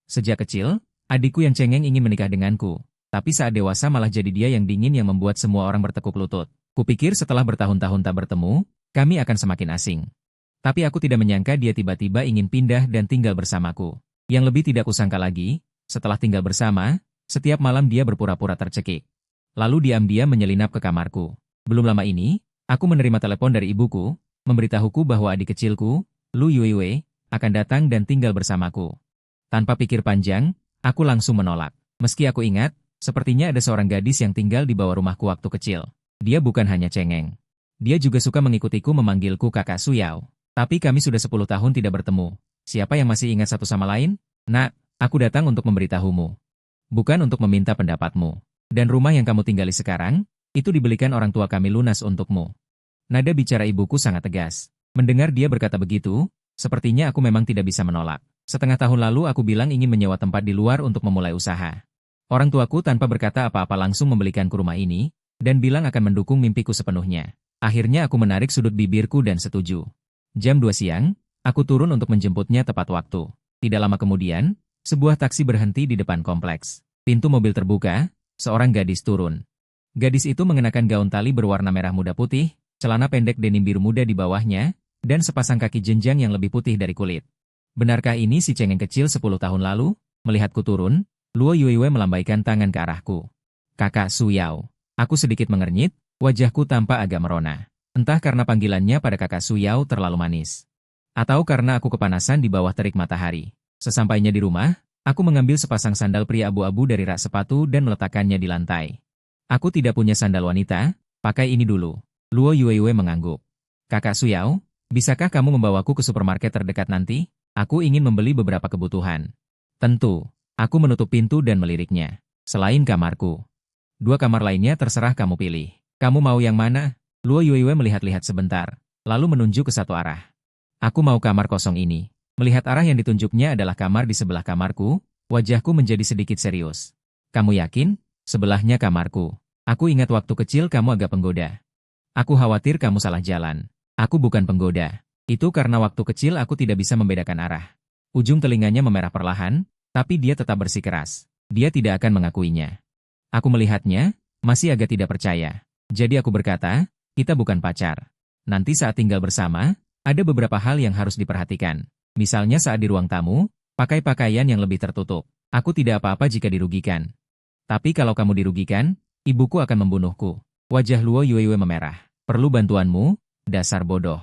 Sejak kecil, adikku yang cengeng ingin menikah denganku. Tapi saat dewasa malah jadi dia yang dingin yang membuat semua orang bertekuk lutut. Kupikir setelah bertahun-tahun tak bertemu, kami akan semakin asing. Tapi aku tidak menyangka dia tiba-tiba ingin pindah dan tinggal bersamaku. Yang lebih tidak kusangka lagi, setelah tinggal bersama, setiap malam dia berpura-pura tercekik. Lalu diam-diam menyelinap ke kamarku. Belum lama ini, aku menerima telepon dari ibuku, memberitahuku bahwa adik kecilku, Lu Yuiwei, akan datang dan tinggal bersamaku. Tanpa pikir panjang, aku langsung menolak. Meski aku ingat, sepertinya ada seorang gadis yang tinggal di bawah rumahku waktu kecil. Dia bukan hanya cengeng. Dia juga suka mengikutiku memanggilku kakak Suyao. Tapi kami sudah 10 tahun tidak bertemu. Siapa yang masih ingat satu sama lain? Nak, aku datang untuk memberitahumu. Bukan untuk meminta pendapatmu. Dan rumah yang kamu tinggali sekarang, itu dibelikan orang tua kami lunas untukmu. Nada bicara ibuku sangat tegas. Mendengar dia berkata begitu, sepertinya aku memang tidak bisa menolak. Setengah tahun lalu aku bilang ingin menyewa tempat di luar untuk memulai usaha. Orang tuaku tanpa berkata apa-apa langsung membelikanku rumah ini, dan bilang akan mendukung mimpiku sepenuhnya. Akhirnya aku menarik sudut bibirku dan setuju. Jam 2 siang, aku turun untuk menjemputnya tepat waktu. Tidak lama kemudian, sebuah taksi berhenti di depan kompleks. Pintu mobil terbuka, seorang gadis turun. Gadis itu mengenakan gaun tali berwarna merah muda putih, celana pendek denim biru muda di bawahnya, dan sepasang kaki jenjang yang lebih putih dari kulit. Benarkah ini si cengeng kecil 10 tahun lalu? Melihatku turun, Luo Yuiwei melambaikan tangan ke arahku. Kakak Suyao. Aku sedikit mengernyit, wajahku tampak agak merona. Entah karena panggilannya pada kakak Suyao terlalu manis. Atau karena aku kepanasan di bawah terik matahari. Sesampainya di rumah, aku mengambil sepasang sandal pria abu-abu dari rak sepatu dan meletakkannya di lantai. Aku tidak punya sandal wanita, pakai ini dulu. Luo Yuiwei mengangguk. Kakak Suyao, bisakah kamu membawaku ke supermarket terdekat nanti? Aku ingin membeli beberapa kebutuhan. Tentu. Aku menutup pintu dan meliriknya. Selain kamarku. 2 kamar lainnya terserah kamu pilih. Kamu mau yang mana? Luo Yuiwei melihat-lihat sebentar, lalu menunjuk ke satu arah. Aku mau kamar kosong ini. Melihat arah yang ditunjuknya adalah kamar di sebelah kamarku, wajahku menjadi sedikit serius. Kamu yakin? Sebelahnya kamarku. Aku ingat waktu kecil kamu agak penggoda. Aku khawatir kamu salah jalan. Aku bukan penggoda. Itu karena waktu kecil aku tidak bisa membedakan arah. Ujung telinganya memerah perlahan, tapi dia tetap bersikeras. Dia tidak akan mengakuinya. Aku melihatnya, masih agak tidak percaya. Jadi aku berkata, kita bukan pacar. Nanti saat tinggal bersama, ada beberapa hal yang harus diperhatikan. Misalnya saat di ruang tamu, pakai pakaian yang lebih tertutup. Aku tidak apa-apa jika dirugikan. Tapi kalau kamu dirugikan, ibuku akan membunuhku. Wajah Luo Yuiwei memerah. Perlu bantuanmu? Dasar bodoh.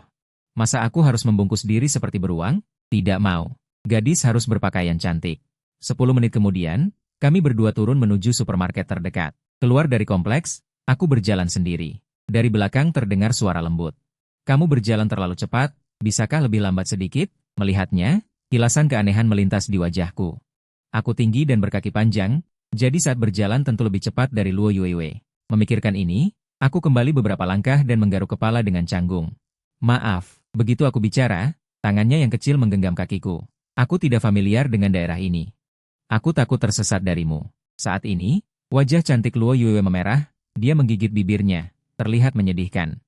Masa aku harus membungkus diri seperti beruang? Tidak mau. Gadis harus berpakaian cantik. 10 menit kemudian, kami berdua turun menuju supermarket terdekat. Keluar dari kompleks, aku berjalan sendiri. Dari belakang terdengar suara lembut. Kamu berjalan terlalu cepat, bisakah lebih lambat sedikit? Melihatnya, kilasan keanehan melintas di wajahku. Aku tinggi dan berkaki panjang, jadi saat berjalan tentu lebih cepat dari Luo Yuiwei. Memikirkan ini, aku kembali beberapa langkah dan menggaruk kepala dengan canggung. Maaf, begitu aku bicara, tangannya yang kecil menggenggam kakiku. Aku tidak familiar dengan daerah ini. Aku takut tersesat darimu. Saat ini, wajah cantik Luo Yuiwei memerah, dia menggigit bibirnya, terlihat menyedihkan.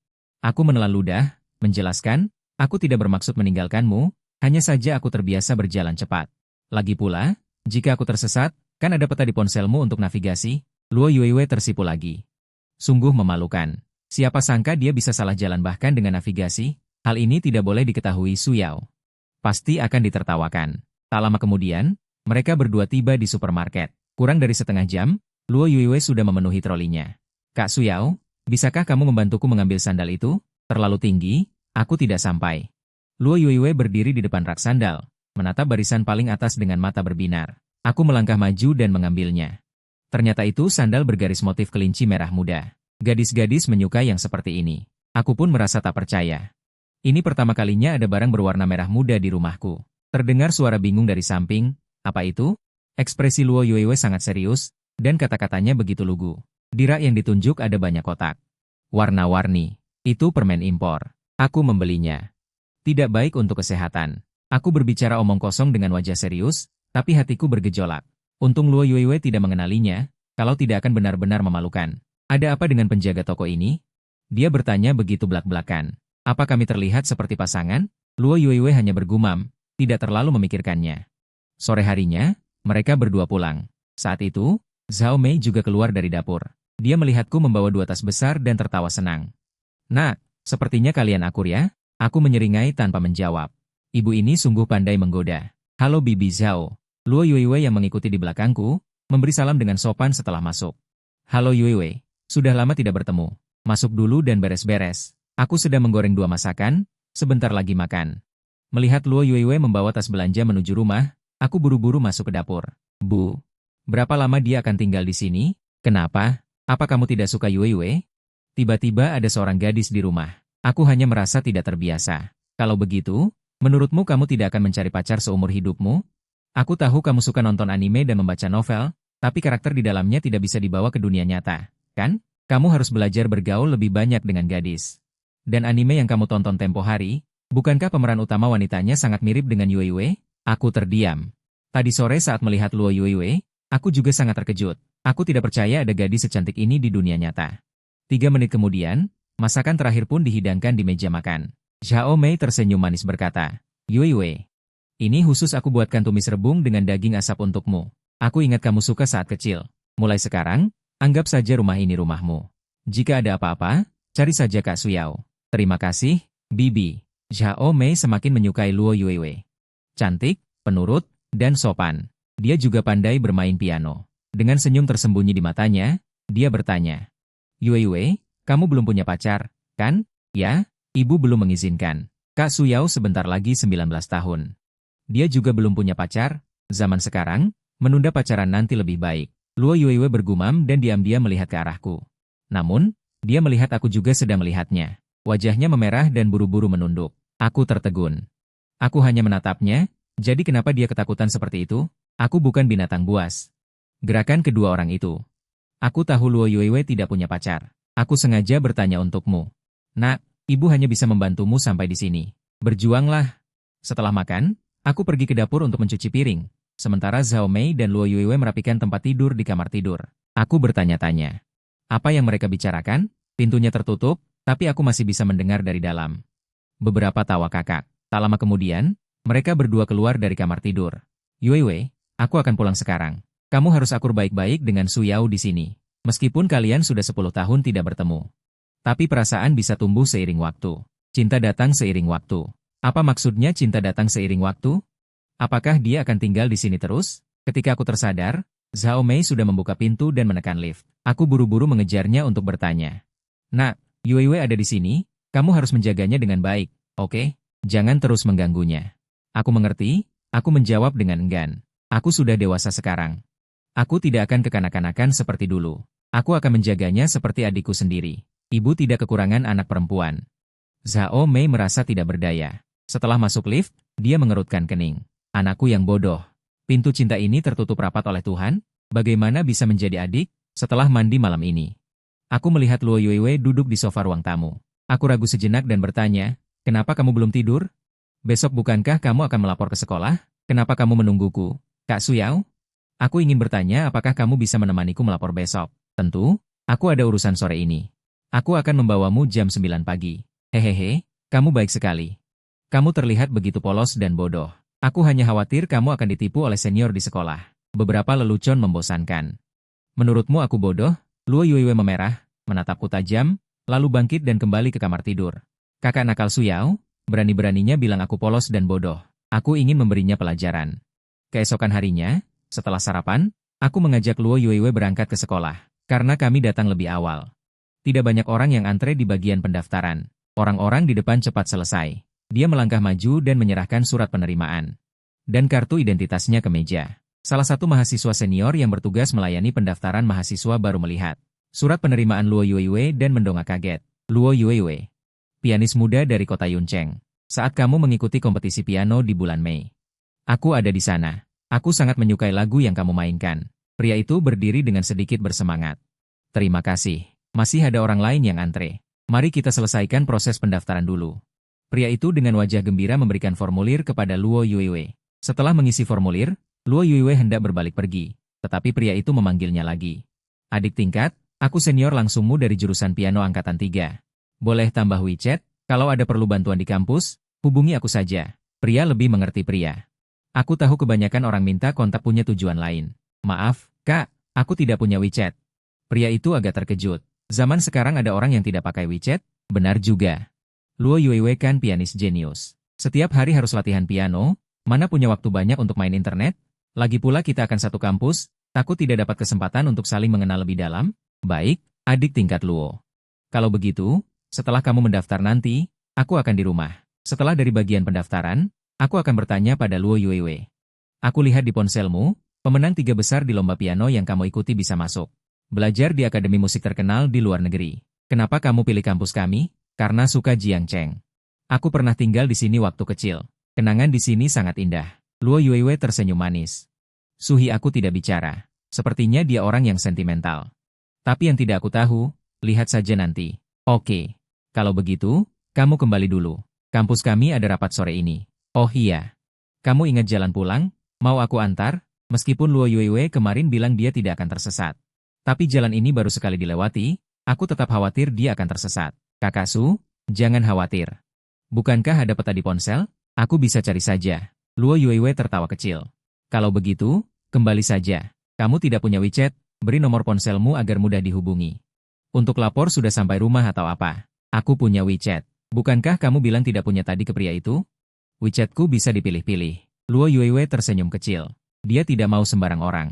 Aku menelan ludah, menjelaskan, aku tidak bermaksud meninggalkanmu, hanya saja aku terbiasa berjalan cepat. Lagi pula, jika aku tersesat, kan ada peta di ponselmu untuk navigasi. Luo Yuiwei tersipu lagi. Sungguh memalukan. Siapa sangka dia bisa salah jalan bahkan dengan navigasi? Hal ini tidak boleh diketahui Suyao. Pasti akan ditertawakan. Tak lama kemudian, mereka berdua tiba di supermarket. Kurang dari setengah jam, Luo Yuiwei sudah memenuhi trolinya. Kak Suyao, bisakah kamu membantuku mengambil sandal itu? Terlalu tinggi, aku tidak sampai. Luo Yuiwei berdiri di depan rak sandal, menatap barisan paling atas dengan mata berbinar. Aku melangkah maju dan mengambilnya. Ternyata itu sandal bergaris motif kelinci merah muda. Gadis-gadis menyukai yang seperti ini. Aku pun merasa tak percaya. Ini pertama kalinya ada barang berwarna merah muda di rumahku. Terdengar suara bingung dari samping. Apa itu? Ekspresi Luo Yuiwei sangat serius, dan kata-katanya begitu lugu. Di rak yang ditunjuk ada banyak kotak. Warna-warni. Itu permen impor. Aku membelinya. Tidak baik untuk kesehatan. Aku berbicara omong kosong dengan wajah serius, tapi hatiku bergejolak. Untung Luo Yuiwei tidak mengenalinya, kalau tidak akan benar-benar memalukan. Ada apa dengan penjaga toko ini? Dia bertanya begitu belak-belakan. Apa kami terlihat seperti pasangan? Luo Yuiwei hanya bergumam, tidak terlalu memikirkannya. Sore harinya, Mereka berdua pulang. Saat itu, Zhao Mei juga keluar dari dapur. Dia melihatku membawa 2 tas besar dan tertawa senang. Nak, sepertinya kalian akur ya? Aku menyeringai tanpa menjawab. Ibu ini sungguh pandai menggoda. Halo Bibi Zhao. Luo Yuiwei yang mengikuti di belakangku, memberi salam dengan sopan setelah masuk. Halo Yuiwei, sudah lama tidak bertemu. Masuk dulu dan beres-beres. Aku sedang menggoreng 2 masakan, sebentar lagi makan. Melihat Luo Yuiwei membawa tas belanja menuju rumah, aku buru-buru masuk ke dapur. Bu, berapa lama dia akan tinggal di sini? Kenapa? Apa kamu tidak suka Yuiwei? Tiba-tiba ada seorang gadis di rumah. Aku hanya merasa tidak terbiasa. Kalau begitu, menurutmu kamu tidak akan mencari pacar seumur hidupmu? Aku tahu kamu suka nonton anime dan membaca novel, tapi karakter di dalamnya tidak bisa dibawa ke dunia nyata, kan? Kamu harus belajar bergaul lebih banyak dengan gadis. Dan anime yang kamu tonton tempo hari, bukankah pemeran utama wanitanya sangat mirip dengan Yuiwei? Aku terdiam. Tadi sore saat melihat Luo Yuiwei, aku juga sangat terkejut. Aku tidak percaya ada gadis secantik ini di dunia nyata. 3 menit kemudian, masakan terakhir pun dihidangkan di meja makan. Zhao Mei tersenyum manis berkata, Yuiwei, ini khusus aku buatkan tumis rebung dengan daging asap untukmu. Aku ingat kamu suka saat kecil. Mulai sekarang, anggap saja rumah ini rumahmu. Jika ada apa-apa, cari saja Kak Suyao. Terima kasih, Bibi. Zhao Mei semakin menyukai Luo Yuiwei. Cantik, penurut, dan sopan. Dia juga pandai bermain piano. Dengan senyum tersembunyi di matanya, dia bertanya, Yuiwei, kamu belum punya pacar, kan? Ya, ibu belum mengizinkan. Kak Suyao sebentar lagi 19 tahun. Dia juga belum punya pacar. Zaman sekarang, menunda pacaran nanti lebih baik. Luo Yuiwei bergumam dan diam-diam melihat ke arahku. Namun, dia melihat aku juga sedang melihatnya. Wajahnya memerah dan buru-buru menunduk. Aku tertegun. Aku hanya menatapnya, jadi kenapa dia ketakutan seperti itu? Aku bukan binatang buas. Gerakan kedua orang itu. Aku tahu Luo Yuiwei tidak punya pacar. Aku sengaja bertanya untukmu. Nak, ibu hanya bisa membantumu sampai di sini. Berjuanglah. Setelah makan, aku pergi ke dapur untuk mencuci piring. Sementara Zhao Mei dan Luo Yuiwei merapikan tempat tidur di kamar tidur. Aku bertanya-tanya. Apa yang mereka bicarakan? Pintunya tertutup, tapi aku masih bisa mendengar dari dalam. Beberapa tawa kakak. Tak lama kemudian, mereka berdua keluar dari kamar tidur. Yuiwei, aku akan pulang sekarang. Kamu harus akur baik-baik dengan Suyao di sini. Meskipun kalian sudah 10 tahun tidak bertemu. Tapi perasaan bisa tumbuh seiring waktu. Cinta datang seiring waktu. Apa maksudnya cinta datang seiring waktu? Apakah dia akan tinggal di sini terus? Ketika aku tersadar, Zhao Mei sudah membuka pintu dan menekan lift. Aku buru-buru mengejarnya untuk bertanya. Nak, Yuiwei ada di sini, kamu harus menjaganya dengan baik, oke? Jangan terus mengganggunya. Aku mengerti, aku menjawab dengan enggan. Aku sudah dewasa sekarang. Aku tidak akan kekanak-kanakan seperti dulu. Aku akan menjaganya seperti adikku sendiri. Ibu tidak kekurangan anak perempuan. Zhao Mei merasa tidak berdaya. Setelah masuk lift, dia mengerutkan kening. Anakku yang bodoh. Pintu cinta ini tertutup rapat oleh Tuhan? Bagaimana bisa menjadi adik setelah mandi malam ini? Aku melihat Luo Yuiwei duduk di sofa ruang tamu. Aku ragu sejenak dan bertanya, kenapa kamu belum tidur? Besok bukankah kamu akan melapor ke sekolah? Kenapa kamu menungguku, Kak Suyao? Aku ingin bertanya apakah kamu bisa menemaniku melapor besok. Tentu, aku ada urusan sore ini. Aku akan membawamu jam 9 pagi. Hehehe, kamu baik sekali. Kamu terlihat begitu polos dan bodoh. Aku hanya khawatir kamu akan ditipu oleh senior di sekolah. Beberapa lelucon membosankan. Menurutmu aku bodoh? Luo Yuiwei memerah, menatapku tajam, lalu bangkit dan kembali ke kamar tidur. Kakak nakal Suyao, berani-beraninya bilang aku polos dan bodoh. Aku ingin memberinya pelajaran. Keesokan harinya, setelah sarapan, aku mengajak Luo Yuiwei berangkat ke sekolah, karena kami datang lebih awal. Tidak banyak orang yang antre di bagian pendaftaran. Orang-orang di depan cepat selesai. Dia melangkah maju dan menyerahkan surat penerimaan dan kartu identitasnya ke meja. Salah satu mahasiswa senior yang bertugas melayani pendaftaran mahasiswa baru melihat surat penerimaan Luo Yuiwei dan mendongak kaget. Luo Yuiwei, pianis muda dari kota Yuncheng. Saat kamu mengikuti kompetisi piano di bulan Mei. Aku ada di sana. Aku sangat menyukai lagu yang kamu mainkan. Pria itu berdiri dengan sedikit bersemangat. Terima kasih. Masih ada orang lain yang antre. Mari kita selesaikan proses pendaftaran dulu. Pria itu dengan wajah gembira memberikan formulir kepada Luo Yuiwei. Setelah mengisi formulir, Luo Yuiwei hendak berbalik pergi, tetapi pria itu memanggilnya lagi. Adik tingkat, aku senior langsungmu dari jurusan piano angkatan 3. Boleh tambah WeChat, kalau ada perlu bantuan di kampus, hubungi aku saja. Pria lebih mengerti pria. Aku tahu kebanyakan orang minta kontak punya tujuan lain. Maaf, Kak, aku tidak punya WeChat. Pria itu agak terkejut. Zaman sekarang ada orang yang tidak pakai WeChat? Benar juga. Luo Yuiwei kan pianis jenius. Setiap hari harus latihan piano, mana punya waktu banyak untuk main internet? Lagi pula kita akan satu kampus, takut tidak dapat kesempatan untuk saling mengenal lebih dalam? Baik, adik tingkat Luo. Kalau begitu, setelah kamu mendaftar nanti, aku akan di rumah. Setelah dari bagian pendaftaran, aku akan bertanya pada Luo Yuiwei. Aku lihat di ponselmu, pemenang 3 besar di lomba piano yang kamu ikuti bisa masuk. Belajar di akademi musik terkenal di luar negeri. Kenapa kamu pilih kampus kami? Karena suka Jiang Cheng. Aku pernah tinggal di sini waktu kecil. Kenangan di sini sangat indah. Luo Yuiwei tersenyum manis. Suhi aku tidak bicara. Sepertinya dia orang yang sentimental. Tapi yang tidak aku tahu, lihat saja nanti. Oke. Kalau begitu, kamu kembali dulu. Kampus kami ada rapat sore ini. Oh iya. Kamu ingat jalan pulang? Mau aku antar? Meskipun Luo Yuiwei kemarin bilang dia tidak akan tersesat. Tapi jalan ini baru sekali dilewati, aku tetap khawatir dia akan tersesat. Kakak Su, jangan khawatir. Bukankah ada peta di ponsel? Aku bisa cari saja. Luo Yuiwei tertawa kecil. Kalau begitu, kembali saja. Kamu tidak punya WeChat, beri nomor ponselmu agar mudah dihubungi. Untuk lapor sudah sampai rumah atau apa? Aku punya WeChat. Bukankah kamu bilang tidak punya tadi ke pria itu? WeChatku bisa dipilih-pilih. Luo Yuiwei tersenyum kecil. Dia tidak mau sembarang orang.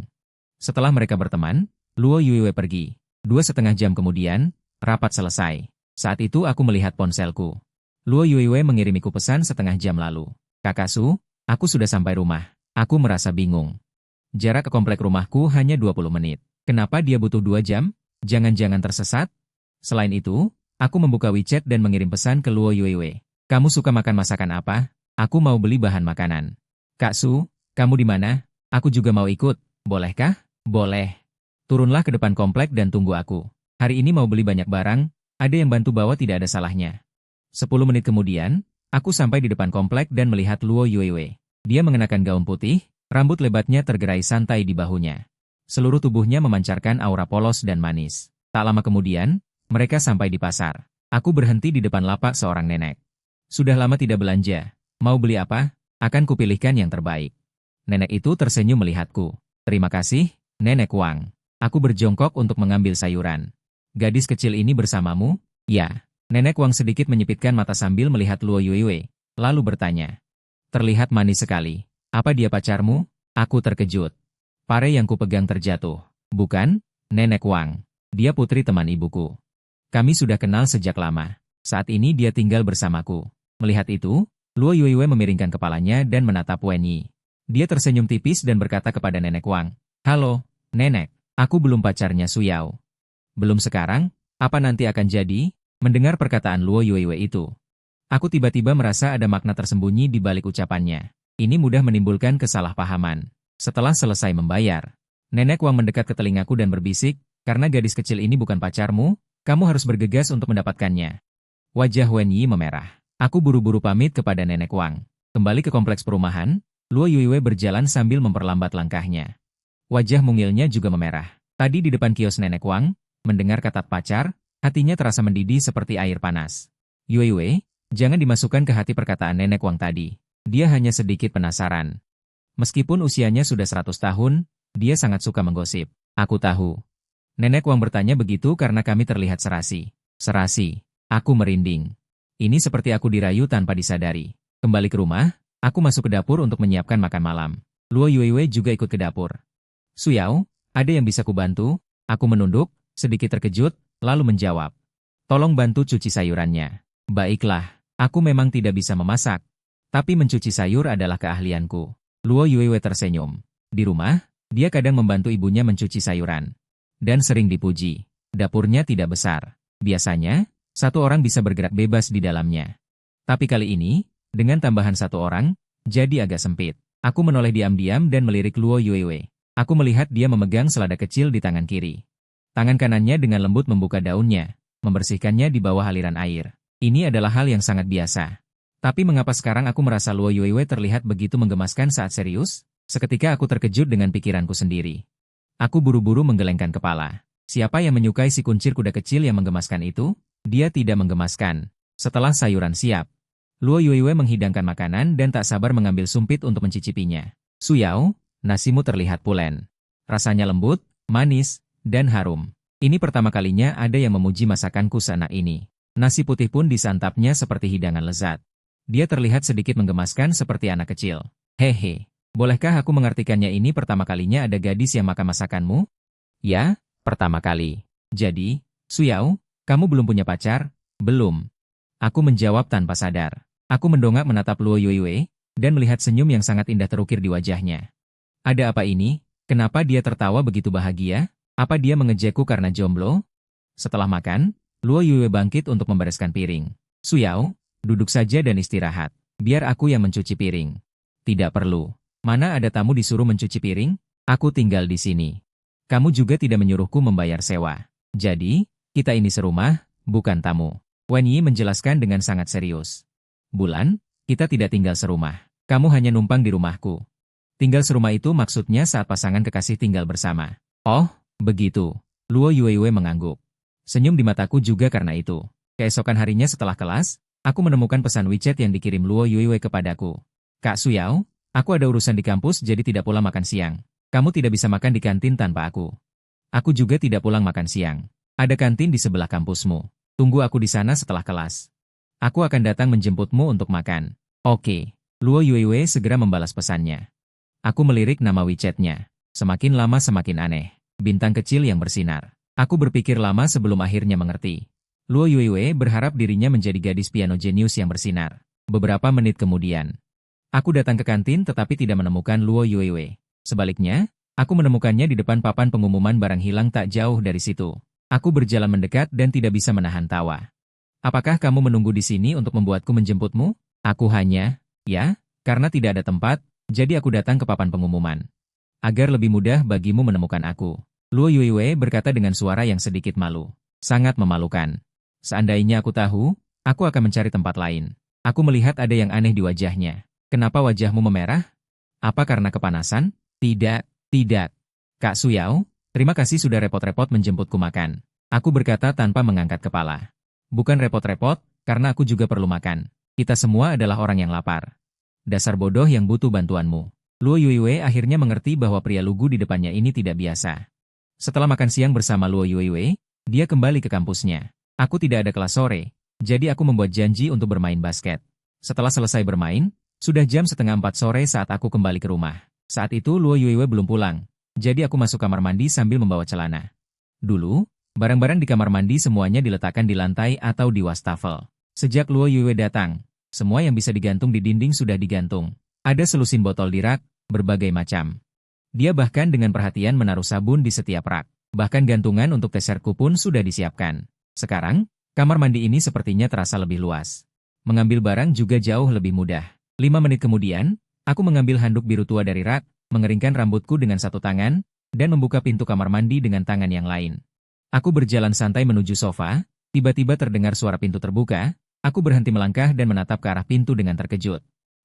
Setelah mereka berteman, Luo Yuiwei pergi. 2,5 jam kemudian, rapat selesai. Saat itu aku melihat ponselku. Luo Yuiwei mengirimiku pesan setengah jam lalu. Kakak Su, aku sudah sampai rumah. Aku merasa bingung. Jarak ke komplek rumahku hanya 20 menit. Kenapa dia butuh 2 jam? Jangan-jangan tersesat? Selain itu, aku membuka WeChat dan mengirim pesan ke Luo Yuiwei. Kamu suka makan masakan apa? Aku mau beli bahan makanan. Kak Su, kamu di mana? Aku juga mau ikut. Bolehkah? Boleh. Turunlah ke depan komplek dan tunggu aku. Hari ini mau beli banyak barang. Ada yang bantu bawa tidak ada salahnya. 10 menit kemudian, aku sampai di depan komplek dan melihat Luo Yuiwei. Dia mengenakan gaun putih, rambut lebatnya tergerai santai di bahunya. Seluruh tubuhnya memancarkan aura polos dan manis. Tak lama kemudian, mereka sampai di pasar. Aku berhenti di depan lapak seorang nenek. Sudah lama tidak belanja. Mau beli apa? Akan kupilihkan yang terbaik. Nenek itu tersenyum melihatku. Terima kasih, Nenek Wang. Aku berjongkok untuk mengambil sayuran. Gadis kecil ini bersamamu? Ya. Nenek Wang sedikit menyipitkan mata sambil melihat Luo Yuiwei, lalu bertanya. Terlihat manis sekali. Apa dia pacarmu? Aku terkejut. Pare yang kupegang terjatuh. Bukan, Nenek Wang. Dia putri teman ibuku. Kami sudah kenal sejak lama. Saat ini dia tinggal bersamaku. Melihat itu, Luo Yuiwei memiringkan kepalanya dan menatap Wen Yi. Dia tersenyum tipis dan berkata kepada Nenek Wang. Halo, Nenek. Aku belum pacarnya Su Yao. Belum sekarang, apa nanti akan jadi? Mendengar perkataan Luo Yuiwei itu, aku tiba-tiba merasa ada makna tersembunyi di balik ucapannya. Ini mudah menimbulkan kesalahpahaman. Setelah selesai membayar, Nenek Wang mendekat ke telingaku dan berbisik, karena gadis kecil ini bukan pacarmu, kamu harus bergegas untuk mendapatkannya. Wajah Wen Yi memerah. Aku buru-buru pamit kepada Nenek Wang. Kembali ke kompleks perumahan, Luo Yuiwei berjalan sambil memperlambat langkahnya. Wajah mungilnya juga memerah. Tadi di depan kios Nenek Wang, mendengar kata pacar, hatinya terasa mendidih seperti air panas. Yuiwei, jangan dimasukkan ke hati perkataan Nenek Wang tadi. Dia hanya sedikit penasaran. Meskipun usianya sudah 100 tahun, dia sangat suka menggosip. Aku tahu. Nenek Wang bertanya begitu karena kami terlihat serasi. Serasi. Aku merinding. Ini seperti aku dirayu tanpa disadari. Kembali ke rumah, aku masuk ke dapur untuk menyiapkan makan malam. Luo Yuiwei juga ikut ke dapur. Su Yao, ada yang bisa kubantu? Aku menunduk, sedikit terkejut, lalu menjawab. Tolong bantu cuci sayurannya. Baiklah, aku memang tidak bisa memasak. Tapi mencuci sayur adalah keahlianku. Luo Yuiwei tersenyum. Di rumah, dia kadang membantu ibunya mencuci sayuran. Dan sering dipuji. Dapurnya tidak besar. Biasanya, satu orang bisa bergerak bebas di dalamnya. Tapi kali ini, dengan tambahan satu orang, jadi agak sempit. Aku menoleh diam-diam dan melirik Luo Yuiwei. Aku melihat dia memegang selada kecil di tangan kiri. Tangan kanannya dengan lembut membuka daunnya, membersihkannya di bawah aliran air. Ini adalah hal yang sangat biasa. Tapi mengapa sekarang aku merasa Luo Yuiwei terlihat begitu menggemaskan saat serius? Seketika aku terkejut dengan pikiranku sendiri. Aku buru-buru menggelengkan kepala. Siapa yang menyukai si kuncir kuda kecil yang menggemaskan itu? Dia tidak menggemaskan. Setelah sayuran siap, Luo Yuewe menghidangkan makanan dan tak sabar mengambil sumpit untuk mencicipinya. Suyao, nasimu terlihat pulen. Rasanya lembut, manis, dan harum. Ini pertama kalinya ada yang memuji masakanku seenak ini. Nasi putih pun disantapnya seperti hidangan lezat. Dia terlihat sedikit menggemaskan seperti anak kecil. Hehe, bolehkah aku mengartikannya ini pertama kalinya ada gadis yang makan masakanmu? Ya, pertama kali. Jadi, Suyao, kamu belum punya pacar? Belum. Aku menjawab tanpa sadar. Aku mendongak menatap Luo Yuewe, dan melihat senyum yang sangat indah terukir di wajahnya. Ada apa ini? Kenapa dia tertawa begitu bahagia? Apa dia mengejekku karena jomblo? Setelah makan, Luo Yuewe bangkit untuk membereskan piring. Suyao, duduk saja dan istirahat. Biar aku yang mencuci piring. Tidak perlu. Mana ada tamu disuruh mencuci piring? Aku tinggal di sini. Kamu juga tidak menyuruhku membayar sewa. Jadi, kita ini serumah, bukan tamu. Wen Yi menjelaskan dengan sangat serius. Bulan, kita tidak tinggal serumah. Kamu hanya numpang di rumahku. Tinggal serumah itu maksudnya saat pasangan kekasih tinggal bersama. Oh, begitu. Luo Yuewe mengangguk. Senyum di mataku juga karena itu. Keesokan harinya setelah kelas, aku menemukan pesan WeChat yang dikirim Luo Yuewe kepadaku. Kak Suyao, aku ada urusan di kampus jadi tidak pulang makan siang. Kamu tidak bisa makan di kantin tanpa aku. Aku juga tidak pulang makan siang. Ada kantin di sebelah kampusmu. Tunggu aku di sana setelah kelas. Aku akan datang menjemputmu untuk makan. Oke. Luo Yuewe segera membalas pesannya. Aku melirik nama WeChat-nya. Semakin lama semakin aneh. Bintang kecil yang bersinar. Aku berpikir lama sebelum akhirnya mengerti. Luo Yuewe berharap dirinya menjadi gadis piano jenius yang bersinar. Beberapa menit kemudian, aku datang ke kantin tetapi tidak menemukan Luo Yuewe. Sebaliknya, aku menemukannya di depan papan pengumuman barang hilang tak jauh dari situ. Aku berjalan mendekat dan tidak bisa menahan tawa. Apakah kamu menunggu di sini untuk membuatku menjemputmu? Aku hanya, ya, karena tidak ada tempat, jadi aku datang ke papan pengumuman. Agar lebih mudah bagimu menemukan aku. Luo Yuewe berkata dengan suara yang sedikit malu. Sangat memalukan. Seandainya aku tahu, aku akan mencari tempat lain. Aku melihat ada yang aneh di wajahnya. Kenapa wajahmu memerah? Apa karena kepanasan? Tidak, tidak. Kak Suyao, terima kasih sudah repot-repot menjemputku makan. Aku berkata tanpa mengangkat kepala. Bukan repot-repot, karena aku juga perlu makan. Kita semua adalah orang yang lapar. Dasar bodoh yang butuh bantuanmu. Luo Yuewe akhirnya mengerti bahwa pria lugu di depannya ini tidak biasa. Setelah makan siang bersama Luo Yuewe, dia kembali ke kampusnya. Aku tidak ada kelas sore, jadi aku membuat janji untuk bermain basket. Setelah selesai bermain, sudah jam 3:30 sore saat aku kembali ke rumah. Saat itu Luo Yuewe belum pulang, jadi aku masuk kamar mandi sambil membawa celana. Dulu, barang-barang di kamar mandi semuanya diletakkan di lantai atau di wastafel. Sejak Luo Yuewe datang, semua yang bisa digantung di dinding sudah digantung. Ada selusin botol di rak, berbagai macam. Dia bahkan dengan perhatian menaruh sabun di setiap rak. Bahkan gantungan untuk teserku pun sudah disiapkan. Sekarang, kamar mandi ini sepertinya terasa lebih luas. Mengambil barang juga jauh lebih mudah. 5 menit kemudian, aku mengambil handuk biru tua dari rak, mengeringkan rambutku dengan satu tangan, dan membuka pintu kamar mandi dengan tangan yang lain. Aku berjalan santai menuju sofa, tiba-tiba terdengar suara pintu terbuka, aku berhenti melangkah dan menatap ke arah pintu dengan terkejut.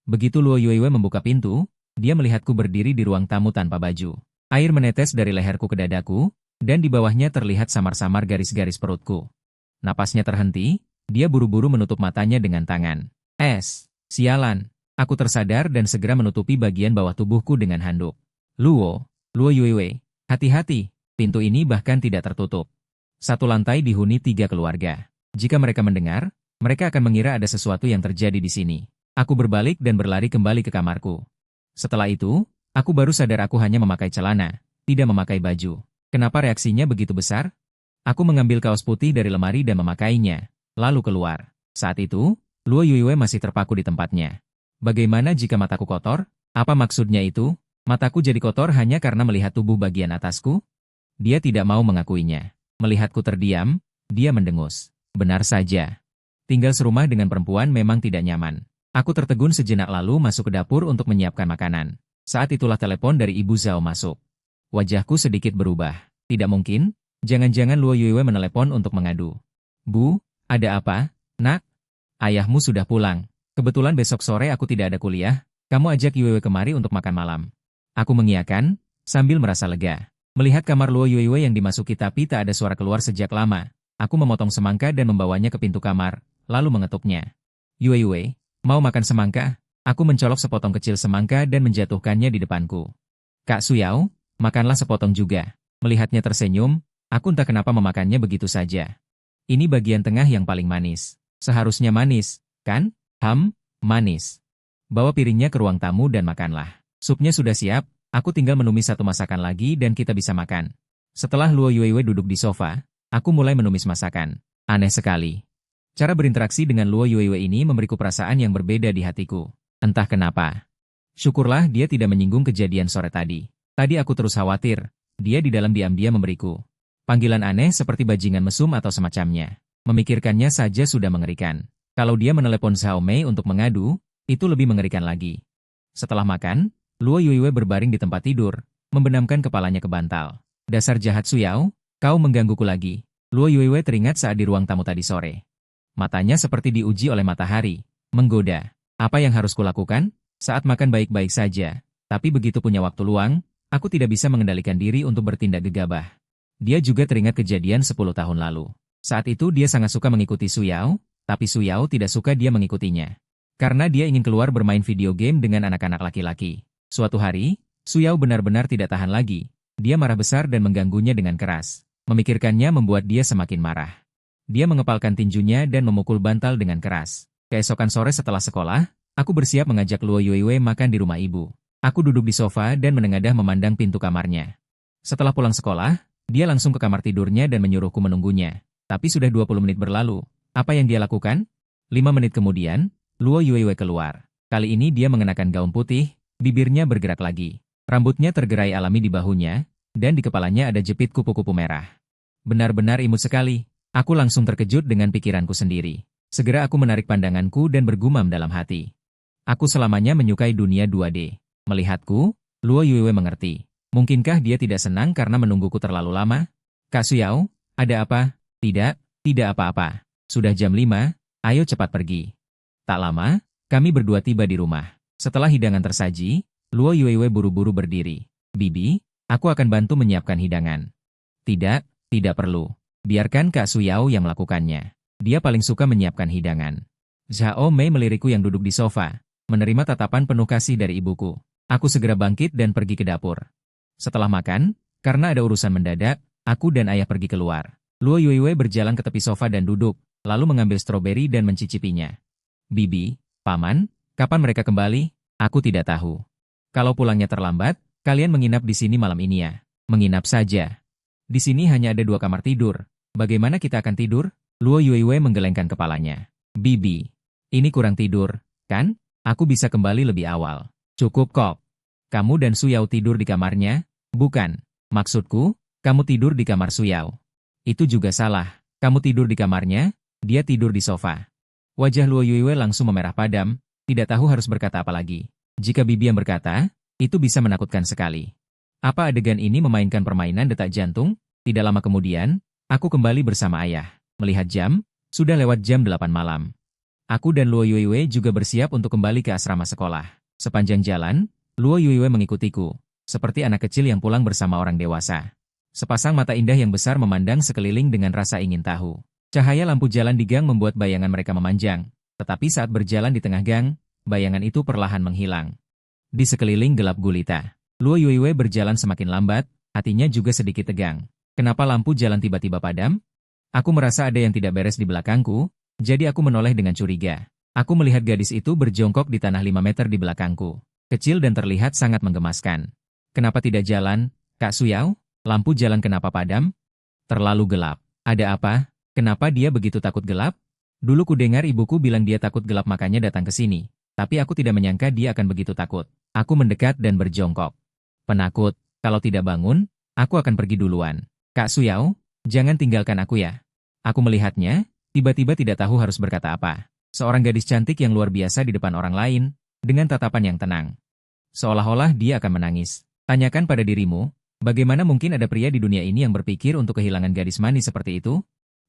Begitu Luo Yuewe membuka pintu, dia melihatku berdiri di ruang tamu tanpa baju. Air menetes dari leherku ke dadaku, dan di bawahnya terlihat samar-samar garis-garis perutku. Napasnya terhenti, dia buru-buru menutup matanya dengan tangan. Sialan. Aku tersadar dan segera menutupi bagian bawah tubuhku dengan handuk. Luo Yuewe, hati-hati, pintu ini bahkan tidak tertutup. Satu lantai dihuni 3 keluarga. Jika mereka mendengar, mereka akan mengira ada sesuatu yang terjadi di sini. Aku berbalik dan berlari kembali ke kamarku. Setelah itu, aku baru sadar aku hanya memakai celana, tidak memakai baju. Kenapa reaksinya begitu besar? Aku mengambil kaos putih dari lemari dan memakainya, lalu keluar. Saat itu, Luo Yuewe masih terpaku di tempatnya. Bagaimana jika mataku kotor? Apa maksudnya itu? Mataku jadi kotor hanya karena melihat tubuh bagian atasku? Dia tidak mau mengakuinya. Melihatku terdiam, dia mendengus. Benar saja. Tinggal serumah dengan perempuan memang tidak nyaman. Aku tertegun sejenak lalu masuk ke dapur untuk menyiapkan makanan. Saat itulah telepon dari Ibu Zhao masuk. Wajahku sedikit berubah. Tidak mungkin, jangan-jangan Luo Yuewe menelepon untuk mengadu. Bu, ada apa, nak? Ayahmu sudah pulang. Kebetulan besok sore aku tidak ada kuliah, kamu ajak Yuewe kemari untuk makan malam. Aku mengiyakan, sambil merasa lega. Melihat kamar Luo Yuewe yang dimasuki tapi tak ada suara keluar sejak lama, aku memotong semangka dan membawanya ke pintu kamar, lalu mengetuknya. Yuewe, Mau makan semangka? Aku mencolok sepotong kecil semangka dan menjatuhkannya di depanku. Kak Suyao, makanlah sepotong juga. Melihatnya tersenyum, aku entah kenapa memakannya begitu saja. Ini bagian tengah yang paling manis. Seharusnya manis, kan? Manis. Bawa piringnya ke ruang tamu dan makanlah. Supnya sudah siap, aku tinggal menumis satu masakan lagi dan kita bisa makan. Setelah Luo Yuewe duduk di sofa, aku mulai menumis masakan. Aneh sekali. Cara berinteraksi dengan Luo Yuewe ini memberiku perasaan yang berbeda di hatiku. Entah kenapa. Syukurlah dia tidak menyinggung kejadian sore tadi. Tadi aku terus khawatir, dia di dalam diam-diam memberiku panggilan aneh seperti bajingan mesum atau semacamnya. Memikirkannya saja sudah mengerikan. Kalau dia menelepon Xiao Mei untuk mengadu, itu lebih mengerikan lagi. Setelah makan, Luo Yuewe berbaring di tempat tidur, membenamkan kepalanya ke bantal. Dasar jahat Suyao, kau menggangguku lagi. Luo Yuewe teringat saat di ruang tamu tadi sore. Matanya seperti diuji oleh matahari, menggoda. Apa yang harus kulakukan? Saat makan baik-baik saja, tapi begitu punya waktu luang, aku tidak bisa mengendalikan diri untuk bertindak gegabah. Dia juga teringat kejadian 10 tahun lalu. Saat itu dia sangat suka mengikuti Suyao, tapi Suyao tidak suka dia mengikutinya. Karena dia ingin keluar bermain video game dengan anak-anak laki-laki. Suatu hari, Suyao benar-benar tidak tahan lagi. Dia marah besar dan mengganggunya dengan keras. Memikirkannya membuat dia semakin marah. Dia mengepalkan tinjunya dan memukul bantal dengan keras. Keesokan sore setelah sekolah, aku bersiap mengajak Luo Yuewe makan di rumah ibu. Aku duduk di sofa dan menengadah memandang pintu kamarnya. Setelah pulang sekolah, dia langsung ke kamar tidurnya dan menyuruhku menunggunya. Tapi sudah 20 menit berlalu. Apa yang dia lakukan? 5 menit kemudian, Luo Yuewe keluar. Kali ini dia mengenakan gaun putih, bibirnya bergerak lagi. Rambutnya tergerai alami di bahunya, dan di kepalanya ada jepit kupu-kupu merah. Benar-benar imut sekali. Aku langsung terkejut dengan pikiranku sendiri. Segera aku menarik pandanganku dan bergumam dalam hati. Aku selamanya menyukai dunia 2D. Melihatku, Luo Yuewe mengerti. Mungkinkah dia tidak senang karena menungguku terlalu lama? Kak Suyao, ada apa? Tidak apa-apa. Sudah jam 5, ayo cepat pergi. Tak lama, kami berdua tiba di rumah. Setelah hidangan tersaji, Luo Yuewe buru-buru berdiri. Bibi, aku akan bantu menyiapkan hidangan. Tidak perlu. Biarkan Kak Suyao yang melakukannya. Dia paling suka menyiapkan hidangan. Xiao Mei melirikku yang duduk di sofa, menerima tatapan penuh kasih dari ibuku. Aku segera bangkit dan pergi ke dapur. Setelah makan, karena ada urusan mendadak, aku dan ayah pergi keluar. Luo Yuewe berjalan ke tepi sofa dan duduk, lalu mengambil stroberi dan mencicipinya. Bibi, Paman, kapan mereka kembali? Aku tidak tahu. Kalau pulangnya terlambat, kalian menginap di sini malam ini ya. Menginap saja. Di sini hanya ada 2 kamar tidur. Bagaimana kita akan tidur? Luo Yuewe menggelengkan kepalanya. Bibi, ini kurang tidur, kan? Aku bisa kembali lebih awal. Cukup kok. Kamu dan Suyao tidur di kamarnya? Bukan. Maksudku, kamu tidur di kamar Suyao. Itu juga salah. Kamu tidur di kamarnya, dia tidur di sofa. Wajah Luo Yuewe langsung memerah padam, tidak tahu harus berkata apa lagi. Jika Bibi yang berkata, itu bisa menakutkan sekali. Apa adegan ini memainkan permainan detak jantung? Tidak lama kemudian, aku kembali bersama ayah. Melihat jam, sudah lewat jam 8 malam. Aku dan Luo Yuewe juga bersiap untuk kembali ke asrama sekolah. Sepanjang jalan, Luo Yuewe mengikutiku, seperti anak kecil yang pulang bersama orang dewasa. Sepasang mata indah yang besar memandang sekeliling dengan rasa ingin tahu. Cahaya lampu jalan di gang membuat bayangan mereka memanjang, tetapi saat berjalan di tengah gang, bayangan itu perlahan menghilang. Di sekeliling gelap gulita, Luo Yuewe berjalan semakin lambat, hatinya juga sedikit tegang. Kenapa lampu jalan tiba-tiba padam? Aku merasa ada yang tidak beres di belakangku, jadi aku menoleh dengan curiga. Aku melihat gadis itu berjongkok di tanah 5 meter di belakangku. Kecil dan terlihat sangat menggemaskan. Kenapa tidak jalan, Kak Suyao? Lampu jalan kenapa padam? Terlalu gelap. Ada apa? Kenapa dia begitu takut gelap? Dulu ku dengar ibuku bilang dia takut gelap makanya datang ke sini. Tapi aku tidak menyangka dia akan begitu takut. Aku mendekat dan berjongkok. Penakut, kalau tidak bangun, aku akan pergi duluan. Kak Suyao, jangan tinggalkan aku ya. Aku melihatnya, tiba-tiba tidak tahu harus berkata apa. Seorang gadis cantik yang luar biasa di depan orang lain, dengan tatapan yang tenang. Seolah-olah dia akan menangis. Tanyakan pada dirimu, bagaimana mungkin ada pria di dunia ini yang berpikir untuk kehilangan gadis manis seperti itu?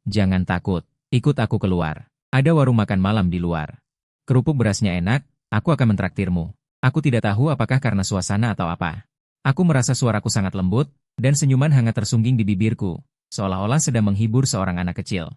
Jangan takut, ikut aku keluar. Ada warung makan malam di luar. Kerupuk berasnya enak, aku akan mentraktirmu. Aku tidak tahu apakah karena suasana atau apa. Aku merasa suaraku sangat lembut, dan senyuman hangat tersungging di bibirku, seolah-olah sedang menghibur seorang anak kecil.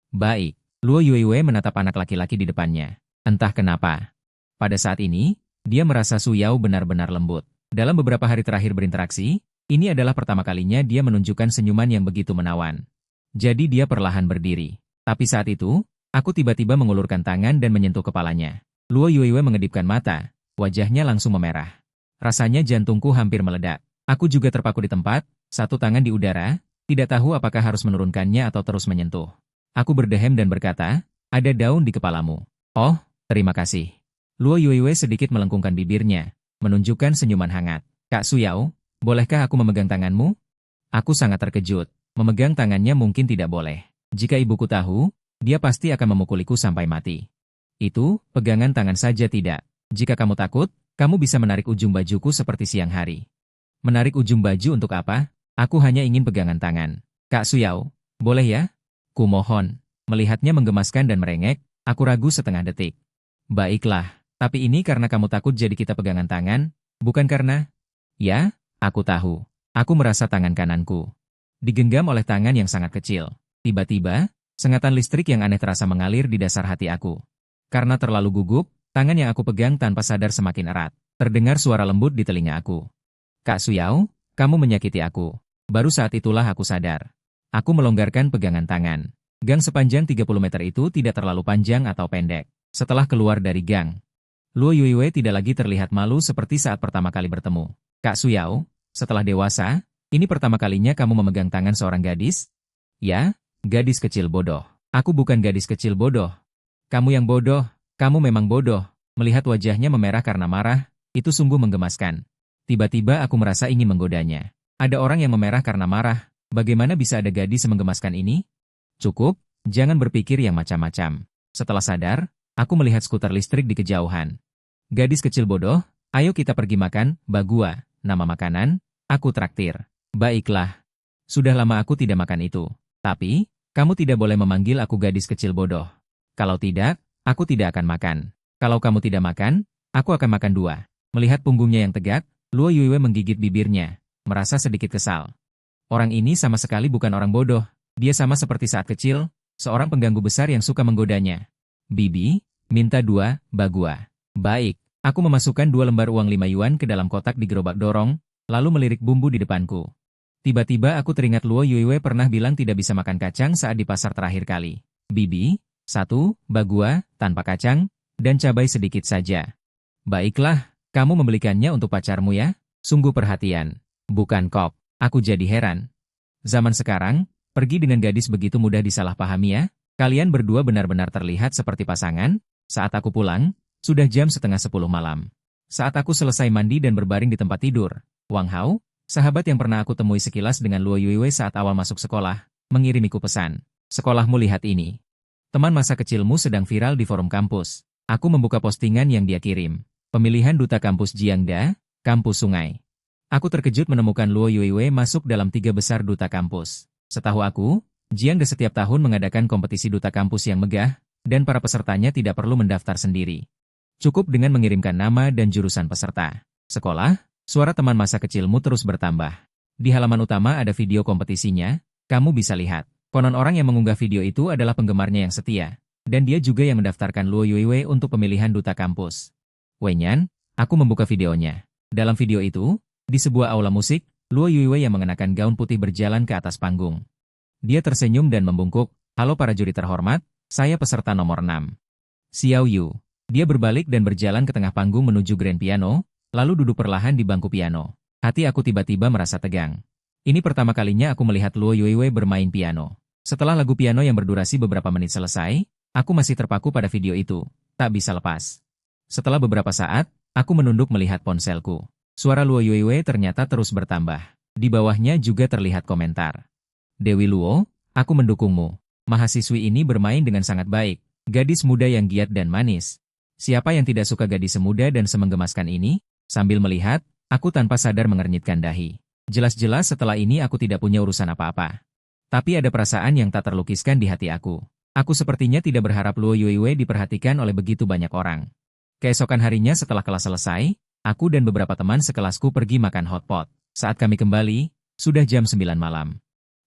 Baik, Luo Yuewe menatap anak laki-laki di depannya. Entah kenapa. Pada saat ini, dia merasa Su Yao benar-benar lembut. Dalam beberapa hari terakhir berinteraksi, ini adalah pertama kalinya dia menunjukkan senyuman yang begitu menawan. Jadi dia perlahan berdiri. Tapi saat itu, aku tiba-tiba mengulurkan tangan dan menyentuh kepalanya. Luo Yuiwei mengedipkan mata, wajahnya langsung memerah. Rasanya jantungku hampir meledak. Aku juga terpaku di tempat, satu tangan di udara, tidak tahu apakah harus menurunkannya atau terus menyentuh. Aku berdehem dan berkata, ada daun di kepalamu. Oh, terima kasih. Luo Yuiwei sedikit melengkungkan bibirnya, menunjukkan senyuman hangat. Kak Su Yao, bolehkah aku memegang tanganmu? Aku sangat terkejut. Memegang tangannya mungkin tidak boleh. Jika ibuku tahu, dia pasti akan memukuliku sampai mati. Itu, pegangan tangan saja tidak. Jika kamu takut, kamu bisa menarik ujung bajuku seperti siang hari. Menarik ujung baju untuk apa? Aku hanya ingin pegangan tangan. Kak Su Yao, boleh ya? Kumohon. Melihatnya menggemaskan dan merengek, aku ragu setengah detik. Baiklah, tapi ini karena kamu takut jadi kita pegangan tangan, bukan karena... Ya, aku tahu. Aku merasa tangan kananku digenggam oleh tangan yang sangat kecil. Tiba-tiba, sengatan listrik yang aneh terasa mengalir di dasar hati aku. Karena terlalu gugup, tangan yang aku pegang tanpa sadar semakin erat. Terdengar suara lembut di telinga aku. Kak Su Yao, kamu menyakiti aku. Baru saat itulah aku sadar. Aku melonggarkan pegangan tangan. Gang sepanjang 30 meter itu tidak terlalu panjang atau pendek. Setelah keluar dari gang, Luo Yuiwei tidak lagi terlihat malu seperti saat pertama kali bertemu. Kak Su Yao, setelah dewasa, ini pertama kalinya kamu memegang tangan seorang gadis? Ya, gadis kecil bodoh. Aku bukan gadis kecil bodoh. Kamu yang bodoh, kamu memang bodoh. Melihat wajahnya memerah karena marah, itu sungguh menggemaskan. Tiba-tiba aku merasa ingin menggodanya. Ada orang yang memerah karena marah, bagaimana bisa ada gadis menggemaskan ini? Cukup, jangan berpikir yang macam-macam. Setelah sadar, aku melihat skuter listrik di kejauhan. Gadis kecil bodoh, ayo kita pergi makan, bagua, nama makanan, aku traktir. Baiklah. Sudah lama aku tidak makan itu. Tapi, kamu tidak boleh memanggil aku gadis kecil bodoh. Kalau tidak, aku tidak akan makan. Kalau kamu tidak makan, aku akan makan dua. Melihat punggungnya yang tegak, Luo Yuiwei menggigit bibirnya, merasa sedikit kesal. Orang ini sama sekali bukan orang bodoh. Dia sama seperti saat kecil, seorang pengganggu besar yang suka menggodanya. Bibi, minta dua, bagua. Baik, aku memasukkan 2 lembar uang 5 yuan ke dalam kotak di gerobak dorong, lalu melirik bumbu di depanku. Tiba-tiba aku teringat Luo Yuiwei pernah bilang tidak bisa makan kacang saat di pasar terakhir kali. Bibi, 1, bagua, tanpa kacang, dan cabai sedikit saja. Baiklah, kamu membelikannya untuk pacarmu ya? Sungguh perhatian. Bukan kop, aku jadi heran. Zaman sekarang, pergi dengan gadis begitu mudah disalahpahami ya? Kalian berdua benar-benar terlihat seperti pasangan. Saat aku pulang, sudah jam setengah 10 malam. Saat aku selesai mandi dan berbaring di tempat tidur, Wang Hao, sahabat yang pernah aku temui sekilas dengan Luo Yuiwei saat awal masuk sekolah, mengirimiku pesan. Sekolahmu lihat ini. Teman masa kecilmu sedang viral di forum kampus. Aku membuka postingan yang dia kirim. Pemilihan duta kampus Jiangda, kampus Sungai. Aku terkejut menemukan Luo Yuiwei masuk dalam 3 besar duta kampus. Setahu aku, Jiangda setiap tahun mengadakan kompetisi duta kampus yang megah, dan para pesertanya tidak perlu mendaftar sendiri. Cukup dengan mengirimkan nama dan jurusan peserta. Sekolah, suara teman masa kecilmu terus bertambah. Di halaman utama ada video kompetisinya, kamu bisa lihat. Konon orang yang mengunggah video itu adalah penggemarnya yang setia. Dan dia juga yang mendaftarkan Luo Yuiwei untuk pemilihan duta kampus. Wenyan, aku membuka videonya. Dalam video itu, di sebuah aula musik, Luo Yuiwei yang mengenakan gaun putih berjalan ke atas panggung. Dia tersenyum dan membungkuk, halo para juri terhormat, saya peserta nomor 6. Xiao Yu. Dia berbalik dan berjalan ke tengah panggung menuju grand piano, lalu duduk perlahan di bangku piano. Hati aku tiba-tiba merasa tegang. Ini pertama kalinya aku melihat Luo Yuiwei bermain piano. Setelah lagu piano yang berdurasi beberapa menit selesai, aku masih terpaku pada video itu, tak bisa lepas. Setelah beberapa saat, aku menunduk melihat ponselku. Suara Luo Yuiwei ternyata terus bertambah. Di bawahnya juga terlihat komentar. Dewi Luo, aku mendukungmu. Mahasiswi ini bermain dengan sangat baik. Gadis muda yang giat dan manis. Siapa yang tidak suka gadis semuda dan semenggemaskan ini? Sambil melihat, aku tanpa sadar mengernyitkan dahi. Jelas-jelas setelah ini aku tidak punya urusan apa-apa. Tapi ada perasaan yang tak terlukiskan di hati aku. Aku sepertinya tidak berharap Luo Yuiwei diperhatikan oleh begitu banyak orang. Keesokan harinya setelah kelas selesai, aku dan beberapa teman sekelasku pergi makan hotpot. Saat kami kembali, sudah jam 9 malam.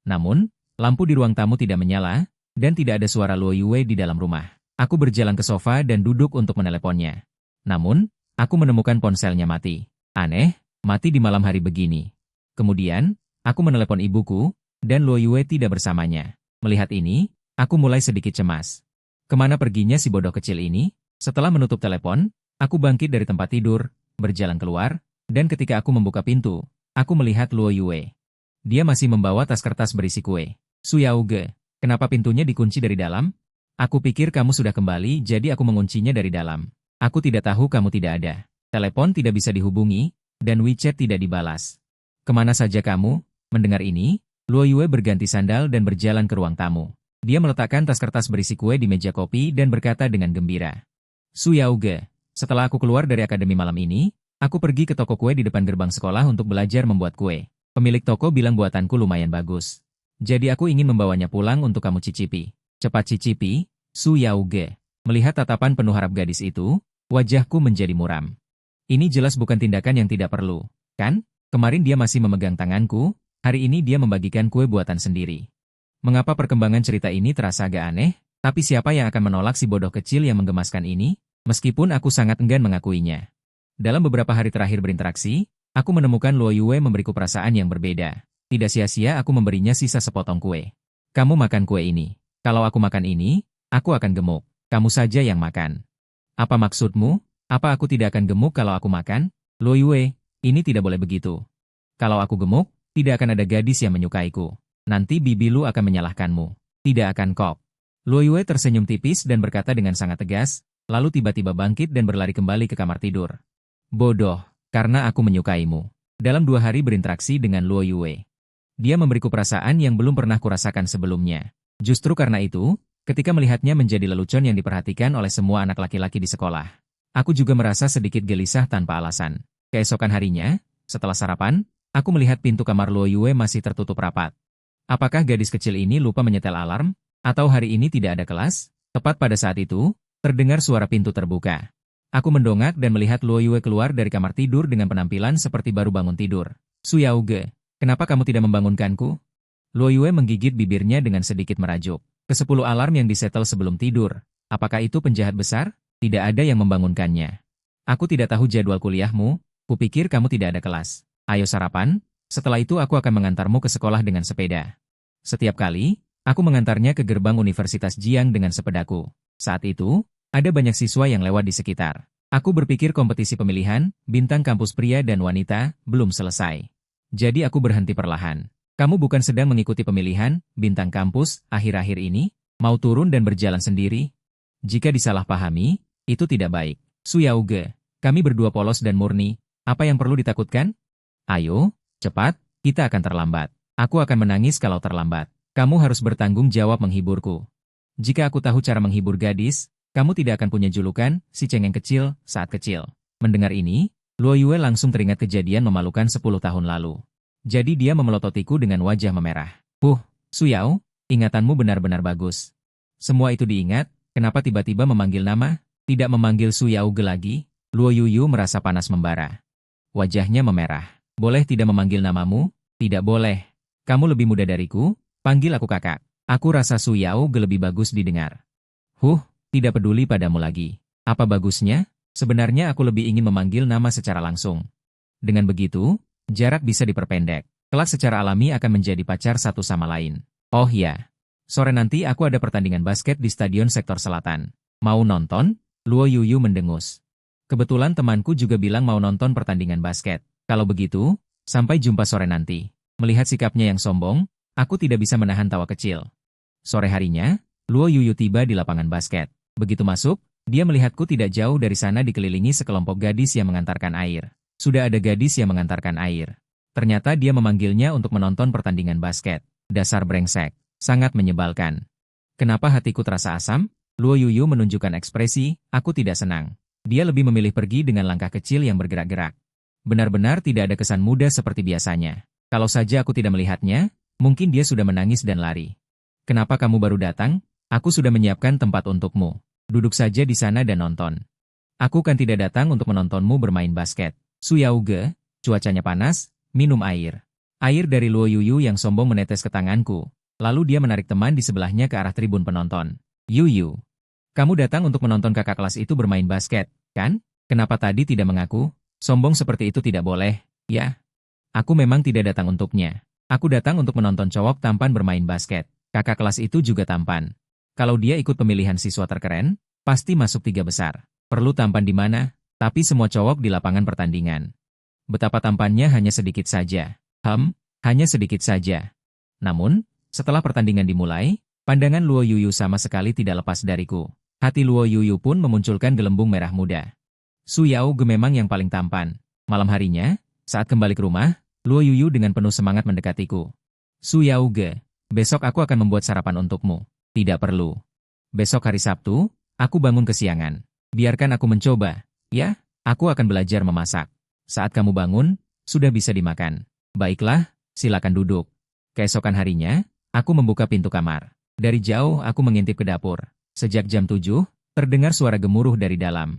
Namun, lampu di ruang tamu tidak menyala, dan tidak ada suara Luo Yuiwei di dalam rumah. Aku berjalan ke sofa dan duduk untuk meneleponnya. Namun, aku menemukan ponselnya mati. Aneh, mati di malam hari begini. Kemudian, aku menelepon ibuku, dan Luo Yue tidak bersamanya. Melihat ini, aku mulai sedikit cemas. Kemana perginya si bodoh kecil ini? Setelah menutup telepon, aku bangkit dari tempat tidur, berjalan keluar, dan ketika aku membuka pintu, aku melihat Luo Yue. Dia masih membawa tas kertas berisi kue. Su Yauge, kenapa pintunya dikunci dari dalam? Aku pikir kamu sudah kembali, jadi aku menguncinya dari dalam. Aku tidak tahu kamu tidak ada. Telepon tidak bisa dihubungi, dan WeChat tidak dibalas. Kemana saja kamu? Mendengar ini, Luo Yue berganti sandal dan berjalan ke ruang tamu. Dia meletakkan tas kertas berisi kue di meja kopi dan berkata dengan gembira. Su Yauge, setelah aku keluar dari akademi malam ini, aku pergi ke toko kue di depan gerbang sekolah untuk belajar membuat kue. Pemilik toko bilang buatanku lumayan bagus. Jadi aku ingin membawanya pulang untuk kamu cicipi. Cepat cicipi, Su Yauge. Melihat tatapan penuh harap gadis itu, wajahku menjadi muram. Ini jelas bukan tindakan yang tidak perlu, kan? Kemarin dia masih memegang tanganku, hari ini dia membagikan kue buatan sendiri. Mengapa perkembangan cerita ini terasa agak aneh? Tapi siapa yang akan menolak si bodoh kecil yang menggemaskan ini? Meskipun aku sangat enggan mengakuinya. Dalam beberapa hari terakhir berinteraksi, aku menemukan Luo Yue memberiku perasaan yang berbeda. Tidak sia-sia aku memberinya sisa sepotong kue. Kamu makan kue ini. Kalau aku makan ini, aku akan gemuk. Kamu saja yang makan. Apa maksudmu? Apa aku tidak akan gemuk kalau aku makan? Luo Yue, ini tidak boleh begitu. Kalau aku gemuk, tidak akan ada gadis yang menyukaiku. Nanti bibi Lu akan menyalahkanmu. Tidak akan kok. Luo Yue tersenyum tipis dan berkata dengan sangat tegas, lalu tiba-tiba bangkit dan berlari kembali ke kamar tidur. Bodoh, karena aku menyukaimu. Dalam 2 hari berinteraksi dengan Luo Yue, dia memberiku perasaan yang belum pernah kurasakan sebelumnya. Justru karena itu, ketika melihatnya menjadi lelucon yang diperhatikan oleh semua anak laki-laki di sekolah, aku juga merasa sedikit gelisah tanpa alasan. Keesokan harinya, setelah sarapan, aku melihat pintu kamar Luo Yue masih tertutup rapat. Apakah gadis kecil ini lupa menyetel alarm? Atau hari ini tidak ada kelas? Tepat pada saat itu, terdengar suara pintu terbuka. Aku mendongak dan melihat Luo Yue keluar dari kamar tidur dengan penampilan seperti baru bangun tidur. Su Yauge, kenapa kamu tidak membangunkanku? Luo Yue menggigit bibirnya dengan sedikit merajuk. Ke-10 alarm yang disetel sebelum tidur. Apakah itu penjahat besar? Tidak ada yang membangunkannya. Aku tidak tahu jadwal kuliahmu, kupikir kamu tidak ada kelas. Ayo sarapan, setelah itu aku akan mengantarmu ke sekolah dengan sepeda. Setiap kali, aku mengantarnya ke gerbang Universitas Jiang dengan sepedaku. Saat itu, ada banyak siswa yang lewat di sekitar. Aku berpikir kompetisi pemilihan, bintang kampus pria dan wanita, belum selesai. Jadi aku berhenti perlahan. Kamu bukan sedang mengikuti pemilihan, bintang kampus, akhir-akhir ini? Mau turun dan berjalan sendiri? Jika disalahpahami, itu tidak baik. Su Yauge, kami berdua polos dan murni, apa yang perlu ditakutkan? Ayo, cepat, kita akan terlambat. Aku akan menangis kalau terlambat. Kamu harus bertanggung jawab menghiburku. Jika aku tahu cara menghibur gadis, kamu tidak akan punya julukan, si cengeng kecil, saat kecil. Mendengar ini, Luo Yue langsung teringat kejadian memalukan 10 tahun lalu. Jadi dia memelototiku dengan wajah memerah. Su Yao, ingatanmu benar-benar bagus. Semua itu diingat, kenapa tiba-tiba memanggil nama? Tidak memanggil Su Yao lagi? Luo Yuyu merasa panas membara. Wajahnya memerah. Boleh tidak memanggil namamu? Tidak boleh. Kamu lebih muda dariku, panggil aku kakak. Aku rasa Su Yao lebih bagus didengar. Tidak peduli padamu lagi. Apa bagusnya? Sebenarnya aku lebih ingin memanggil nama secara langsung. Dengan begitu, jarak bisa diperpendek. Kelak secara alami akan menjadi pacar satu sama lain. Oh ya, sore nanti aku ada pertandingan basket di Stadion Sektor Selatan. Mau nonton? Luo Yuyu mendengus. Kebetulan temanku juga bilang mau nonton pertandingan basket. Kalau begitu, sampai jumpa sore nanti. Melihat sikapnya yang sombong, aku tidak bisa menahan tawa kecil. Sore harinya, Luo Yuyu tiba di lapangan basket. Begitu masuk, dia melihatku tidak jauh dari sana dikelilingi sekelompok gadis yang mengantarkan air. Sudah ada gadis yang mengantarkan air. Ternyata dia memanggilnya untuk menonton pertandingan basket. Dasar brengsek. Sangat menyebalkan. Kenapa hatiku terasa asam? Luo Yuyu menunjukkan ekspresi, aku tidak senang. Dia lebih memilih pergi dengan langkah kecil yang bergerak-gerak. Benar-benar tidak ada kesan muda seperti biasanya. Kalau saja aku tidak melihatnya, mungkin dia sudah menangis dan lari. Kenapa kamu baru datang? Aku sudah menyiapkan tempat untukmu. Duduk saja di sana dan nonton. Aku kan tidak datang untuk menontonmu bermain basket. Su Yauge, cuacanya panas, minum air. Air dari Luo Yuyu yang sombong menetes ke tanganku. Lalu dia menarik teman di sebelahnya ke arah tribun penonton. Yuyu, Kamu datang untuk menonton kakak kelas itu bermain basket, kan? Kenapa tadi tidak mengaku? Sombong seperti itu tidak boleh, ya? Aku memang tidak datang untuknya. Aku datang untuk menonton cowok tampan bermain basket. Kakak kelas itu juga tampan. Kalau dia ikut pemilihan siswa terkeren, pasti masuk 3 besar. Perlu tampan di mana? Tapi semua cowok di lapangan pertandingan. Betapa tampannya hanya sedikit saja. Hanya sedikit saja. Namun, setelah pertandingan dimulai, pandangan Luo Yuyu sama sekali tidak lepas dariku. Hati Luo Yuyu pun memunculkan gelembung merah muda. Su Yaoge memang yang paling tampan. Malam harinya, saat kembali ke rumah, Luo Yuyu dengan penuh semangat mendekatiku. Su Yaoge, besok aku akan membuat sarapan untukmu. Tidak perlu. Besok hari Sabtu, aku bangun kesiangan. Biarkan aku mencoba. Ya, aku akan belajar memasak. Saat kamu bangun, sudah bisa dimakan. Baiklah, silakan duduk. Keesokan harinya, aku membuka pintu kamar. Dari jauh aku mengintip ke dapur. Sejak jam 7, terdengar suara gemuruh dari dalam.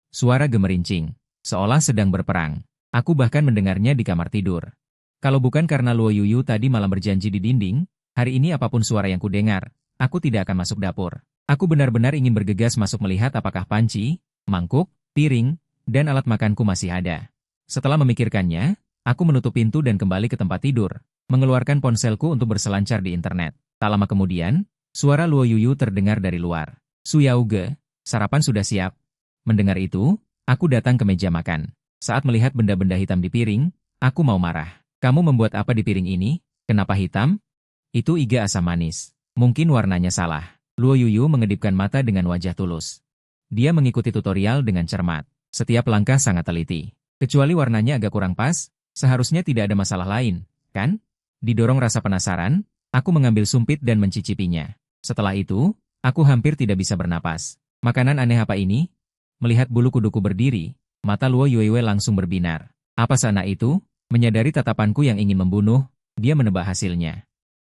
Suara gemerincing, seolah sedang berperang. Aku bahkan mendengarnya di kamar tidur. Kalau bukan karena Luo Yuyu tadi malam berjanji di dinding, hari ini apapun suara yang kudengar, aku tidak akan masuk dapur. Aku benar-benar ingin bergegas masuk melihat apakah panci, mangkuk, piring, dan alat makanku masih ada. Setelah memikirkannya, aku menutup pintu dan kembali ke tempat tidur, mengeluarkan ponselku untuk berselancar di internet. Tak lama kemudian, suara Luo Yuyu terdengar dari luar. Su Yaoge, sarapan sudah siap. Mendengar itu, aku datang ke meja makan. Saat melihat benda-benda hitam di piring, aku mau marah. Kamu membuat apa di piring ini? Kenapa hitam? Itu iga asam manis. Mungkin warnanya salah. Luo Yuyu mengedipkan mata dengan wajah tulus. Dia mengikuti tutorial dengan cermat. Setiap langkah sangat teliti. Kecuali warnanya agak kurang pas, seharusnya tidak ada masalah lain, kan? Didorong rasa penasaran, aku mengambil sumpit dan mencicipinya. Setelah itu, aku hampir tidak bisa bernapas. Makanan aneh apa ini? Melihat bulu kuduku berdiri, mata Luo Yuewe langsung berbinar. Apa sana itu? Menyadari tatapanku yang ingin membunuh, dia menebak hasilnya.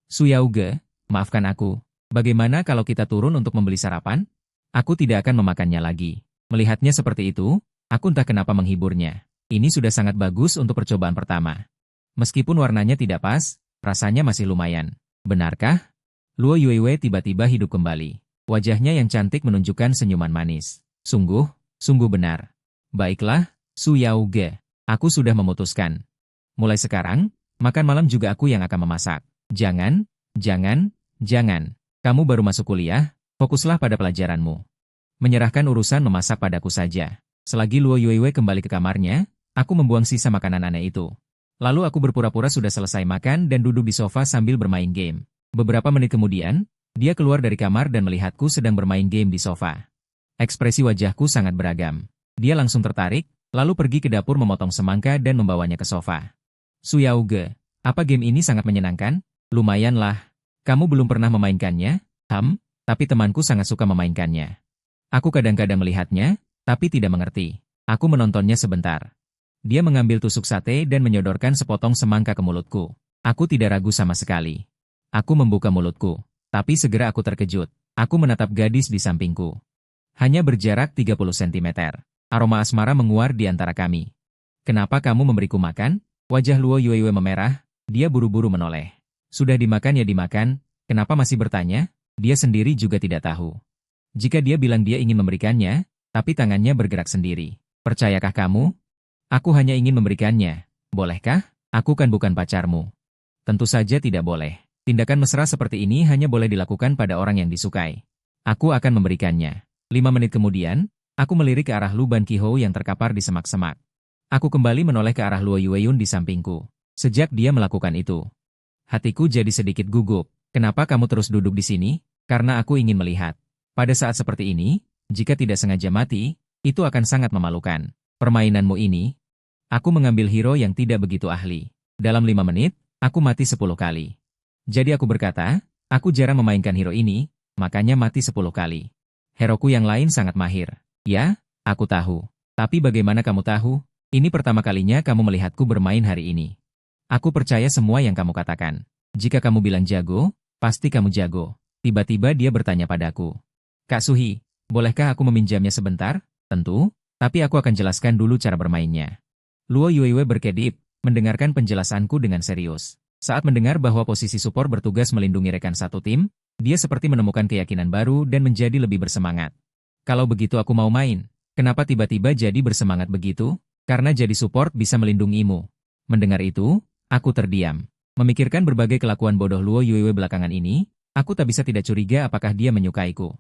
Su Yaoge, maafkan aku. Bagaimana kalau kita turun untuk membeli sarapan? Aku tidak akan memakannya lagi. Melihatnya seperti itu, aku entah kenapa menghiburnya. Ini sudah sangat bagus untuk percobaan pertama. Meskipun warnanya tidak pas, rasanya masih lumayan. Benarkah? Luo Yuewe tiba-tiba hidup kembali. Wajahnya yang cantik menunjukkan senyuman manis. Sungguh benar. Baiklah, Su Yaoge. Aku sudah memutuskan. Mulai sekarang, makan malam juga aku yang akan memasak. Jangan. Kamu baru masuk kuliah, fokuslah pada pelajaranmu. Menyerahkan urusan memasak padaku saja. Selagi Luo Yuewe kembali ke kamarnya, aku membuang sisa makanan aneh itu. Lalu aku berpura-pura sudah selesai makan dan duduk di sofa sambil bermain game. Beberapa menit kemudian, dia keluar dari kamar dan melihatku sedang bermain game di sofa. Ekspresi wajahku sangat beragam. Dia langsung tertarik, lalu pergi ke dapur memotong semangka dan membawanya ke sofa. Su Yaoge, apa game ini sangat menyenangkan? Lumayanlah. Kamu belum pernah memainkannya? Tapi temanku sangat suka memainkannya. Aku kadang-kadang melihatnya, tapi tidak mengerti. Aku menontonnya sebentar. Dia mengambil tusuk sate dan menyodorkan sepotong semangka ke mulutku. Aku tidak ragu sama sekali. Aku membuka mulutku, tapi segera aku terkejut. Aku menatap gadis di sampingku. Hanya berjarak 30 cm. Aroma asmara menguar di antara kami. Kenapa kamu memberiku makan? Wajah Luo Yuewe memerah, dia buru-buru menoleh. Sudah dimakan ya dimakan, kenapa masih bertanya? Dia sendiri juga tidak tahu. Jika dia bilang dia ingin memberikannya, tapi tangannya bergerak sendiri. Percayakah kamu? Aku hanya ingin memberikannya. Bolehkah? Aku kan bukan pacarmu. Tentu saja tidak boleh. Tindakan mesra seperti ini hanya boleh dilakukan pada orang yang disukai. Aku akan memberikannya. 5 menit kemudian, aku melirik ke arah Lu Ban Qihou yang terkapar di semak-semak. Aku kembali menoleh ke arah Luo Yueyun di sampingku. Sejak dia melakukan itu, hatiku jadi sedikit gugup. Kenapa kamu terus duduk di sini? Karena aku ingin melihat. Pada saat seperti ini, jika tidak sengaja mati, itu akan sangat memalukan. Permainanmu ini, aku mengambil hero yang tidak begitu ahli. Dalam 5 menit, aku mati 10 kali. Jadi aku berkata, aku jarang memainkan hero ini, makanya mati 10 kali. Heroku yang lain sangat mahir. Ya, aku tahu. Tapi bagaimana kamu tahu? Ini pertama kalinya kamu melihatku bermain hari ini. Aku percaya semua yang kamu katakan. Jika kamu bilang jago, pasti kamu jago. Tiba-tiba dia bertanya padaku. Kak Suhi, bolehkah aku meminjamnya sebentar? Tentu, tapi aku akan jelaskan dulu cara bermainnya. Luo Yuewe berkedip, mendengarkan penjelasanku dengan serius. Saat mendengar bahwa posisi support bertugas melindungi rekan satu tim, dia seperti menemukan keyakinan baru dan menjadi lebih bersemangat. Kalau begitu aku mau main. Kenapa tiba-tiba jadi bersemangat begitu? Karena jadi support bisa melindungimu. Mendengar itu, aku terdiam. Memikirkan berbagai kelakuan bodoh Luo Yuiwei belakangan ini, aku tak bisa tidak curiga apakah dia menyukaiku.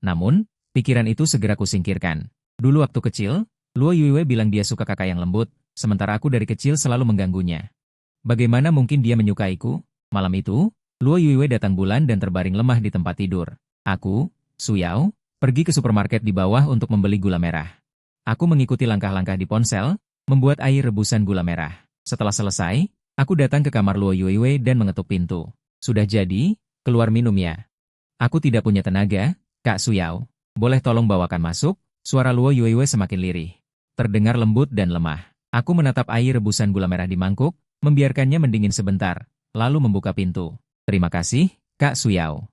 Namun, pikiran itu segera kusingkirkan. Dulu waktu kecil, Luo Yuiwei bilang dia suka kakak yang lembut, sementara aku dari kecil selalu mengganggunya. Bagaimana mungkin dia menyukaiku? Malam itu, Luo Yuiwei datang bulan dan terbaring lemah di tempat tidur. Aku, Suyao, pergi ke supermarket di bawah untuk membeli gula merah. Aku mengikuti langkah-langkah di ponsel, membuat air rebusan gula merah. Setelah selesai, aku datang ke kamar Luo Yuiwei dan mengetuk pintu. Sudah jadi, keluar minum ya. Aku tidak punya tenaga, Kak Suyao. Boleh tolong bawakan masuk? Suara Luo Yuiwei semakin lirih. Terdengar lembut dan lemah. Aku menatap air rebusan gula merah di mangkuk, membiarkannya mendingin sebentar, lalu membuka pintu. Terima kasih, Kak Suyao.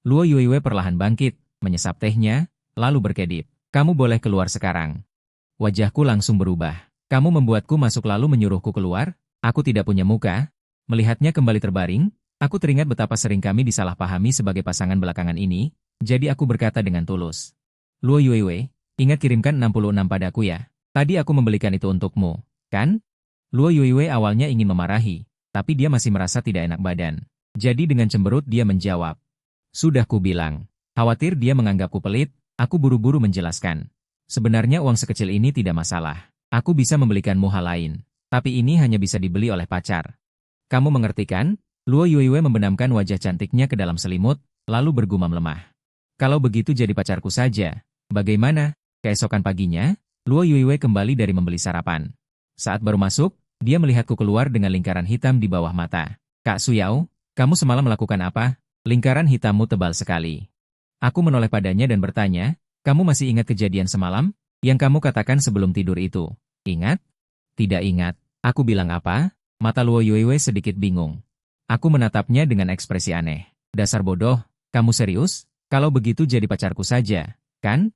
Luo Yuiwei perlahan bangkit, menyesap tehnya, lalu berkedip. Kamu boleh keluar sekarang. Wajahku langsung berubah. Kamu membuatku masuk lalu menyuruhku keluar? Aku tidak punya muka. Melihatnya kembali terbaring, aku teringat betapa sering kami disalahpahami sebagai pasangan belakangan ini, jadi aku berkata dengan tulus. Luo Yuiwei, ingat kirimkan 66 padaku ya. Tadi aku membelikan itu untukmu, kan? Luo Yuiwei awalnya ingin memarahi, tapi dia masih merasa tidak enak badan. Jadi dengan cemberut dia menjawab. Sudah ku bilang. Khawatir dia menganggapku pelit, aku buru-buru menjelaskan. Sebenarnya uang sekecil ini tidak masalah. Aku bisa membelikanmu hal lain. Tapi ini hanya bisa dibeli oleh pacar. Kamu mengerti kan? Luo Yuiwei membenamkan wajah cantiknya ke dalam selimut, lalu bergumam lemah. Kalau begitu jadi pacarku saja. Bagaimana? Keesokan paginya, Luo Yuiwei kembali dari membeli sarapan. Saat baru masuk, dia melihatku keluar dengan lingkaran hitam di bawah mata. Kak Suyao, kamu semalam melakukan apa? Lingkaran hitammu tebal sekali. Aku menoleh padanya dan bertanya, kamu masih ingat kejadian semalam? Yang kamu katakan sebelum tidur itu? Ingat? Tidak ingat. Aku bilang apa? Mata Luo Yuiwei sedikit bingung. Aku menatapnya dengan ekspresi aneh. Dasar bodoh, kamu serius? Kalau begitu jadi pacarku saja, kan?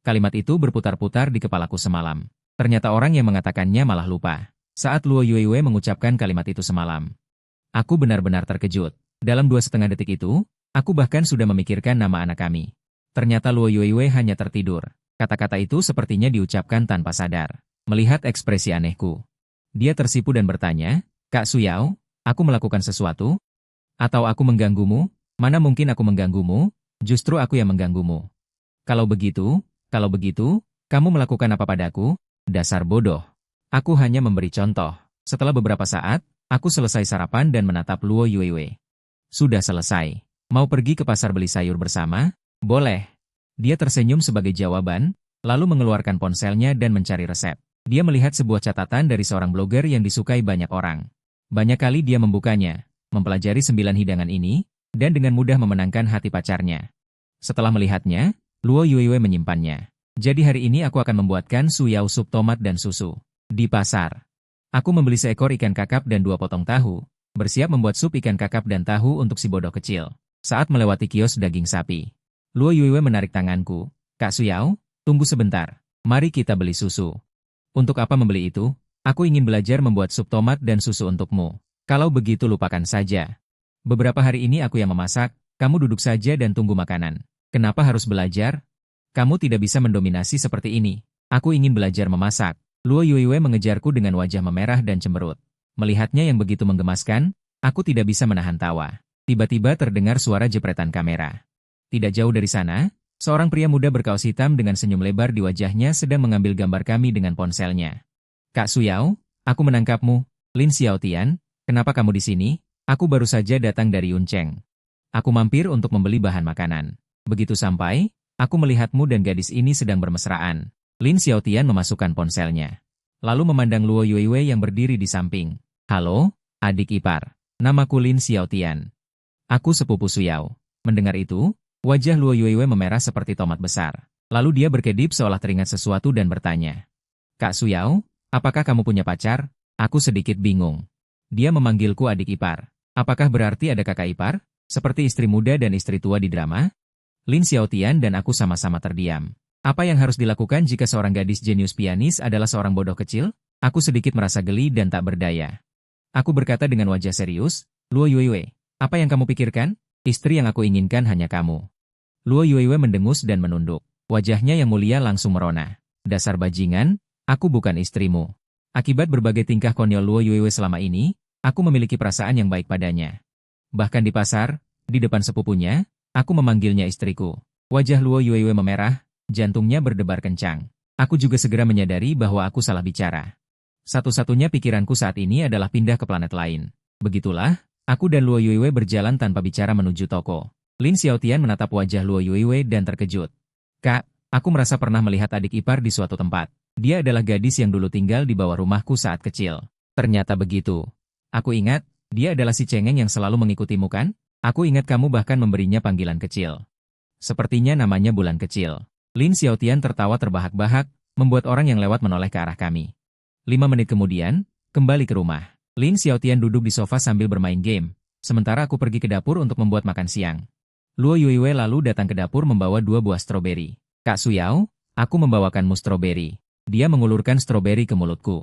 Kalimat itu berputar-putar di kepalaku semalam. Ternyata orang yang mengatakannya malah lupa. Saat Luo Yuiwei mengucapkan kalimat itu semalam. Aku benar-benar terkejut. Dalam 2,5 detik itu, aku bahkan sudah memikirkan nama anak kami. Ternyata Luo Yuiwei hanya tertidur. Kata-kata itu sepertinya diucapkan tanpa sadar. Melihat ekspresi anehku, dia tersipu dan bertanya, Kak Suyao, aku melakukan sesuatu? Atau aku mengganggumu? Mana mungkin aku mengganggumu? Justru aku yang mengganggumu. Kalau begitu, kamu melakukan apa padaku? Dasar bodoh. Aku hanya memberi contoh. Setelah beberapa saat, aku selesai sarapan dan menatap Luo Yuiwei. Sudah selesai. Mau pergi ke pasar beli sayur bersama? Boleh. Dia tersenyum sebagai jawaban, lalu mengeluarkan ponselnya dan mencari resep. Dia melihat sebuah catatan dari seorang blogger yang disukai banyak orang. Banyak kali dia membukanya, mempelajari 9 hidangan ini, dan dengan mudah memenangkan hati pacarnya. Setelah melihatnya, Luo Yuiwei menyimpannya. Jadi hari ini aku akan membuatkan suyao sup tomat dan susu. Di pasar. Aku membeli seekor ikan kakap dan 2 potong tahu, bersiap membuat sup ikan kakap dan tahu untuk si bodoh kecil. Saat melewati kios daging sapi, Luo Yuiwei menarik tanganku. Kak Suyao, tunggu sebentar. Mari kita beli susu. Untuk apa membeli itu? Aku ingin belajar membuat sup tomat dan susu untukmu. Kalau begitu lupakan saja. Beberapa hari ini aku yang memasak, kamu duduk saja dan tunggu makanan. Kenapa harus belajar? Kamu tidak bisa mendominasi seperti ini. Aku ingin belajar memasak. Luo Yuiwei mengejarku dengan wajah memerah dan cemberut. Melihatnya yang begitu menggemaskan, aku tidak bisa menahan tawa. Tiba-tiba terdengar suara jepretan kamera. Tidak jauh dari sana, seorang pria muda berkaos hitam dengan senyum lebar di wajahnya sedang mengambil gambar kami dengan ponselnya. Kak Suyao, aku menangkapmu. Lin Xiaotian, kenapa kamu di sini? Aku baru saja datang dari Yuncheng. Aku mampir untuk membeli bahan makanan. Begitu sampai, aku melihatmu dan gadis ini sedang bermesraan. Lin Xiaotian memasukkan ponselnya. Lalu memandang Luo Yuiwei yang berdiri di samping. Halo, adik ipar. Namaku Lin Xiaotian. Aku sepupu Suyao. Mendengar itu, wajah Luo Yuiwei memerah seperti tomat besar. Lalu dia berkedip seolah teringat sesuatu dan bertanya. Kak Suyao, apakah kamu punya pacar? Aku sedikit bingung. Dia memanggilku adik ipar. Apakah berarti ada kakak ipar? Seperti istri muda dan istri tua di drama? Lin Xiaotian dan aku sama-sama terdiam. Apa yang harus dilakukan jika seorang gadis jenius pianis adalah seorang bodoh kecil? Aku sedikit merasa geli dan tak berdaya. Aku berkata dengan wajah serius, Luo Yuiwei, apa yang kamu pikirkan? Istri yang aku inginkan hanya kamu. Luo Yuiwei mendengus dan menunduk. Wajahnya yang mulia langsung merona. Dasar bajingan, aku bukan istrimu. Akibat berbagai tingkah konyol Luo Yuewe selama ini, aku memiliki perasaan yang baik padanya. Bahkan di pasar, di depan sepupunya, aku memanggilnya istriku. Wajah Luo Yuewe memerah, jantungnya berdebar kencang. Aku juga segera menyadari bahwa aku salah bicara. Satu-satunya pikiranku saat ini adalah pindah ke planet lain. Begitulah, aku dan Luo Yuewe berjalan tanpa bicara menuju toko. Lin Xiaotian menatap wajah Luo Yuewe dan terkejut. Kak, aku merasa pernah melihat adik ipar di suatu tempat. Dia adalah gadis yang dulu tinggal di bawah rumahku saat kecil. Ternyata begitu. Aku ingat, dia adalah si cengeng yang selalu mengikutimu kan? Aku ingat kamu bahkan memberinya panggilan kecil. Sepertinya namanya Bulan Kecil. Lin Xiaotian tertawa terbahak-bahak, membuat orang yang lewat menoleh ke arah kami. 5 menit kemudian, kembali ke rumah. Lin Xiaotian duduk di sofa sambil bermain game, sementara aku pergi ke dapur untuk membuat makan siang. Luo Yuewe lalu datang ke dapur membawa 2 buah stroberi. Kak Suyao, aku membawakanmu stroberi. Dia mengulurkan stroberi ke mulutku.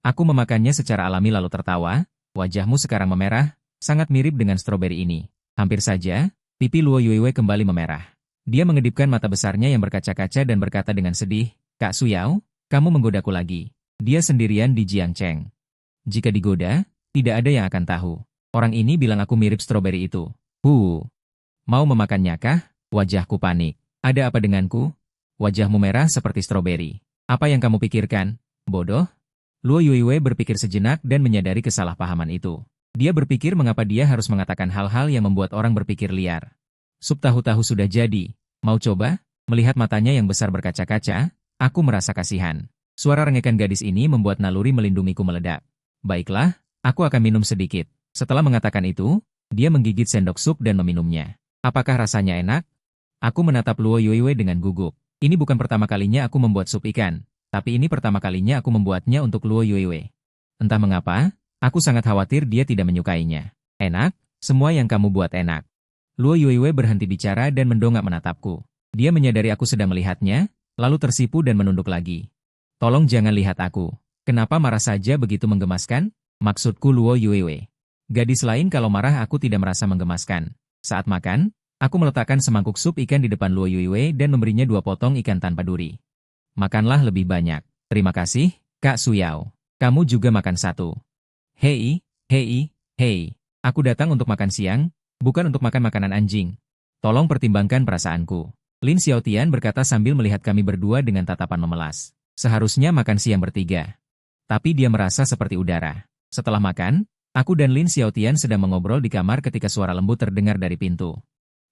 Aku memakannya secara alami lalu tertawa, wajahmu sekarang memerah, sangat mirip dengan stroberi ini. Hampir saja, pipi Luo Yuewe kembali memerah. Dia mengedipkan mata besarnya yang berkaca-kaca dan berkata dengan sedih, Kak Suyao, kamu menggodaku lagi. Dia sendirian di Jiangcheng. Jika digoda, tidak ada yang akan tahu. Orang ini bilang aku mirip stroberi itu. Mau memakannya kah? Wajahku panik. Ada apa denganku? Wajahmu merah seperti stroberi. Apa yang kamu pikirkan? Bodoh? Luo Yuewe berpikir sejenak dan menyadari kesalahpahaman itu. Dia berpikir mengapa dia harus mengatakan hal-hal yang membuat orang berpikir liar. Sup tahu-tahu sudah jadi. Mau coba? Melihat matanya yang besar berkaca-kaca, aku merasa kasihan. Suara rengekan gadis ini membuat naluri melindungiku meledak. Baiklah, aku akan minum sedikit. Setelah mengatakan itu, dia menggigit sendok sup dan meminumnya. Apakah rasanya enak? Aku menatap Luo Yuewe dengan gugup. Ini bukan pertama kalinya aku membuat sup ikan, tapi ini pertama kalinya aku membuatnya untuk Luo Yuewe. Entah mengapa, aku sangat khawatir dia tidak menyukainya. Enak? Semua yang kamu buat enak. Luo Yuewe berhenti bicara dan mendongak menatapku. Dia menyadari aku sedang melihatnya, lalu tersipu dan menunduk lagi. Tolong jangan lihat aku. Kenapa marah saja begitu menggemaskan? Maksudku Luo Yuewe. Gadis lain kalau marah aku tidak merasa menggemaskan. Saat makan, aku meletakkan semangkuk sup ikan di depan Luo Yuewe dan memberinya 2 potong ikan tanpa duri. Makanlah lebih banyak. Terima kasih, Kak Suyao. Kamu juga makan 1. Hei. Aku datang untuk makan siang, bukan untuk makan makanan anjing. Tolong pertimbangkan perasaanku. Lin Xiaotian berkata sambil melihat kami berdua dengan tatapan memelas. Seharusnya makan siang bertiga. Tapi dia merasa seperti udara. Setelah makan, aku dan Lin Xiaotian sedang mengobrol di kamar ketika suara lembut terdengar dari pintu.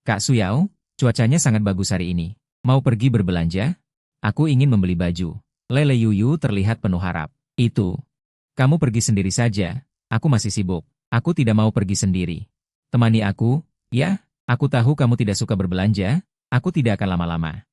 Kak Suyao, cuacanya sangat bagus hari ini. Mau pergi berbelanja? Aku ingin membeli baju. Lele Yuyu terlihat penuh harap. Itu. Kamu pergi sendiri saja. Aku masih sibuk. Aku tidak mau pergi sendiri. Temani aku, ya? Aku tahu kamu tidak suka berbelanja. Aku tidak akan lama-lama.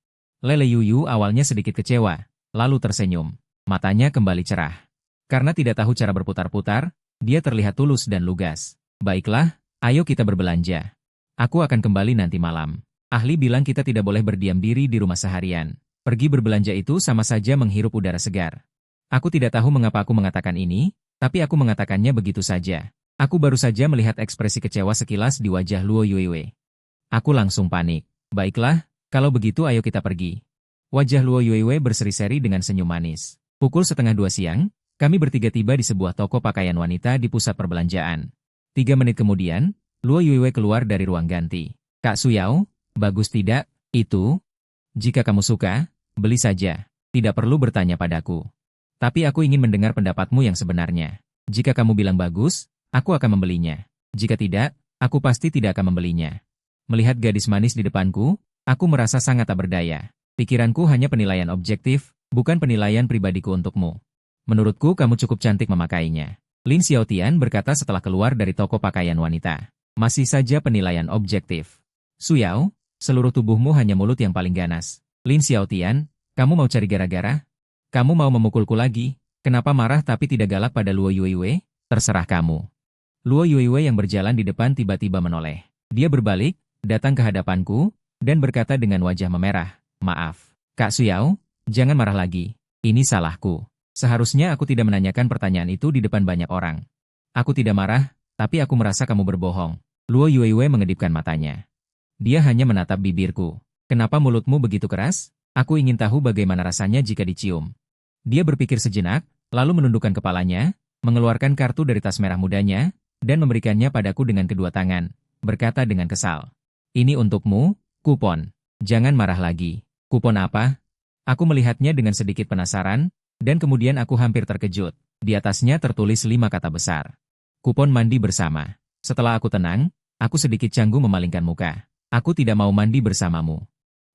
Lele Yuyu awalnya sedikit kecewa, lalu tersenyum. Matanya kembali cerah. Karena tidak tahu cara berputar-putar, dia terlihat tulus dan lugas. Baiklah, ayo kita berbelanja. Aku akan kembali nanti malam. Ahli bilang kita tidak boleh berdiam diri di rumah seharian. Pergi berbelanja itu sama saja menghirup udara segar. Aku tidak tahu mengapa aku mengatakan ini, tapi aku mengatakannya begitu saja. Aku baru saja melihat ekspresi kecewa sekilas di wajah Luo Yuewe. Aku langsung panik. Baiklah, kalau begitu ayo kita pergi. Wajah Luo Yuewe berseri-seri dengan senyum manis. Pukul 1:30 siang, kami bertiga tiba di sebuah toko pakaian wanita di pusat perbelanjaan. 3 menit kemudian, Luo Yuewe keluar dari ruang ganti. Kak Suyao, bagus tidak, itu? Jika kamu suka, beli saja. Tidak perlu bertanya padaku. Tapi aku ingin mendengar pendapatmu yang sebenarnya. Jika kamu bilang bagus, aku akan membelinya. Jika tidak, aku pasti tidak akan membelinya. Melihat gadis manis di depanku, aku merasa sangat tak berdaya. Pikiranku hanya penilaian objektif, bukan penilaian pribadiku untukmu. Menurutku kamu cukup cantik memakainya. Lin Xiaotian berkata setelah keluar dari toko pakaian wanita. Masih saja penilaian objektif. Suyao, seluruh tubuhmu hanya mulut yang paling ganas. Lin Xiaotian, kamu mau cari gara-gara? Kamu mau memukulku lagi? Kenapa marah tapi tidak galak pada Luo Yuewe? Terserah kamu. Luo Yuewe yang berjalan di depan tiba-tiba menoleh. Dia berbalik, datang ke hadapanku, dan berkata dengan wajah memerah, maaf, Kak Suyao, jangan marah lagi. Ini salahku. Seharusnya aku tidak menanyakan pertanyaan itu di depan banyak orang. Aku tidak marah, tapi aku merasa kamu berbohong. Luo Yuewe mengedipkan matanya. Dia hanya menatap bibirku. Kenapa mulutmu begitu keras? Aku ingin tahu bagaimana rasanya jika dicium. Dia berpikir sejenak, lalu menundukkan kepalanya, mengeluarkan kartu dari tas merah mudanya, dan memberikannya padaku dengan kedua tangan, berkata dengan kesal. Ini untukmu, kupon. Jangan marah lagi. Kupon apa? Aku melihatnya dengan sedikit penasaran, dan kemudian aku hampir terkejut. Di atasnya tertulis 5 kata besar. Kupon mandi bersama. Setelah aku tenang, aku sedikit canggung memalingkan muka. Aku tidak mau mandi bersamamu.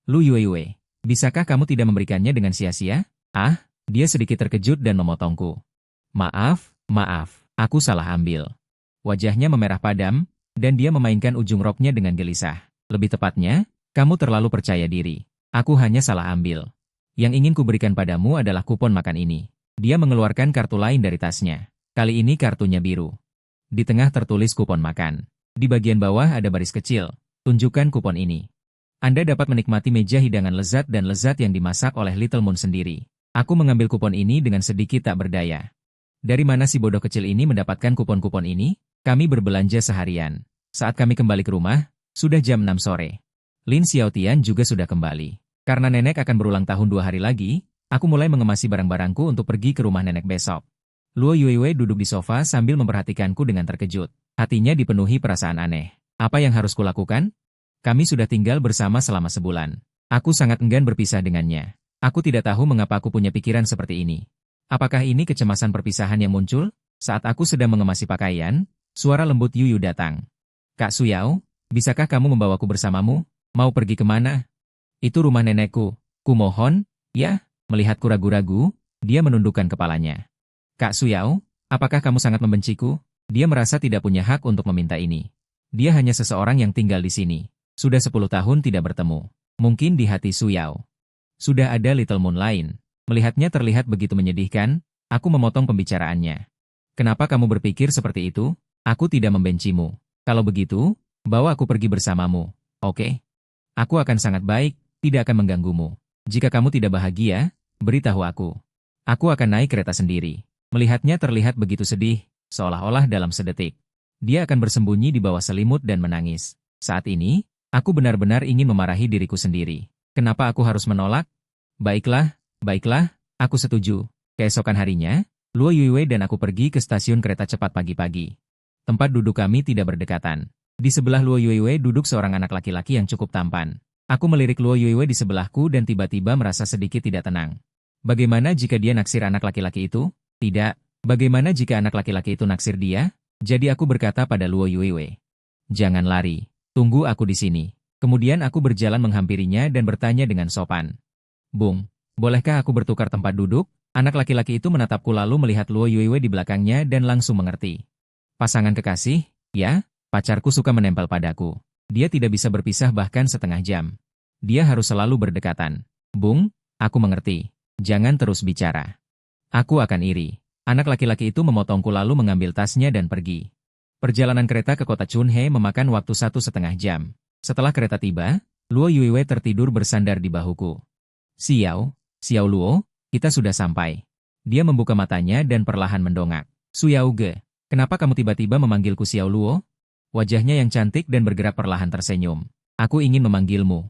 Lu Yuewe, bisakah kamu tidak memberikannya dengan sia-sia? Ah, dia sedikit terkejut dan memotongku. Maaf, aku salah ambil. Wajahnya memerah padam, dan dia memainkan ujung roknya dengan gelisah. Lebih tepatnya, kamu terlalu percaya diri. Aku hanya salah ambil. Yang ingin kuberikan padamu adalah kupon makan ini. Dia mengeluarkan kartu lain dari tasnya. Kali ini kartunya biru. Di tengah tertulis kupon makan. Di bagian bawah ada baris kecil. Tunjukkan kupon ini. Anda dapat menikmati meja hidangan lezat dan lezat yang dimasak oleh Little Moon sendiri. Aku mengambil kupon ini dengan sedikit tak berdaya. Dari mana si bodoh kecil ini mendapatkan kupon-kupon ini? Kami berbelanja seharian. Saat kami kembali ke rumah, sudah jam 6 sore. Lin Xiaotian juga sudah kembali. Karena nenek akan berulang tahun 2 hari lagi, aku mulai mengemasi barang-barangku untuk pergi ke rumah nenek besok. Luo Yuewe duduk di sofa sambil memperhatikanku dengan terkejut. Hatinya dipenuhi perasaan aneh. Apa yang harus kulakukan? Kami sudah tinggal bersama selama sebulan. Aku sangat enggan berpisah dengannya. Aku tidak tahu mengapa aku punya pikiran seperti ini. Apakah ini kecemasan perpisahan yang muncul? Saat aku sedang mengemasi pakaian, suara lembut Yuyu datang. Kak Suyao, bisakah kamu membawaku bersamamu? Mau pergi kemana? Itu rumah nenekku. Kumohon, ya, melihatku ragu-ragu, dia menundukkan kepalanya. Kak Suyao, apakah kamu sangat membenciku? Dia merasa tidak punya hak untuk meminta ini. Dia hanya seseorang yang tinggal di sini. Sudah 10 tahun tidak bertemu. Mungkin di hati Suyao sudah ada Little Moon lain. Melihatnya terlihat begitu menyedihkan, aku memotong pembicaraannya. Kenapa kamu berpikir seperti itu? Aku tidak membencimu. Kalau begitu, bawa aku pergi bersamamu, oke? Aku akan sangat baik, tidak akan mengganggumu. Jika kamu tidak bahagia, beritahu aku. Aku akan naik kereta sendiri. Melihatnya terlihat begitu sedih, seolah-olah dalam sedetik. Dia akan bersembunyi di bawah selimut dan menangis. Saat ini, aku benar-benar ingin memarahi diriku sendiri. Kenapa aku harus menolak? Baiklah, aku setuju. Keesokan harinya, Luo Yuiwei dan aku pergi ke stasiun kereta cepat pagi-pagi. Tempat duduk kami tidak berdekatan. Di sebelah Luo Yuiwei duduk seorang anak laki-laki yang cukup tampan. Aku melirik Luo Yuiwei di sebelahku dan tiba-tiba merasa sedikit tidak tenang. Bagaimana jika dia naksir anak laki-laki itu? Tidak. Bagaimana jika anak laki-laki itu naksir dia? Jadi aku berkata pada Luo Yuiwei, "Jangan lari. Tunggu aku di sini." Kemudian aku berjalan menghampirinya dan bertanya dengan sopan. Bung, bolehkah aku bertukar tempat duduk? Anak laki-laki itu menatapku lalu melihat Luo Yuiwei di belakangnya dan langsung mengerti. Pasangan kekasih, ya, pacarku suka menempel padaku. Dia tidak bisa berpisah bahkan setengah jam. Dia harus selalu berdekatan. Bung, aku mengerti. Jangan terus bicara. Aku akan iri. Anak laki-laki itu memotongku lalu mengambil tasnya dan pergi. Perjalanan kereta ke kota Chunhei memakan waktu 1,5 jam. Setelah kereta tiba, Luo Yuiwei tertidur bersandar di bahuku. Xiao Luo, kita sudah sampai. Dia membuka matanya dan perlahan mendongak. Suyao Ge, kenapa kamu tiba-tiba memanggilku Xiao Luo? Wajahnya yang cantik dan bergerak perlahan tersenyum. Aku ingin memanggilmu.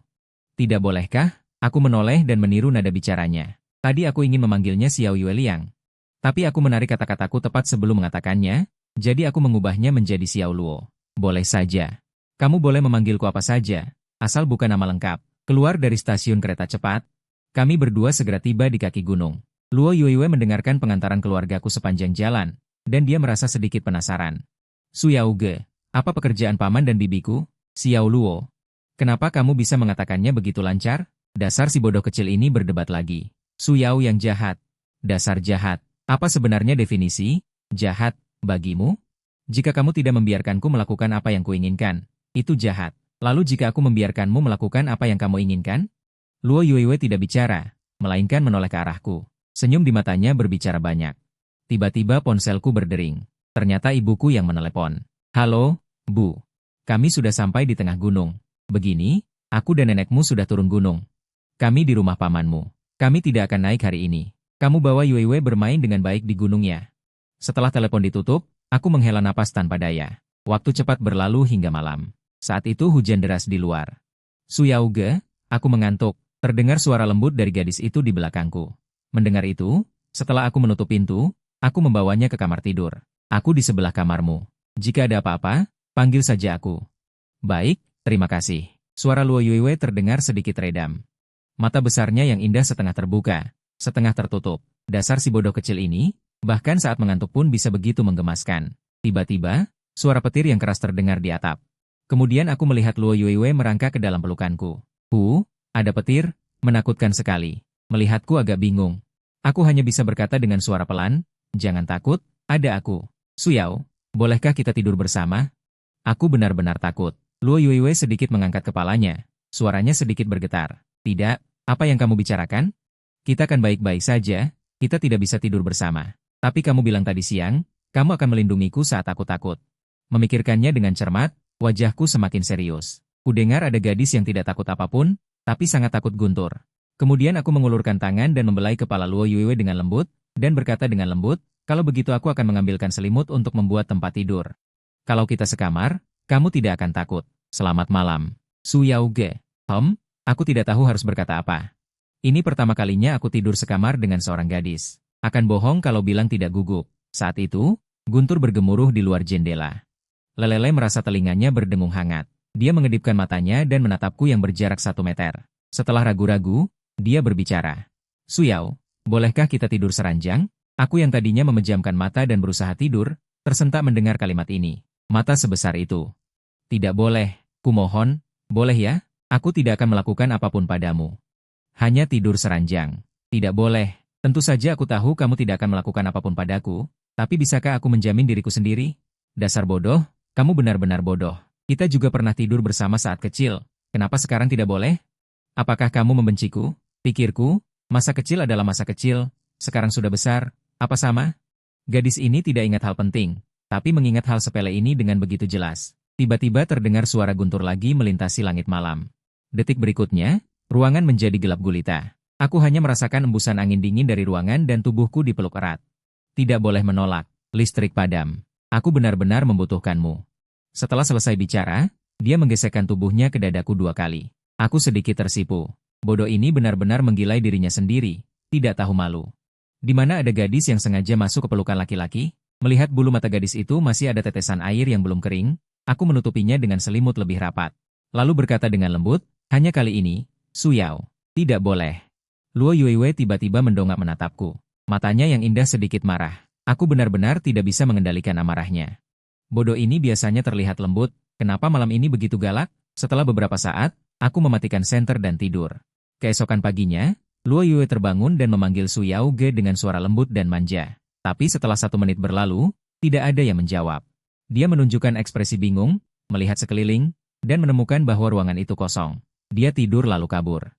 Tidak bolehkah? Aku menoleh dan meniru nada bicaranya. Tadi aku ingin memanggilnya Xiao Yueliang. Tapi aku menarik kata-kataku tepat sebelum mengatakannya, jadi aku mengubahnya menjadi Xiao Luo. Boleh saja. Kamu boleh memanggilku apa saja, asal bukan nama lengkap. Keluar dari stasiun kereta cepat, kami berdua segera tiba di kaki gunung. Luo Yuiwei mendengarkan pengantaran keluargaku sepanjang jalan, dan dia merasa sedikit penasaran. Suyao Ge, apa pekerjaan paman dan bibiku? Xiao Luo. Kenapa kamu bisa mengatakannya begitu lancar? Dasar si bodoh kecil ini berdebat lagi. Suyao yang jahat. Dasar jahat. Apa sebenarnya definisi jahat bagimu? Jika kamu tidak membiarkanku melakukan apa yang kuinginkan, itu jahat. Lalu jika aku membiarkanmu melakukan apa yang kamu inginkan? Luo Yuiwei tidak bicara, melainkan menoleh ke arahku. Senyum di matanya berbicara banyak. Tiba-tiba ponselku berdering. Ternyata ibuku yang menelepon. Halo, Bu. Kami sudah sampai di tengah gunung. Begini, aku dan nenekmu sudah turun gunung. Kami di rumah pamanmu. Kami tidak akan naik hari ini. Kamu bawa Yuiwei bermain dengan baik di gunungnya. Setelah telepon ditutup, aku menghela napas tanpa daya. Waktu cepat berlalu hingga malam. Saat itu hujan deras di luar. Suyao Ge, aku mengantuk. Terdengar suara lembut dari gadis itu di belakangku. Mendengar itu, setelah aku menutup pintu, aku membawanya ke kamar tidur. Aku di sebelah kamarmu. Jika ada apa-apa, panggil saja aku. Baik, terima kasih. Suara Luo Yuiwei terdengar sedikit redam. Mata besarnya yang indah setengah terbuka, setengah tertutup. Dasar si bodoh kecil ini, bahkan saat mengantuk pun bisa begitu menggemaskan. Tiba-tiba, suara petir yang keras terdengar di atap. Kemudian aku melihat Luo Yuiwei merangkak ke dalam pelukanku. Ada petir, menakutkan sekali. Melihatku agak bingung. Aku hanya bisa berkata dengan suara pelan, jangan takut, ada aku. Suyao, bolehkah kita tidur bersama? Aku benar-benar takut. Luo Yuiwei sedikit mengangkat kepalanya. Suaranya sedikit bergetar. Tidak, apa yang kamu bicarakan? Kita kan baik-baik saja, kita tidak bisa tidur bersama. Tapi kamu bilang tadi siang, kamu akan melindungiku saat aku takut. Memikirkannya dengan cermat, wajahku semakin serius. Kudengar ada gadis yang tidak takut apapun, tapi sangat takut guntur. Kemudian aku mengulurkan tangan dan membelai kepala Luo Yuiwei dengan lembut, dan berkata dengan lembut, kalau begitu aku akan mengambilkan selimut untuk membuat tempat tidur. Kalau kita sekamar, kamu tidak akan takut. Selamat malam. Su Yauge. Aku tidak tahu harus berkata apa. Ini pertama kalinya aku tidur sekamar dengan seorang gadis. Akan bohong kalau bilang tidak gugup. Saat itu, guntur bergemuruh di luar jendela. Lelele merasa telinganya berdengung hangat. Dia mengedipkan matanya dan menatapku yang berjarak 1 meter. Setelah ragu-ragu, dia berbicara. Suyao, bolehkah kita tidur seranjang? Aku yang tadinya memejamkan mata dan berusaha tidur, tersentak mendengar kalimat ini. Mata sebesar itu. Tidak boleh, kumohon, boleh ya? Aku tidak akan melakukan apapun padamu. Hanya tidur seranjang. Tidak boleh. Tentu saja aku tahu kamu tidak akan melakukan apapun padaku, tapi bisakah aku menjamin diriku sendiri? Dasar bodoh, kamu benar-benar bodoh. Kita juga pernah tidur bersama saat kecil. Kenapa sekarang tidak boleh? Apakah kamu membenciku? Pikirku, masa kecil adalah masa kecil, sekarang sudah besar, apa sama? Gadis ini tidak ingat hal penting, tapi mengingat hal sepele ini dengan begitu jelas. Tiba-tiba terdengar suara guntur lagi melintasi langit malam. Detik berikutnya, ruangan menjadi gelap gulita. Aku hanya merasakan embusan angin dingin dari ruangan dan tubuhku dipeluk erat. Tidak boleh menolak, listrik padam. Aku benar-benar membutuhkanmu. Setelah selesai bicara, dia menggesekkan tubuhnya ke dadaku 2 kali. Aku sedikit tersipu. Bodoh ini benar-benar menggilai dirinya sendiri, tidak tahu malu. Di mana ada gadis yang sengaja masuk ke pelukan laki-laki? Melihat bulu mata gadis itu masih ada tetesan air yang belum kering, aku menutupinya dengan selimut lebih rapat. Lalu berkata dengan lembut, hanya kali ini, Suyao, tidak boleh. Luo Yuiwei tiba-tiba mendongak menatapku. Matanya yang indah sedikit marah. Aku benar-benar tidak bisa mengendalikan amarahnya. Bodoh ini biasanya terlihat lembut, kenapa malam ini begitu galak? Setelah beberapa saat, aku mematikan senter dan tidur. Keesokan paginya, Luo Yuiwei terbangun dan memanggil Su Yauge dengan suara lembut dan manja. Tapi setelah 1 menit berlalu, tidak ada yang menjawab. Dia menunjukkan ekspresi bingung, melihat sekeliling, dan menemukan bahwa ruangan itu kosong. Dia tidur lalu kabur.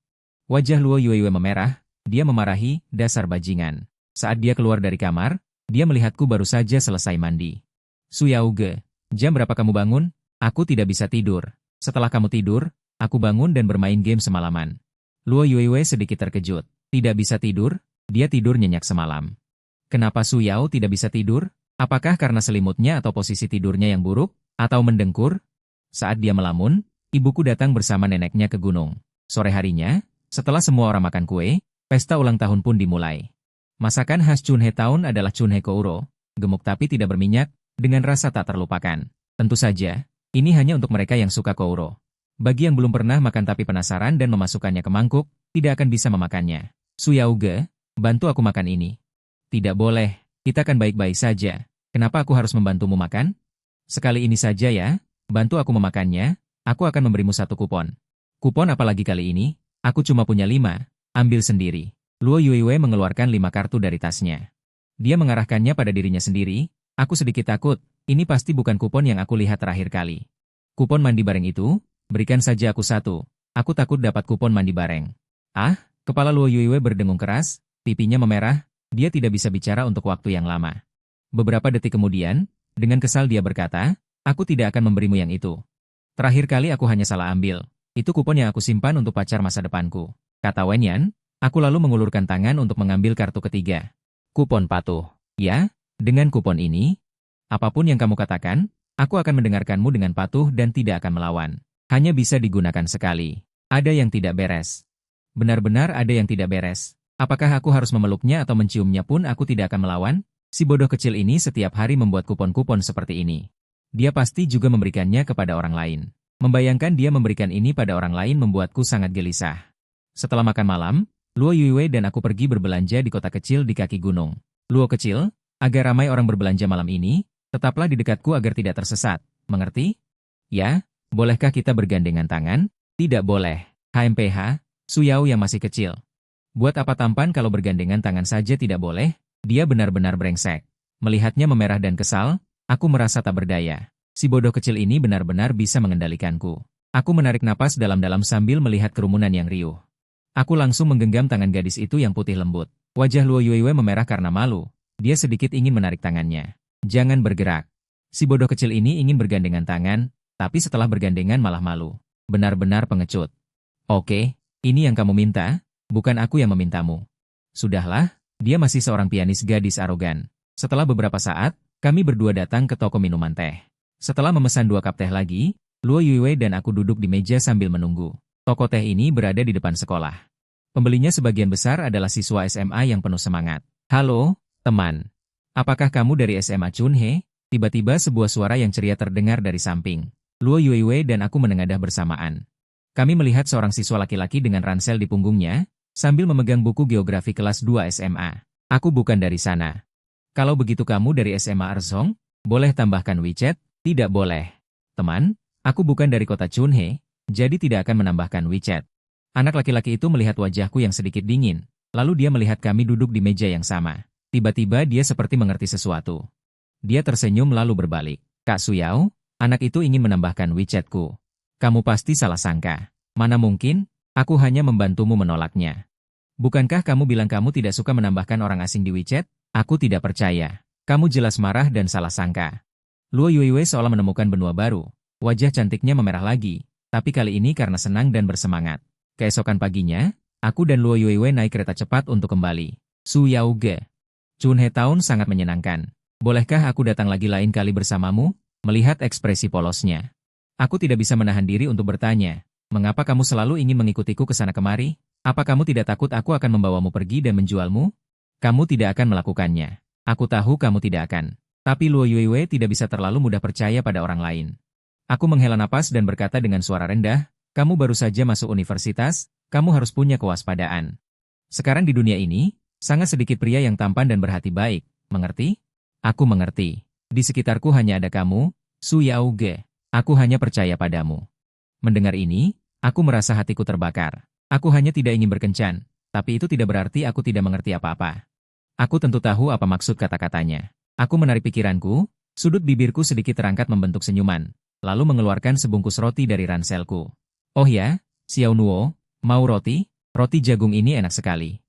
Wajah Luo Yuiwei memerah, dia memarahi, dasar bajingan. Saat dia keluar dari kamar, dia melihatku baru saja selesai mandi. Su Yauge, jam berapa kamu bangun? Aku tidak bisa tidur. Setelah kamu tidur, aku bangun dan bermain game semalaman. Luo Yuiwei sedikit terkejut. Tidak bisa tidur, dia tidur nyenyak semalam. Kenapa Su Yao tidak bisa tidur? Apakah karena selimutnya atau posisi tidurnya yang buruk? Atau mendengkur? Saat dia melamun, ibuku datang bersama neneknya ke gunung. Sore harinya, setelah semua orang makan kue, pesta ulang tahun pun dimulai. Masakan khas Chunhe Town adalah Chunhe Kouro, gemuk tapi tidak berminyak, dengan rasa tak terlupakan. Tentu saja, ini hanya untuk mereka yang suka kouro. Bagi yang belum pernah makan tapi penasaran dan memasukkannya ke mangkuk, tidak akan bisa memakannya. Su Yauge, bantu aku makan ini. Tidak boleh, kita kan baik-baik saja. Kenapa aku harus membantumu makan? Sekali ini saja ya, bantu aku memakannya, aku akan memberimu 1 kupon. Kupon apalagi kali ini? Aku cuma punya 5, ambil sendiri. Luo Yuiwei mengeluarkan 5 kartu dari tasnya. Dia mengarahkannya pada dirinya sendiri. Aku sedikit takut, ini pasti bukan kupon yang aku lihat terakhir kali. Kupon mandi bareng itu, berikan saja aku 1. Aku takut dapat kupon mandi bareng. Ah, kepala Luo Yuiwei berdengung keras, pipinya memerah, dia tidak bisa bicara untuk waktu yang lama. Beberapa detik kemudian, dengan kesal dia berkata, aku tidak akan memberimu yang itu. Terakhir kali aku hanya salah ambil, itu kupon yang aku simpan untuk pacar masa depanku. Kata Wenyan, aku lalu mengulurkan tangan untuk mengambil kartu ketiga. Kupon patuh. Ya? Dengan kupon ini, apapun yang kamu katakan, aku akan mendengarkanmu dengan patuh dan tidak akan melawan. Hanya bisa digunakan sekali. Ada yang tidak beres. Benar-benar ada yang tidak beres. Apakah aku harus memeluknya atau menciumnya pun aku tidak akan melawan? Si bodoh kecil ini setiap hari membuat kupon-kupon seperti ini. Dia pasti juga memberikannya kepada orang lain. Membayangkan dia memberikan ini pada orang lain membuatku sangat gelisah. Setelah makan malam, Luo Yuiwei dan aku pergi berbelanja di kota kecil di kaki gunung. Luo kecil, agar ramai orang berbelanja malam ini, tetaplah di dekatku agar tidak tersesat. Mengerti? Ya, bolehkah kita bergandengan tangan? Tidak boleh. HMPH, Su Yao yang masih kecil. Buat apa tampan kalau bergandengan tangan saja tidak boleh? Dia benar-benar brengsek. Melihatnya memerah dan kesal, aku merasa tak berdaya. Si bodoh kecil ini benar-benar bisa mengendalikanku. Aku menarik napas dalam-dalam sambil melihat kerumunan yang riuh. Aku langsung menggenggam tangan gadis itu yang putih lembut. Wajah Luo Yuiwei memerah karena malu. Dia sedikit ingin menarik tangannya. Jangan bergerak. Si bodoh kecil ini ingin bergandengan tangan, tapi setelah bergandengan malah malu. Benar-benar pengecut. Oke, ini yang kamu minta, bukan aku yang memintamu. Sudahlah, dia masih seorang pianis gadis arogan. Setelah beberapa saat, kami berdua datang ke toko minuman teh. Setelah memesan 2 cup teh lagi, Luo Yuiwei dan aku duduk di meja sambil menunggu. Toko teh ini berada di depan sekolah. Pembelinya sebagian besar adalah siswa SMA yang penuh semangat. Halo, teman. Apakah kamu dari SMA Chunhe? Tiba-tiba sebuah suara yang ceria terdengar dari samping. Luo Yuiwei dan aku menengadah bersamaan. Kami melihat seorang siswa laki-laki dengan ransel di punggungnya, sambil memegang buku geografi kelas 2 SMA. Aku bukan dari sana. Kalau begitu kamu dari SMA Erzong, boleh tambahkan WeChat? Tidak boleh. Teman, aku bukan dari kota Chunhe, jadi tidak akan menambahkan WeChat. Anak laki-laki itu melihat wajahku yang sedikit dingin, lalu dia melihat kami duduk di meja yang sama. Tiba-tiba dia seperti mengerti sesuatu. Dia tersenyum lalu berbalik. Kak Suyao, anak itu ingin menambahkan WeChatku. Kamu pasti salah sangka. Mana mungkin, aku hanya membantumu menolaknya. Bukankah kamu bilang kamu tidak suka menambahkan orang asing di WeChat? Aku tidak percaya. Kamu jelas marah dan salah sangka. Luo Yuiwei seolah menemukan benua baru. Wajah cantiknya memerah lagi, tapi kali ini karena senang dan bersemangat. Keesokan paginya, aku dan Luo Yuiwei naik kereta cepat untuk kembali. Su Yao Ge. Chunhe Town sangat menyenangkan. Bolehkah aku datang lagi lain kali bersamamu? Melihat ekspresi polosnya. Aku tidak bisa menahan diri untuk bertanya, mengapa kamu selalu ingin mengikutiku ke sana kemari? Apa kamu tidak takut aku akan membawamu pergi dan menjualmu? Kamu tidak akan melakukannya. Aku tahu kamu tidak akan. Tapi Luo Yuiwei tidak bisa terlalu mudah percaya pada orang lain. Aku menghela napas dan berkata dengan suara rendah, kamu baru saja masuk universitas, kamu harus punya kewaspadaan. Sekarang di dunia ini, sangat sedikit pria yang tampan dan berhati baik, mengerti? Aku mengerti. Di sekitarku hanya ada kamu, Su Yao Ge. Aku hanya percaya padamu. Mendengar ini, aku merasa hatiku terbakar. Aku hanya tidak ingin berkencan, tapi itu tidak berarti aku tidak mengerti apa-apa. Aku tentu tahu apa maksud kata-katanya. Aku menarik pikiranku, sudut bibirku sedikit terangkat membentuk senyuman, lalu mengeluarkan sebungkus roti dari ranselku. Oh ya, Xiao Nuo, mau roti? Roti jagung ini enak sekali.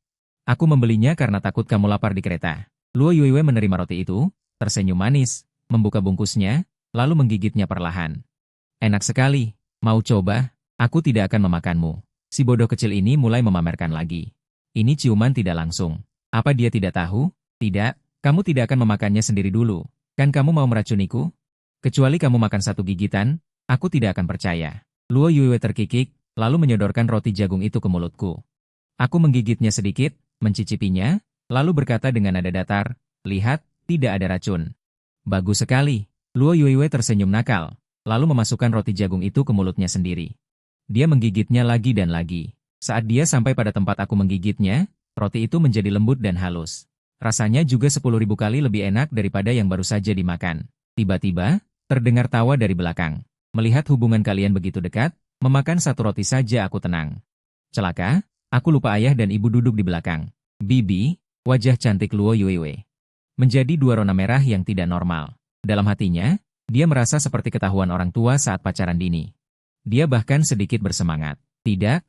Aku membelinya karena takut kamu lapar di kereta. Luo Yuiwei menerima roti itu, tersenyum manis, membuka bungkusnya, lalu menggigitnya perlahan. Enak sekali, mau coba? Aku tidak akan memakanmu. Si bodoh kecil ini mulai memamerkan lagi. Ini ciuman tidak langsung. Apa dia tidak tahu? Tidak. Kamu tidak akan memakannya sendiri dulu, kan kamu mau meracuniku? Kecuali kamu makan 1 gigitan, aku tidak akan percaya. Luo Yuiwei terkikik, lalu menyodorkan roti jagung itu ke mulutku. Aku menggigitnya sedikit, mencicipinya, lalu berkata dengan nada datar, lihat, tidak ada racun. Bagus sekali. Luo Yuiwei tersenyum nakal, lalu memasukkan roti jagung itu ke mulutnya sendiri. Dia menggigitnya lagi dan lagi. Saat dia sampai pada tempat aku menggigitnya, roti itu menjadi lembut dan halus. Rasanya juga 10.000 kali lebih enak daripada yang baru saja dimakan. Tiba-tiba, terdengar tawa dari belakang. Melihat hubungan kalian begitu dekat, memakan 1 roti saja aku tenang. Celaka, aku lupa ayah dan ibu duduk di belakang. Bibi, wajah cantik Luo Yuiwei menjadi 2 rona merah yang tidak normal. Dalam hatinya, dia merasa seperti ketahuan orang tua saat pacaran dini. Dia bahkan sedikit bersemangat. Tidak,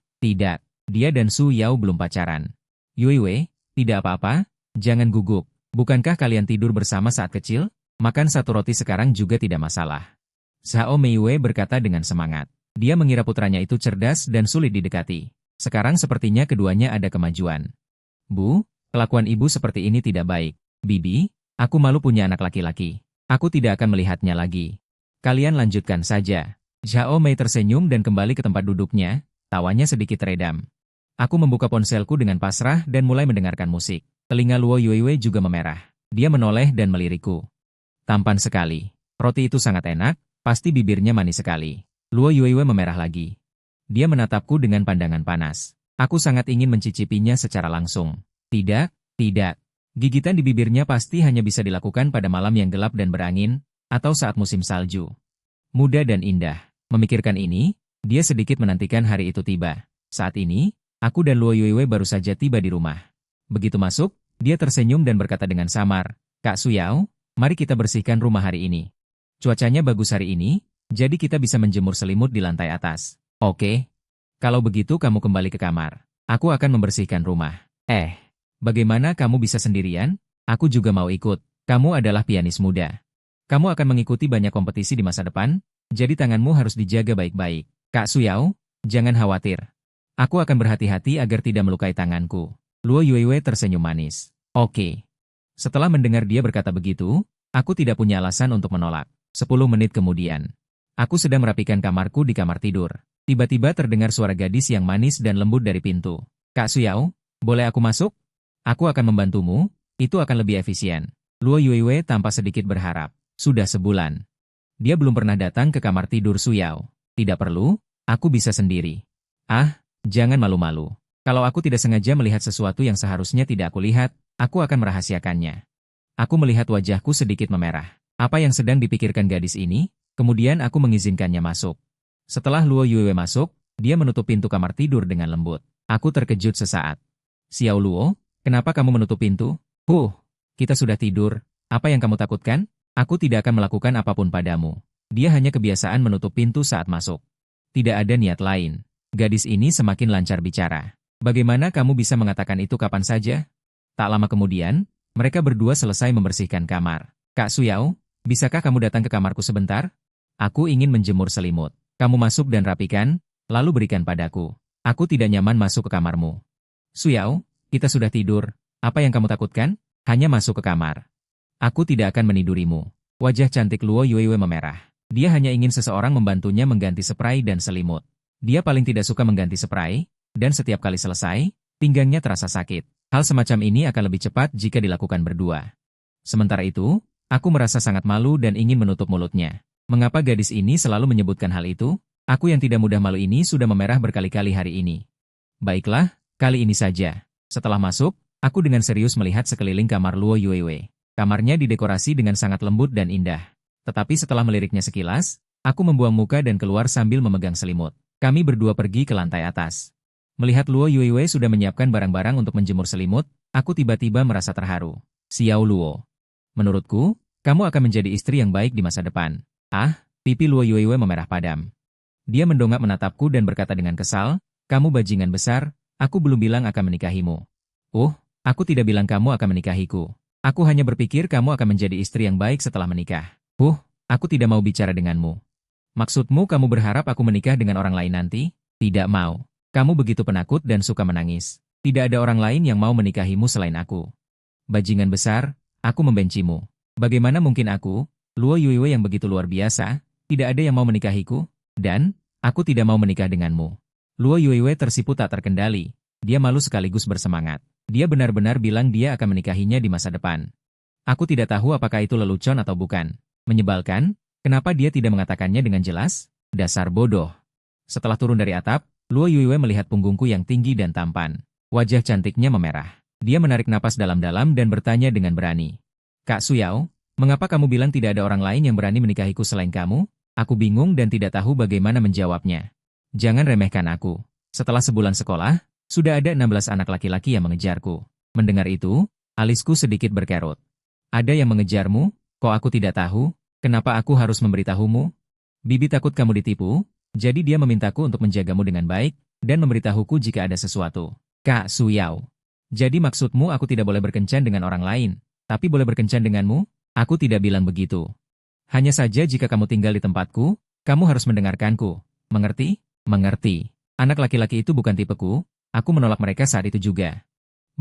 dia dan Su Yao belum pacaran. Yuiwei, tidak apa-apa. Jangan gugup, bukankah kalian tidur bersama saat kecil? Makan 1 roti sekarang juga tidak masalah. Xiao Meiwei berkata dengan semangat. Dia mengira putranya itu cerdas dan sulit didekati. Sekarang sepertinya keduanya ada kemajuan. Bu, kelakuan ibu seperti ini tidak baik. Bibi, aku malu punya anak laki-laki. Aku tidak akan melihatnya lagi. Kalian lanjutkan saja. Xiao Mei tersenyum dan kembali ke tempat duduknya, tawanya sedikit redam. Aku membuka ponselku dengan pasrah dan mulai mendengarkan musik. Telinga Luo Yuiwei juga memerah. Dia menoleh dan melirikku. Tampan sekali. Roti itu sangat enak, pasti bibirnya manis sekali. Luo Yuiwei memerah lagi. Dia menatapku dengan pandangan panas. Aku sangat ingin mencicipinya secara langsung. Tidak, tidak. Gigitan di bibirnya pasti hanya bisa dilakukan pada malam yang gelap dan berangin, atau saat musim salju. Muda dan indah. Memikirkan ini, dia sedikit menantikan hari itu tiba. Saat ini, aku dan Luo Yuiwei baru saja tiba di rumah. Begitu masuk, dia tersenyum dan berkata dengan samar, "Kak Suyao, mari kita bersihkan rumah hari ini. Cuacanya bagus hari ini, jadi kita bisa menjemur selimut di lantai atas." "Oke. Kalau begitu kamu kembali ke kamar. Aku akan membersihkan rumah." Bagaimana kamu bisa sendirian? Aku juga mau ikut. Kamu adalah pianis muda. Kamu akan mengikuti banyak kompetisi di masa depan, jadi tanganmu harus dijaga baik-baik. Kak Suyao, jangan khawatir. Aku akan berhati-hati agar tidak melukai tanganku. Luo Yuiwei tersenyum manis. Oke. Setelah mendengar dia berkata begitu, aku tidak punya alasan untuk menolak. 10 menit kemudian, aku sedang merapikan kamarku di kamar tidur. Tiba-tiba terdengar suara gadis yang manis dan lembut dari pintu. Kak Suyao, boleh aku masuk? Aku akan membantumu, itu akan lebih efisien. Luo Yuiwei tampak sedikit berharap. Sudah sebulan. Dia belum pernah datang ke kamar tidur Suyao. Tidak perlu, aku bisa sendiri. Jangan malu-malu. Kalau aku tidak sengaja melihat sesuatu yang seharusnya tidak aku lihat, aku akan merahasiakannya. Aku melihat wajahku sedikit memerah. Apa yang sedang dipikirkan gadis ini? Kemudian aku mengizinkannya masuk. Setelah Luo Yuiwei masuk, dia menutup pintu kamar tidur dengan lembut. Aku terkejut sesaat. Xiao Luo, kenapa kamu menutup pintu? Kita sudah tidur. Apa yang kamu takutkan? Aku tidak akan melakukan apapun padamu. Dia hanya kebiasaan menutup pintu saat masuk. Tidak ada niat lain. Gadis ini semakin lancar bicara. Bagaimana kamu bisa mengatakan itu kapan saja? Tak lama kemudian, mereka berdua selesai membersihkan kamar. Kak Suyao, bisakah kamu datang ke kamarku sebentar? Aku ingin menjemur selimut. Kamu masuk dan rapikan, lalu berikan padaku. Aku tidak nyaman masuk ke kamarmu. Suyao, kita sudah tidur. Apa yang kamu takutkan? Hanya masuk ke kamar. Aku tidak akan menidurimu. Wajah cantik Luo Yuiwei memerah. Dia hanya ingin seseorang membantunya mengganti spray dan selimut. Dia paling tidak suka mengganti spray, dan setiap kali selesai, pinggangnya terasa sakit. Hal semacam ini akan lebih cepat jika dilakukan berdua. Sementara itu, aku merasa sangat malu dan ingin menutup mulutnya. Mengapa gadis ini selalu menyebutkan hal itu? Aku yang tidak mudah malu ini sudah memerah berkali-kali hari ini. Baiklah, kali ini saja. Setelah masuk, aku dengan serius melihat sekeliling kamar Luo Yuiwei. Kamarnya didekorasi dengan sangat lembut dan indah. Tetapi setelah meliriknya sekilas, aku membuang muka dan keluar sambil memegang selimut. Kami berdua pergi ke lantai atas. Melihat Luo Yuiwei sudah menyiapkan barang-barang untuk menjemur selimut, aku tiba-tiba merasa terharu. Xiao Luo. Menurutku, kamu akan menjadi istri yang baik di masa depan. Pipi Luo Yuiwei memerah padam. Dia mendongak menatapku dan berkata dengan kesal, kamu bajingan besar, aku belum bilang akan menikahimu. Aku tidak bilang kamu akan menikahiku. Aku hanya berpikir kamu akan menjadi istri yang baik setelah menikah. Aku tidak mau bicara denganmu. Maksudmu kamu berharap aku menikah dengan orang lain nanti? Tidak mau. Kamu begitu penakut dan suka menangis. Tidak ada orang lain yang mau menikahimu selain aku. Bajingan besar, aku membencimu. Bagaimana mungkin aku, Luo Yuiwei yang begitu luar biasa, tidak ada yang mau menikahiku? Dan, aku tidak mau menikah denganmu. Luo Yuiwei tersipu tak terkendali. Dia malu sekaligus bersemangat. Dia benar-benar bilang dia akan menikahinya di masa depan. Aku tidak tahu apakah itu lelucon atau bukan. Menyebalkan, kenapa dia tidak mengatakannya dengan jelas? Dasar bodoh. Setelah turun dari atap, Luo Yuiwei melihat punggungku yang tinggi dan tampan. Wajah cantiknya memerah. Dia menarik napas dalam-dalam dan bertanya dengan berani. Kak Suyao, mengapa kamu bilang tidak ada orang lain yang berani menikahiku selain kamu? Aku bingung dan tidak tahu bagaimana menjawabnya. Jangan remehkan aku. Setelah sebulan sekolah, sudah ada 16 anak laki-laki yang mengejarku. Mendengar itu, alisku sedikit berkerut. Ada yang mengejarmu? Kok aku tidak tahu? Kenapa aku harus memberitahumu? Bibi takut kamu ditipu, jadi dia memintaku untuk menjagamu dengan baik, dan memberitahuku jika ada sesuatu. Kak Suyao. Jadi maksudmu aku tidak boleh berkencan dengan orang lain, tapi boleh berkencan denganmu? Aku tidak bilang begitu. Hanya saja jika kamu tinggal di tempatku, kamu harus mendengarkanku. Mengerti? Mengerti. Anak laki-laki itu bukan tipeku. Aku menolak mereka saat itu juga.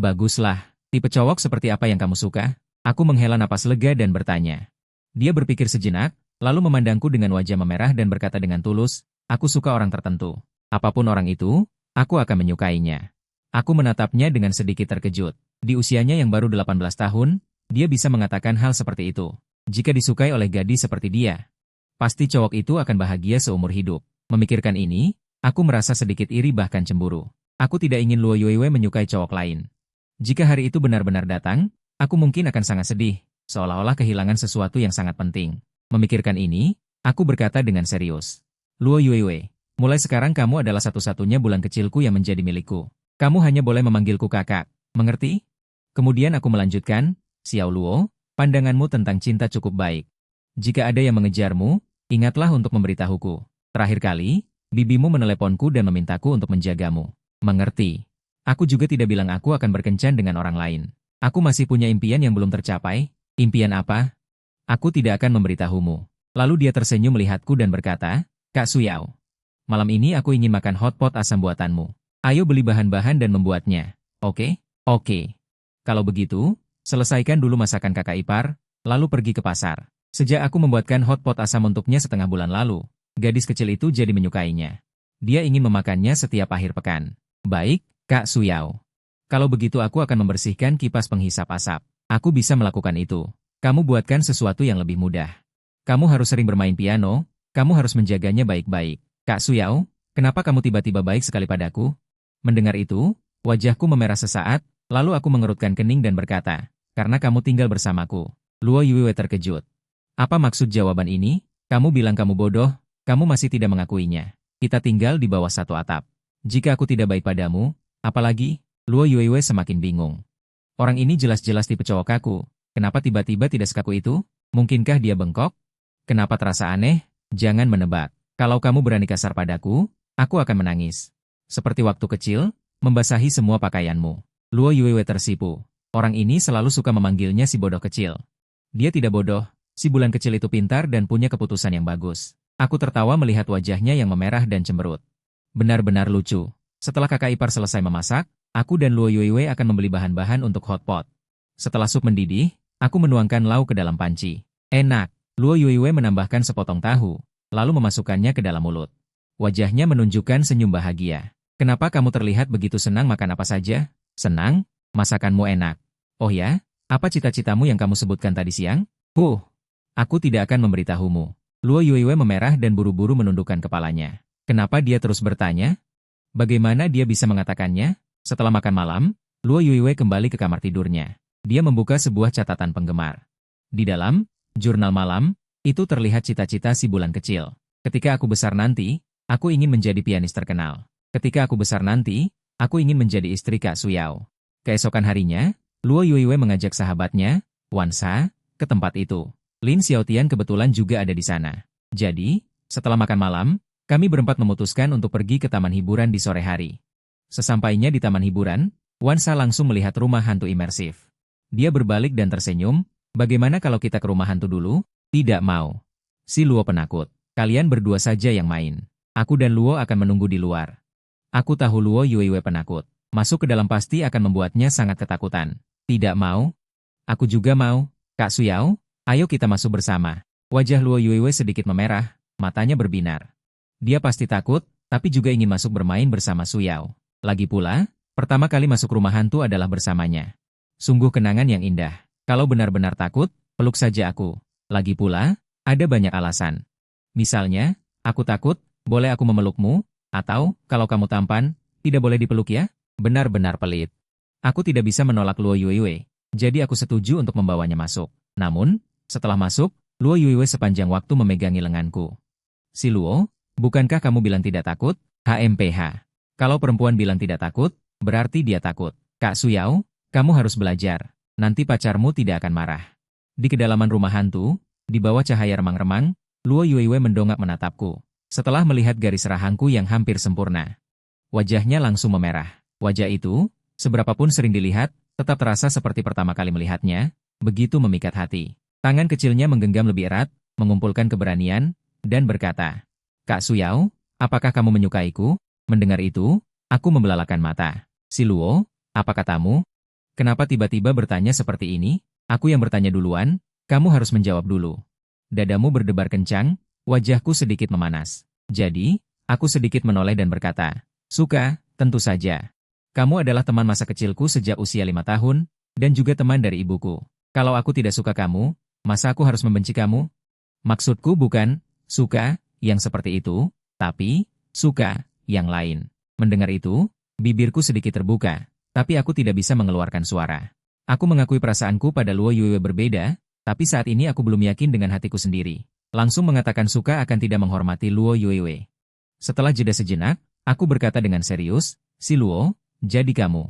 Baguslah, tipe cowok seperti apa yang kamu suka? Aku menghela napas lega dan bertanya. Dia berpikir sejenak, lalu memandangku dengan wajah memerah dan berkata dengan tulus, aku suka orang tertentu. Apapun orang itu, aku akan menyukainya. Aku menatapnya dengan sedikit terkejut. Di usianya yang baru 18 tahun, dia bisa mengatakan hal seperti itu. Jika disukai oleh gadis seperti dia, pasti cowok itu akan bahagia seumur hidup. Memikirkan ini, aku merasa sedikit iri bahkan cemburu. Aku tidak ingin Luo Yuewe menyukai cowok lain. Jika hari itu benar-benar datang, aku mungkin akan sangat sedih, seolah-olah kehilangan sesuatu yang sangat penting. Memikirkan ini, aku berkata dengan serius. Luo Yuewe, mulai sekarang kamu adalah satu-satunya bulan kecilku yang menjadi milikku. Kamu hanya boleh memanggilku kakak, mengerti? Kemudian aku melanjutkan, Xiao Luo, pandanganmu tentang cinta cukup baik. Jika ada yang mengejarmu, ingatlah untuk memberitahuku. Terakhir kali, bibimu meneleponku dan memintaku untuk menjagamu. Mengerti? Aku juga tidak bilang aku akan berkencan dengan orang lain. Aku masih punya impian yang belum tercapai. Impian apa? Aku tidak akan memberitahumu. Lalu dia tersenyum melihatku dan berkata, Kak Suyao, malam ini aku ingin makan hotpot asam buatanmu. Ayo beli bahan-bahan dan membuatnya. Oke? Oke. Kalau begitu, selesaikan dulu masakan kakak ipar, lalu pergi ke pasar. Sejak aku membuatkan hotpot asam untuknya setengah bulan lalu, gadis kecil itu jadi menyukainya. Dia ingin memakannya setiap akhir pekan. Baik, Kak Suyao. Kalau begitu aku akan membersihkan kipas penghisap asap. Aku bisa melakukan itu. Kamu buatkan sesuatu yang lebih mudah. Kamu harus sering bermain piano, kamu harus menjaganya baik-baik. Kak Suyao, kenapa kamu tiba-tiba baik sekali padaku? Mendengar itu, wajahku memerah sesaat, lalu aku mengerutkan kening dan berkata, karena kamu tinggal bersamaku. Luo Yuewe terkejut. Apa maksud jawaban ini? Kamu bilang kamu bodoh, kamu masih tidak mengakuinya. Kita tinggal di bawah satu atap. Jika aku tidak baik padamu, apalagi? Luo Yuewe semakin bingung. Orang ini jelas-jelas tipe cowok kaku. Kenapa tiba-tiba tidak sekaku itu? Mungkinkah dia bengkok? Kenapa terasa aneh? Jangan menebak. Kalau kamu berani kasar padaku, aku akan menangis. Seperti waktu kecil, membasahi semua pakaianmu. Luo Yuewe tersipu. Orang ini selalu suka memanggilnya si bodoh kecil. Dia tidak bodoh, si bulan kecil itu pintar dan punya keputusan yang bagus. Aku tertawa melihat wajahnya yang memerah dan cemberut. Benar-benar lucu. Setelah kakak ipar selesai memasak, aku dan Luo Yuewe akan membeli bahan-bahan untuk hotpot. Setelah sup mendidih, aku menuangkan lauk ke dalam panci. Enak. Luo Yuewe menambahkan sepotong tahu, lalu memasukkannya ke dalam mulut. Wajahnya menunjukkan senyum bahagia. Kenapa kamu terlihat begitu senang makan apa saja? Senang? Masakanmu enak. Oh ya? Apa cita-citamu yang kamu sebutkan tadi siang? Aku tidak akan memberitahumu. Luo Yuewe memerah dan buru-buru menundukkan kepalanya. Kenapa dia terus bertanya? Bagaimana dia bisa mengatakannya? Setelah makan malam, Luo Yuewe kembali ke kamar tidurnya. Dia membuka sebuah catatan penggemar. Di dalam jurnal malam, itu terlihat cita-cita si bulan kecil. Ketika aku besar nanti, aku ingin menjadi pianis terkenal. Ketika aku besar nanti, aku ingin menjadi istri Kak Suyao. Keesokan harinya, Luo Yuewe mengajak sahabatnya, Wan Sha, ke tempat itu. Lin Xiaotian kebetulan juga ada di sana. Jadi, setelah makan malam, kami berempat memutuskan untuk pergi ke taman hiburan di sore hari. Sesampainya di taman hiburan, Wan Sha langsung melihat rumah hantu imersif. Dia berbalik dan tersenyum, bagaimana kalau kita ke rumah hantu dulu? Tidak mau. Si Luo penakut. Kalian berdua saja yang main. Aku dan Luo akan menunggu di luar. Aku tahu Luo Yuewe penakut. Masuk ke dalam pasti akan membuatnya sangat ketakutan. Tidak mau? Aku juga mau. Kak Suyao, ayo kita masuk bersama. Wajah Luo Yuewe sedikit memerah, matanya berbinar. Dia pasti takut, tapi juga ingin masuk bermain bersama Suyao. Lagi pula, pertama kali masuk rumah hantu adalah bersamanya. Sungguh kenangan yang indah. Kalau benar-benar takut, peluk saja aku. Lagi pula, ada banyak alasan. Misalnya, aku takut, boleh aku memelukmu? Atau, kalau kamu tampan, tidak boleh dipeluk ya? Benar-benar pelit. Aku tidak bisa menolak Luo Yuewe, jadi aku setuju untuk membawanya masuk. Namun, setelah masuk, Luo Yuewe sepanjang waktu memegangi lenganku. Si Luo, bukankah kamu bilang tidak takut? HMPH. Kalau perempuan bilang tidak takut, berarti dia takut. Kak Suyao, kamu harus belajar. Nanti pacarmu tidak akan marah. Di kedalaman rumah hantu, di bawah cahaya remang-remang, Luo Yuewe mendongak menatapku. Setelah melihat garis rahangku yang hampir sempurna, wajahnya langsung memerah. Wajah itu, seberapapun sering dilihat, tetap terasa seperti pertama kali melihatnya, begitu memikat hati. Tangan kecilnya menggenggam lebih erat, mengumpulkan keberanian, dan berkata, Kak Suyao, apakah kamu menyukaiku? Mendengar itu, aku membelalakan mata. Si Luo, apa katamu? Kenapa tiba-tiba bertanya seperti ini? Aku yang bertanya duluan, kamu harus menjawab dulu. Dadamu berdebar kencang, wajahku sedikit memanas. Jadi, aku sedikit menoleh dan berkata, suka, tentu saja. Kamu adalah teman masa kecilku sejak usia 5 tahun, dan juga teman dari ibuku. Kalau aku tidak suka kamu, masa aku harus membenci kamu? Maksudku bukan suka yang seperti itu, tapi suka yang lain. Mendengar itu, bibirku sedikit terbuka, tapi aku tidak bisa mengeluarkan suara. Aku mengakui perasaanku pada Luo Yuewe berbeda, tapi saat ini aku belum yakin dengan hatiku sendiri. Langsung mengatakan suka akan tidak menghormati Luo Yuewe. Setelah jeda sejenak, aku berkata dengan serius, "Si Luo, jadi kamu.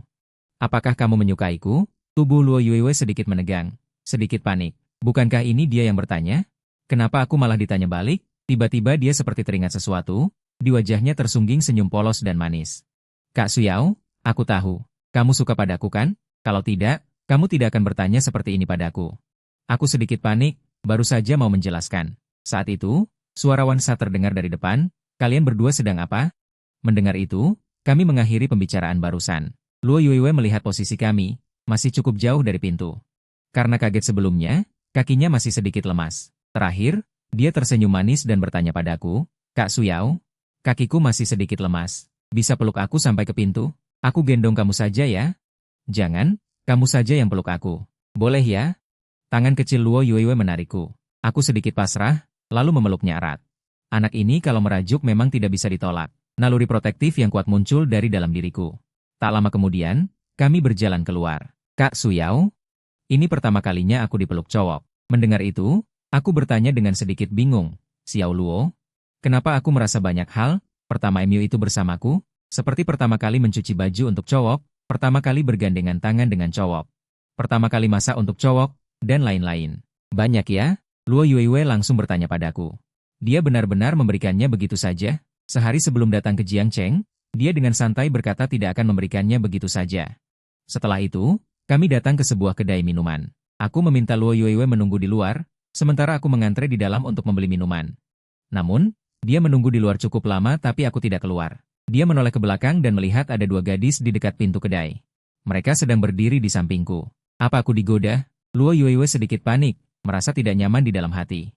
Apakah kamu menyukaiku?" Tubuh Luo Yuewe sedikit menegang, sedikit panik. Bukankah ini dia yang bertanya? Kenapa aku malah ditanya balik? Tiba-tiba dia seperti teringat sesuatu, di wajahnya tersungging senyum polos dan manis. "Kak Suyao, aku tahu. Kamu suka padaku kan? Kalau tidak, kamu tidak akan bertanya seperti ini padaku." Aku sedikit panik, baru saja mau menjelaskan. Saat itu, suara Wansa terdengar dari depan, "Kalian berdua sedang apa?" Mendengar itu, kami mengakhiri pembicaraan barusan. Luo Yuewe melihat posisi kami, masih cukup jauh dari pintu. Karena kaget sebelumnya, kakinya masih sedikit lemas. Terakhir, dia tersenyum manis dan bertanya padaku, "Kak Suyao, kakiku masih sedikit lemas. Bisa peluk aku sampai ke pintu? Aku gendong kamu saja ya?" "Jangan, kamu saja yang peluk aku. Boleh ya?" Tangan kecil Luo Yuewe menarikku. Aku sedikit pasrah, lalu memeluknya erat. Anak ini kalau merajuk memang tidak bisa ditolak. Naluri protektif yang kuat muncul dari dalam diriku. Tak lama kemudian, kami berjalan keluar. "Kak Suyao?" Ini pertama kalinya aku dipeluk cowok. Mendengar itu, aku bertanya dengan sedikit bingung, "Xiao Luo, kenapa aku merasa banyak hal? Pertama MU itu bersamaku, seperti pertama kali mencuci baju untuk cowok, pertama kali bergandengan tangan dengan cowok, pertama kali masak untuk cowok, dan lain-lain. Banyak ya?" Luo Yuewe langsung bertanya padaku. Dia benar-benar memberikannya begitu saja? Sehari sebelum datang ke Jiangcheng, dia dengan santai berkata tidak akan memberikannya begitu saja. Setelah itu, kami datang ke sebuah kedai minuman. Aku meminta Luo Yuewe menunggu di luar, sementara aku mengantre di dalam untuk membeli minuman. Namun, dia menunggu di luar cukup lama tapi aku tidak keluar. Dia menoleh ke belakang dan melihat ada dua gadis di dekat pintu kedai. Mereka sedang berdiri di sampingku. Apa aku digoda? Luo Yuewe sedikit panik, merasa tidak nyaman di dalam hati.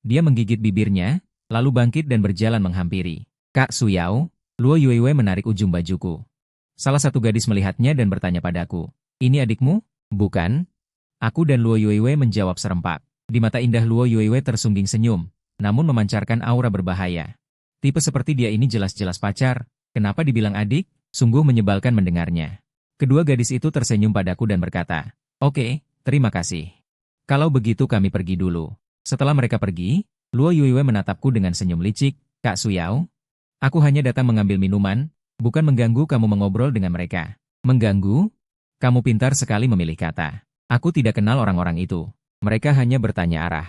Dia menggigit bibirnya, lalu bangkit dan berjalan menghampiri. "Kak Suyao." Luo Yuewe menarik ujung bajuku. Salah satu gadis melihatnya dan bertanya padaku, "Ini adikmu?" "Bukan." Aku dan Luo Yuewe menjawab serempak. Di mata indah Luo Yuewe tersungging senyum, namun memancarkan aura berbahaya. Tipe seperti dia ini jelas-jelas pacar, kenapa dibilang adik? Sungguh menyebalkan mendengarnya. Kedua gadis itu tersenyum padaku dan berkata, "Oke, terima kasih. Kalau begitu kami pergi dulu." Setelah mereka pergi, Luo Yuewe menatapku dengan senyum licik, "Kak Suyao, aku hanya datang mengambil minuman, bukan mengganggu kamu mengobrol dengan mereka." "Mengganggu?" Kamu pintar sekali memilih kata. Aku tidak kenal orang-orang itu. Mereka hanya bertanya arah.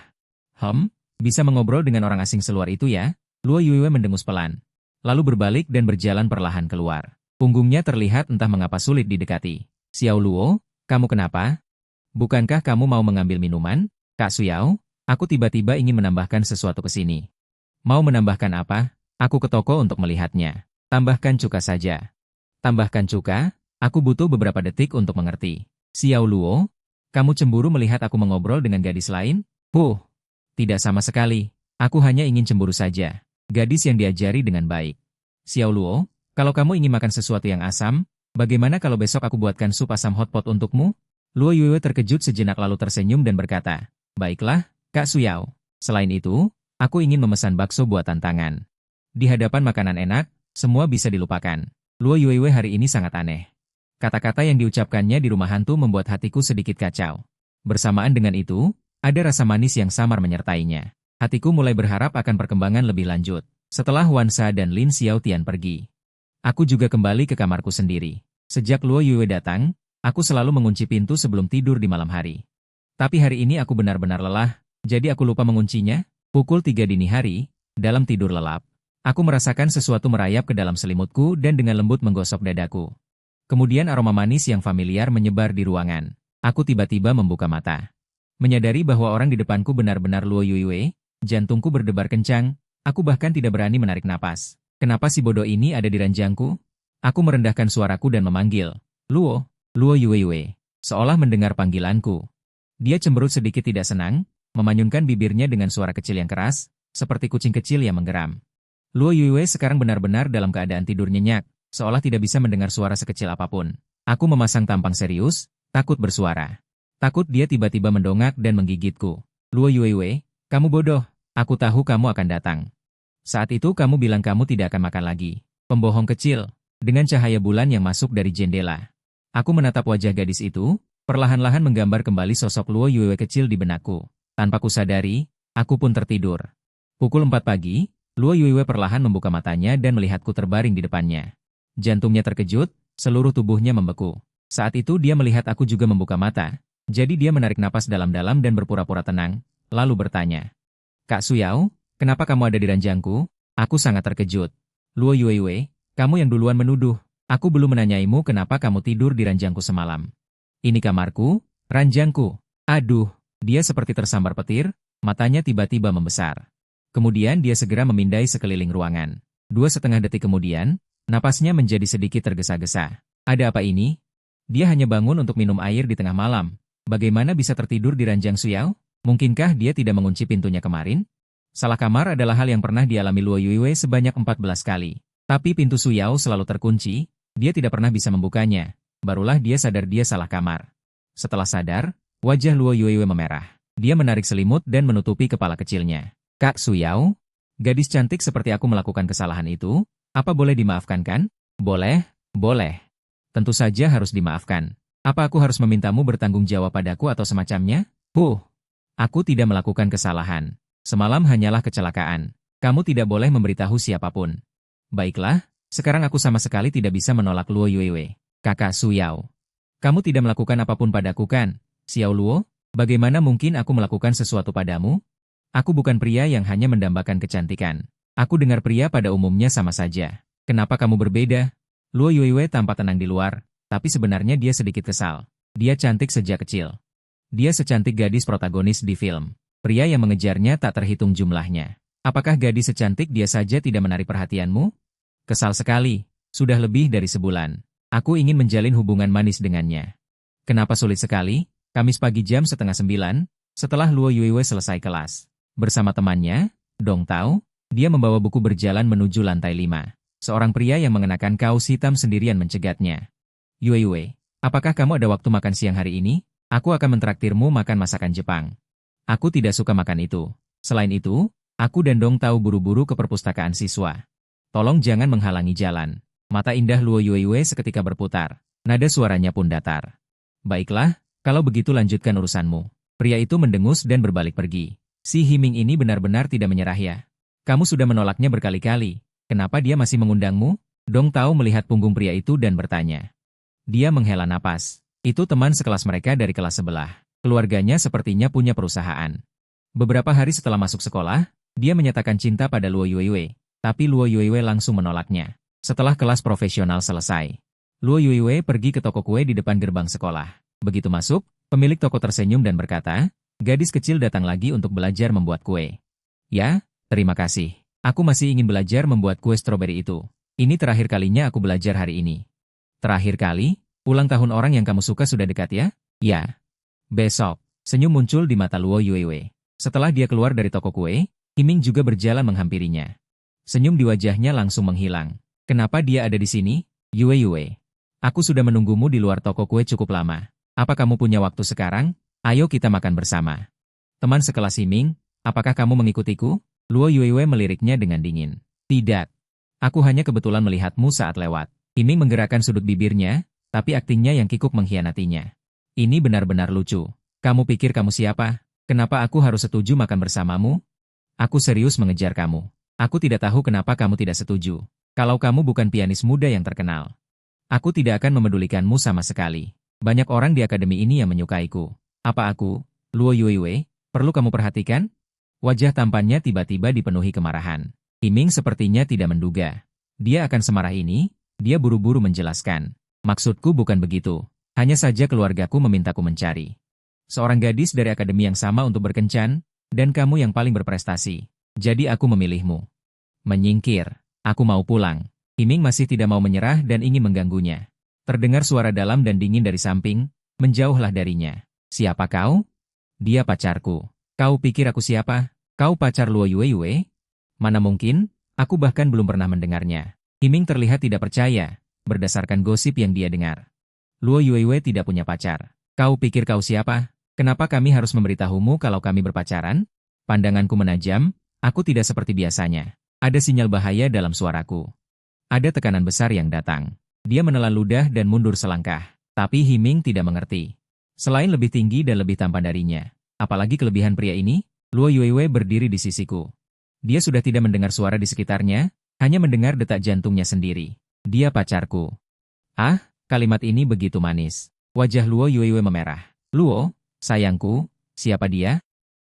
Bisa mengobrol dengan orang asing seluar itu ya?" Luo Yuewe mendengus pelan. Lalu berbalik dan berjalan perlahan keluar. Punggungnya terlihat entah mengapa sulit didekati. "Xiao Luo, kamu kenapa? Bukankah kamu mau mengambil minuman?" "Kak Suyao, aku tiba-tiba ingin menambahkan sesuatu ke sini." "Mau menambahkan apa?" Aku ke toko untuk melihatnya. "Tambahkan cuka saja." "Tambahkan cuka?" Aku butuh beberapa detik untuk mengerti. "Xiao Luo, kamu cemburu melihat aku mengobrol dengan gadis lain?" Tidak sama sekali. Aku hanya ingin cemburu saja." Gadis yang diajari dengan baik. "Xiao Luo, kalau kamu ingin makan sesuatu yang asam, bagaimana kalau besok aku buatkan sup asam hotpot untukmu?" Luo Yuewe terkejut sejenak lalu tersenyum dan berkata, "Baiklah, Kak Suyao. Selain itu, aku ingin memesan bakso buatan tangan." Di hadapan makanan enak, semua bisa dilupakan. Luo Yuewe hari ini sangat aneh. Kata-kata yang diucapkannya di rumah hantu membuat hatiku sedikit kacau. Bersamaan dengan itu, ada rasa manis yang samar menyertainya. Hatiku mulai berharap akan perkembangan lebih lanjut. Setelah Wansa dan Lin Xiaotian pergi, aku juga kembali ke kamarku sendiri. Sejak Luo Yuewe datang, aku selalu mengunci pintu sebelum tidur di malam hari. Tapi hari ini aku benar-benar lelah, jadi aku lupa menguncinya. Pukul 3 dini hari, dalam tidur lelap, aku merasakan sesuatu merayap ke dalam selimutku dan dengan lembut menggosok dadaku. Kemudian aroma manis yang familiar menyebar di ruangan. Aku tiba-tiba membuka mata. Menyadari bahwa orang di depanku benar-benar Luo Yuewe, jantungku berdebar kencang, aku bahkan tidak berani menarik napas. Kenapa si bodoh ini ada di ranjangku? Aku merendahkan suaraku dan memanggil, "Luo, Luo Yuewe." Seolah mendengar panggilanku. Dia cemberut sedikit tidak senang, memanyunkan bibirnya dengan suara kecil yang keras, seperti kucing kecil yang menggeram. Luo Yuewe sekarang benar-benar dalam keadaan tidur nyenyak, seolah tidak bisa mendengar suara sekecil apapun. Aku memasang tampang serius, takut bersuara. Takut dia tiba-tiba mendongak dan menggigitku. Luo Yuewe, kamu bodoh. Aku tahu kamu akan datang. Saat itu kamu bilang kamu tidak akan makan lagi. Pembohong kecil. Dengan cahaya bulan yang masuk dari jendela. Aku menatap wajah gadis itu, perlahan-lahan menggambar kembali sosok Luo Yuewe kecil di benakku. Tanpa kusadari, aku pun tertidur. Pukul 4 pagi, Luo Yuewe perlahan membuka matanya dan melihatku terbaring di depannya. Jantungnya terkejut, seluruh tubuhnya membeku. Saat itu dia melihat aku juga membuka mata. Jadi dia menarik napas dalam-dalam dan berpura-pura tenang, lalu bertanya. Kak Suyao, kenapa kamu ada di ranjangku? Aku sangat terkejut. Luo Yuewe, kamu yang duluan menuduh. Aku belum menanyaimu kenapa kamu tidur di ranjangku semalam. Ini kamarku, ranjangku. Aduh, dia seperti tersambar petir, matanya tiba-tiba membesar. Kemudian dia segera memindai sekeliling ruangan. 2,5 detik kemudian, napasnya menjadi sedikit tergesa-gesa. Ada apa ini? Dia hanya bangun untuk minum air di tengah malam. Bagaimana bisa tertidur di ranjang Suyao? Mungkinkah dia tidak mengunci pintunya kemarin? Salah kamar adalah hal yang pernah dialami Luo Yuewe sebanyak 14 kali. Tapi pintu Suyao selalu terkunci, dia tidak pernah bisa membukanya. Barulah dia sadar dia salah kamar. Setelah sadar, wajah Luo Yuewe memerah. Dia menarik selimut dan menutupi kepala kecilnya. Kak Suyao, gadis cantik seperti aku melakukan kesalahan itu, apa boleh dimaafkan kan? Boleh, boleh. Tentu saja harus dimaafkan. Apa aku harus memintamu bertanggung jawab padaku atau semacamnya? Aku tidak melakukan kesalahan. Semalam hanyalah kecelakaan. Kamu tidak boleh memberitahu siapapun. Baiklah, sekarang aku sama sekali tidak bisa menolak Luo Yuewe. Kakak Suyao. Kamu tidak melakukan apapun padaku kan? Xiao Luo, bagaimana mungkin aku melakukan sesuatu padamu? Aku bukan pria yang hanya mendambakan kecantikan. Aku dengar pria pada umumnya sama saja. Kenapa kamu berbeda? Luo Yuewe tampak tenang di luar, tapi sebenarnya dia sedikit kesal. Dia cantik sejak kecil. Dia secantik gadis protagonis di film. Pria yang mengejarnya tak terhitung jumlahnya. Apakah gadis secantik dia saja tidak menarik perhatianmu? Kesal sekali. Sudah lebih dari sebulan. Aku ingin menjalin hubungan manis dengannya. Kenapa sulit sekali? Kamis pagi jam 8:30, setelah Luo Yuewe selesai kelas. Bersama temannya, Dong Tao, dia membawa buku berjalan menuju lantai 5. Seorang pria yang mengenakan kaos hitam sendirian mencegatnya. Yuewe, apakah kamu ada waktu makan siang hari ini? Aku akan mentraktirmu makan masakan Jepang. Aku tidak suka makan itu. Selain itu, aku dan Dong Tao buru-buru ke perpustakaan siswa. Tolong jangan menghalangi jalan. Mata indah Luo Yuewe seketika berputar. Nada suaranya pun datar. Baiklah, kalau begitu lanjutkan urusanmu. Pria itu mendengus dan berbalik pergi. Si Himing ini benar-benar tidak menyerah ya. Kamu sudah menolaknya berkali-kali. Kenapa dia masih mengundangmu? Dong Tao melihat punggung pria itu dan bertanya. Dia menghela napas. Itu teman sekelas mereka dari kelas sebelah. Keluarganya sepertinya punya perusahaan. Beberapa hari setelah masuk sekolah, dia menyatakan cinta pada Luo Yuewe. Tapi Luo Yuewe langsung menolaknya. Setelah kelas profesional selesai, Luo Yuewe pergi ke toko kue di depan gerbang sekolah. Begitu masuk, pemilik toko tersenyum dan berkata, gadis kecil datang lagi untuk belajar membuat kue. Ya, terima kasih. Aku masih ingin belajar membuat kue stroberi itu. Ini terakhir kalinya aku belajar hari ini. Terakhir kali? Ulang tahun orang yang kamu suka sudah dekat ya? Ya. Besok, senyum muncul di mata Luo Yuewe. Setelah dia keluar dari toko kue, Himing juga berjalan menghampirinya. Senyum di wajahnya langsung menghilang. Kenapa dia ada di sini? Yuewe. Aku sudah menunggumu di luar toko kue cukup lama. Apa kamu punya waktu sekarang? Ayo kita makan bersama. Teman sekelas Himing, apakah kamu mengikutiku? Luo Yuewe meliriknya dengan dingin. Tidak. Aku hanya kebetulan melihatmu saat lewat. Himing menggerakkan sudut bibirnya, tapi aktingnya yang kikuk mengkhianatinya. Ini benar-benar lucu. Kamu pikir kamu siapa? Kenapa aku harus setuju makan bersamamu? Aku serius mengejar kamu. Aku tidak tahu kenapa kamu tidak setuju. Kalau kamu bukan pianis muda yang terkenal. Aku tidak akan memedulikanmu sama sekali. Banyak orang di akademi ini yang menyukaiku. Apa aku, Luo Yuewe, perlu kamu perhatikan? Wajah tampannya tiba-tiba dipenuhi kemarahan. Himing sepertinya tidak menduga. Dia akan semarah ini, dia buru-buru menjelaskan. Maksudku bukan begitu. Hanya saja keluargaku memintaku mencari seorang gadis dari akademi yang sama untuk berkencan, dan kamu yang paling berprestasi. Jadi aku memilihmu. Menyingkir. Aku mau pulang. Himing masih tidak mau menyerah dan ingin mengganggunya. Terdengar suara dalam dan dingin dari samping, menjauhlah darinya. Siapa kau? Dia pacarku. Kau pikir aku siapa? Kau pacar Luo Yuewe? Mana mungkin? Aku bahkan belum pernah mendengarnya. Himing terlihat tidak percaya. berdasarkan gosip yang dia dengar. Luo Yuewe tidak punya pacar. Kau pikir kau siapa? Kenapa kami harus memberitahumu kalau kami berpacaran? Pandanganku menajam, aku tidak seperti biasanya. Ada sinyal bahaya dalam suaraku. Ada tekanan besar yang datang. Dia menelan ludah dan mundur selangkah. Tapi Himing tidak mengerti. Selain lebih tinggi dan lebih tampan darinya, apalagi kelebihan pria ini, Luo Yuewe berdiri di sisiku. Dia sudah tidak mendengar suara di sekitarnya, hanya mendengar detak jantungnya sendiri. Dia pacarku. Ah, kalimat ini begitu manis. Wajah Luo Yuewe memerah. Luo, sayangku, siapa dia?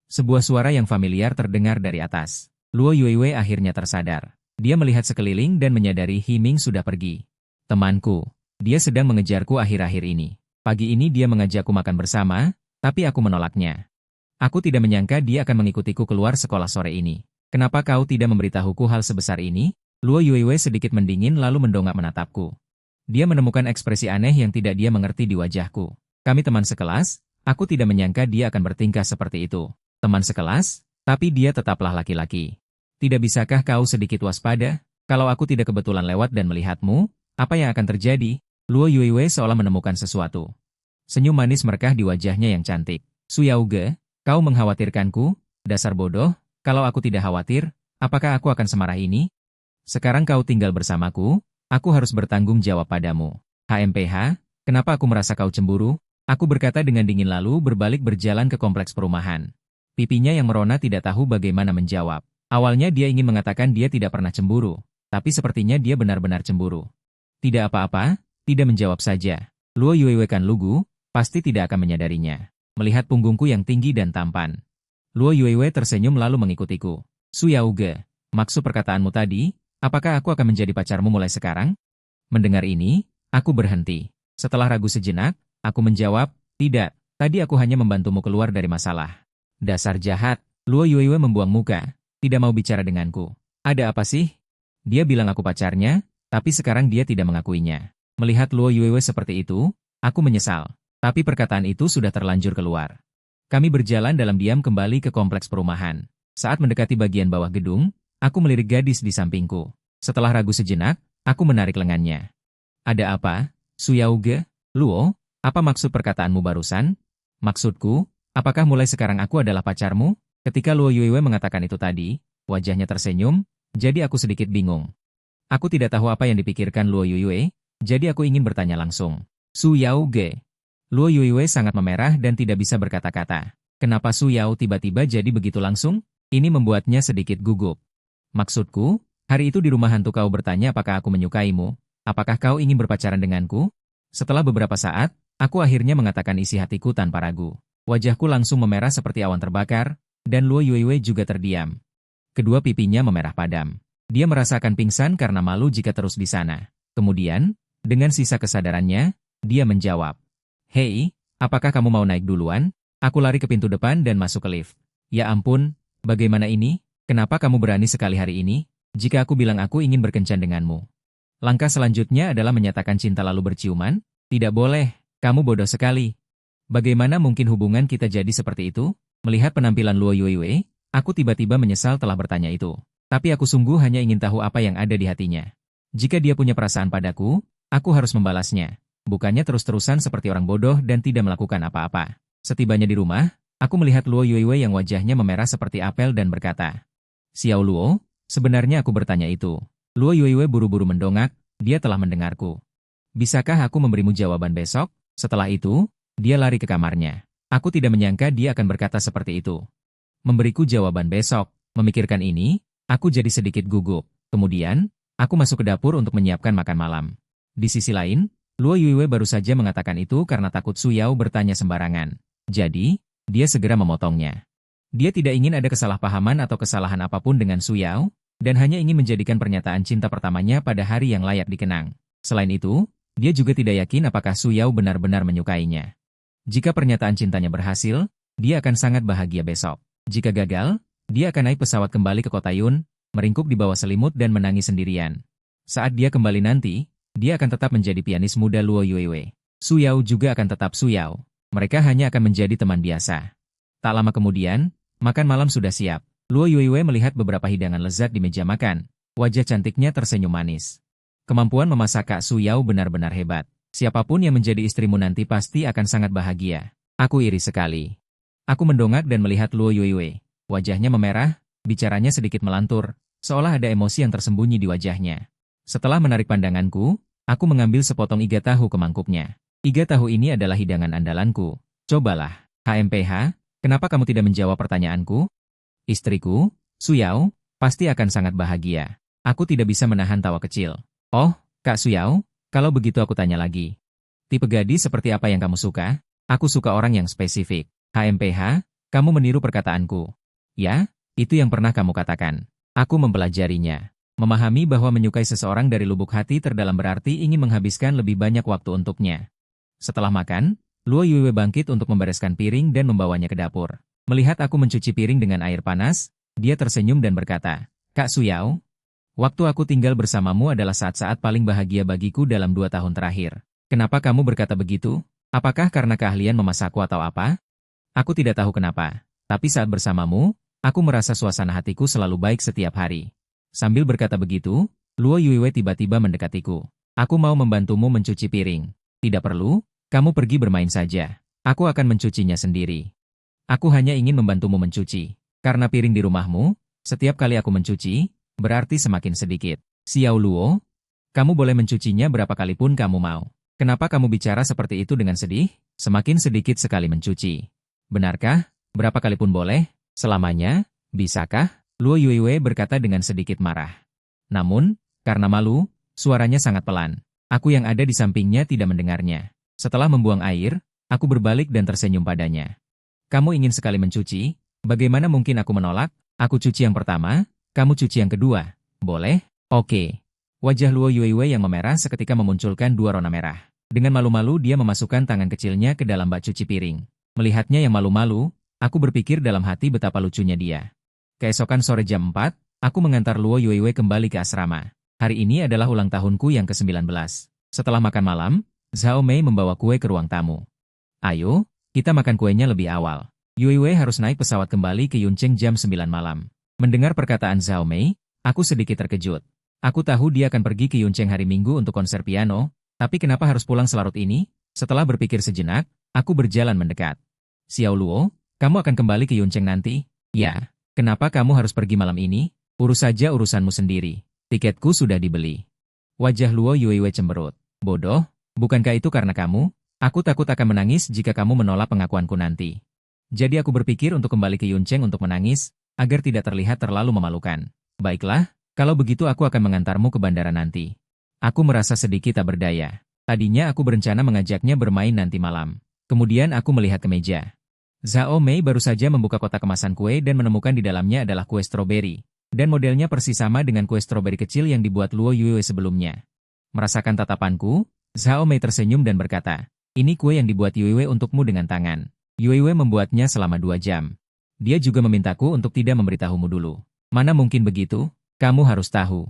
Sebuah suara yang familiar terdengar dari atas. Luo Yuewe akhirnya tersadar. Dia melihat sekeliling dan menyadari Himing sudah pergi. Temanku, dia sedang mengejarku akhir-akhir ini. Pagi ini dia mengajakku makan bersama, tapi aku menolaknya. Aku tidak menyangka dia akan mengikutiku keluar sekolah sore ini. Kenapa kau tidak memberitahuku hal sebesar ini? Luo Yuewe sedikit mendingin lalu mendongak menatapku. Dia menemukan ekspresi aneh yang tidak dia mengerti di wajahku. Kami teman sekelas, aku tidak menyangka dia akan bertingkah seperti itu. Teman sekelas, tapi dia tetaplah laki-laki. Tidak bisakah kau sedikit waspada? Kalau aku tidak kebetulan lewat dan melihatmu, apa yang akan terjadi? Luo Yuewe seolah menemukan sesuatu. Senyum manis merekah di wajahnya yang cantik. Su Yaoge, kau mengkhawatirkanku? Dasar bodoh, kalau aku tidak khawatir, apakah aku akan semarah ini? Sekarang kau tinggal bersamaku, aku harus bertanggung jawab padamu. HMPH, kenapa aku merasa kau cemburu? Aku berkata dengan dingin lalu berbalik berjalan ke kompleks perumahan. Pipinya yang merona tidak tahu bagaimana menjawab. Awalnya dia ingin mengatakan dia tidak pernah cemburu, tapi sepertinya dia benar-benar cemburu. Tidak apa-apa, tidak menjawab saja. Luo Yuewe kan lugu, pasti tidak akan menyadarinya. Melihat punggungku yang tinggi dan tampan. Luo Yuewe tersenyum lalu mengikutiku. Su Yaoge, maksud perkataanmu tadi, apakah aku akan menjadi pacarmu mulai sekarang? Mendengar ini, aku berhenti. Setelah ragu sejenak, aku menjawab, tidak, tadi aku hanya membantumu keluar dari masalah. Dasar jahat, Luo Yuewe membuang muka, tidak mau bicara denganku. Ada apa sih? Dia bilang aku pacarnya, tapi sekarang dia tidak mengakuinya. Melihat Luo Yuewe seperti itu, aku menyesal. Tapi perkataan itu sudah terlanjur keluar. Kami berjalan dalam diam kembali ke kompleks perumahan. Saat mendekati bagian bawah gedung, aku melirik gadis di sampingku. Setelah ragu sejenak, aku menarik lengannya. Ada apa? Su Yaoge? Luo, apa maksud perkataanmu barusan? Maksudku, apakah mulai sekarang aku adalah pacarmu? Ketika Luo Yuewe mengatakan itu tadi, wajahnya tersenyum, jadi aku sedikit bingung. Aku tidak tahu apa yang dipikirkan Luo Yuewe, jadi aku ingin bertanya langsung. Su Yaoge. Luo Yuewe sangat memerah dan tidak bisa berkata-kata. Kenapa Su Yao tiba-tiba jadi begitu langsung? Ini membuatnya sedikit gugup. Maksudku, hari itu di rumah hantu kau bertanya apakah aku menyukaimu, apakah kau ingin berpacaran denganku? Setelah beberapa saat, aku akhirnya mengatakan isi hatiku tanpa ragu. Wajahku langsung memerah seperti awan terbakar, dan Luo Yuewe juga terdiam. Kedua pipinya memerah padam. Dia merasakan pingsan karena malu jika terus di sana. Kemudian, dengan sisa kesadarannya, dia menjawab. Hei, apakah kamu mau naik duluan? Aku lari ke pintu depan dan masuk ke lift. Ya ampun, bagaimana ini? Kenapa kamu berani sekali hari ini? Jika aku bilang aku ingin berkencan denganmu. Langkah selanjutnya adalah menyatakan cinta lalu berciuman? Tidak boleh, kamu bodoh sekali. Bagaimana mungkin hubungan kita jadi seperti itu? Melihat penampilan Luo Yuewe, aku tiba-tiba menyesal telah bertanya itu. Tapi aku sungguh hanya ingin tahu apa yang ada di hatinya. Jika dia punya perasaan padaku, aku harus membalasnya. Bukannya terus-terusan seperti orang bodoh dan tidak melakukan apa-apa. Setibanya di rumah, aku melihat Luo Yuewe yang wajahnya memerah seperti apel dan berkata, Xiao Luo, sebenarnya aku bertanya itu. Luo Yuewe buru-buru mendongak, dia telah mendengarku. Bisakah aku memberimu jawaban besok? Setelah itu, dia lari ke kamarnya. Aku tidak menyangka dia akan berkata seperti itu. Memberiku jawaban besok, memikirkan ini, aku jadi sedikit gugup. Kemudian, aku masuk ke dapur untuk menyiapkan makan malam. Di sisi lain, Luo Yuewe baru saja mengatakan itu karena takut Su Yao bertanya sembarangan. Jadi, dia segera memotongnya. Dia tidak ingin ada kesalahpahaman atau kesalahan apapun dengan Su Yao, dan hanya ingin menjadikan pernyataan cinta pertamanya pada hari yang layak dikenang. Selain itu, dia juga tidak yakin apakah Su Yao benar-benar menyukainya. Jika pernyataan cintanya berhasil, dia akan sangat bahagia besok. Jika gagal, dia akan naik pesawat kembali ke kota Yun, meringkuk di bawah selimut dan menangis sendirian. Saat dia kembali nanti, dia akan tetap menjadi pianis muda Luo Yuewe. Su Yao juga akan tetap Su Yao. Mereka hanya akan menjadi teman biasa. Tak lama kemudian, makan malam sudah siap. Luo Yuewe melihat beberapa hidangan lezat di meja makan. Wajah cantiknya tersenyum manis. Kemampuan memasak Kak Su Yao benar-benar hebat. Siapapun yang menjadi istrimu nanti pasti akan sangat bahagia. Aku iri sekali. Aku mendongak dan melihat Luo Yuiwei. Wajahnya memerah, bicaranya sedikit melantur, seolah ada emosi yang tersembunyi di wajahnya. Setelah menarik pandanganku, aku mengambil sepotong iga tahu ke mangkuknya. Iga tahu ini adalah hidangan andalanku. Cobalah. HMPH, kenapa kamu tidak menjawab pertanyaanku? Istriku, Su Yao, pasti akan sangat bahagia. Aku tidak bisa menahan tawa kecil. Oh, Kak Su Yao, kalau begitu aku tanya lagi. Tipe gadis seperti apa yang kamu suka? Aku suka orang yang spesifik. HMPH, kamu meniru perkataanku. Ya, itu yang pernah kamu katakan. Aku mempelajarinya. Memahami bahwa menyukai seseorang dari lubuk hati terdalam berarti ingin menghabiskan lebih banyak waktu untuknya. Setelah makan, Luo Yuiwei bangkit untuk membereskan piring dan membawanya ke dapur. Melihat aku mencuci piring dengan air panas, dia tersenyum dan berkata, Kak Su Yao, waktu aku tinggal bersamamu adalah saat-saat paling bahagia bagiku dalam 2 tahun terakhir. Kenapa kamu berkata begitu? Apakah karena keahlian memasakku atau apa? Aku tidak tahu kenapa, tapi saat bersamamu, aku merasa suasana hatiku selalu baik setiap hari. Sambil berkata begitu, Luo Yuiwei tiba-tiba mendekatiku. Aku mau membantumu mencuci piring. Tidak perlu, kamu pergi bermain saja. Aku akan mencucinya sendiri. Aku hanya ingin membantumu mencuci. Karena piring di rumahmu, setiap kali aku mencuci, berarti semakin sedikit. Xiao Luo, kamu boleh mencucinya berapa kali pun kamu mau. Kenapa kamu bicara seperti itu dengan sedih? Semakin sedikit sekali mencuci. Benarkah? Berapa kali pun boleh? Selamanya? Bisakah? Luo Yuiwei berkata dengan sedikit marah. Namun, karena malu, suaranya sangat pelan. Aku yang ada di sampingnya tidak mendengarnya. Setelah membuang air, aku berbalik dan tersenyum padanya. Kamu ingin sekali mencuci? Bagaimana mungkin aku menolak? Aku cuci yang pertama, kamu cuci yang kedua. Boleh? Oke. Wajah Luo Yuiwei yang memerah seketika memunculkan 2 rona merah. Dengan malu-malu dia memasukkan tangan kecilnya ke dalam bak cuci piring. Melihatnya yang malu-malu, aku berpikir dalam hati betapa lucunya dia. Keesokan sore jam 4, aku mengantar Luo Yuiwei kembali ke asrama. Hari ini adalah ulang tahunku yang ke-19. Setelah makan malam, Zhao Mei membawa kue ke ruang tamu. Ayo, kita makan kuenya lebih awal. Yuiwei harus naik pesawat kembali ke Yuncheng jam 9 malam. Mendengar perkataan Zhao Mei, aku sedikit terkejut. Aku tahu dia akan pergi ke Yuncheng hari Minggu untuk konser piano, tapi kenapa harus pulang selarut ini? Setelah berpikir sejenak, aku berjalan mendekat. Xiao Luo, kamu akan kembali ke Yuncheng nanti? Ya. Kenapa kamu harus pergi malam ini? Urus saja urusanmu sendiri. Tiketku sudah dibeli. Wajah Luo Yuiwei cemberut. Bodoh, bukankah itu karena kamu? Aku takut akan menangis jika kamu menolak pengakuanku nanti. Jadi aku berpikir untuk kembali ke Yuncheng untuk menangis, agar tidak terlihat terlalu memalukan. Baiklah, kalau begitu aku akan mengantarmu ke bandara nanti. Aku merasa sedikit tak berdaya. Tadinya aku berencana mengajaknya bermain nanti malam. Kemudian aku melihat ke meja. Zhao Mei baru saja membuka kotak kemasan kue dan menemukan di dalamnya adalah kue stroberi. Dan modelnya persis sama dengan kue stroberi kecil yang dibuat Luo Yuiwei sebelumnya. Merasakan tatapanku, Zhao Mei tersenyum dan berkata, ini kue yang dibuat Yuiwei untukmu dengan tangan. Yuiwei membuatnya selama 2 jam. Dia juga memintaku untuk tidak memberitahumu dulu. Mana mungkin begitu? Kamu harus tahu.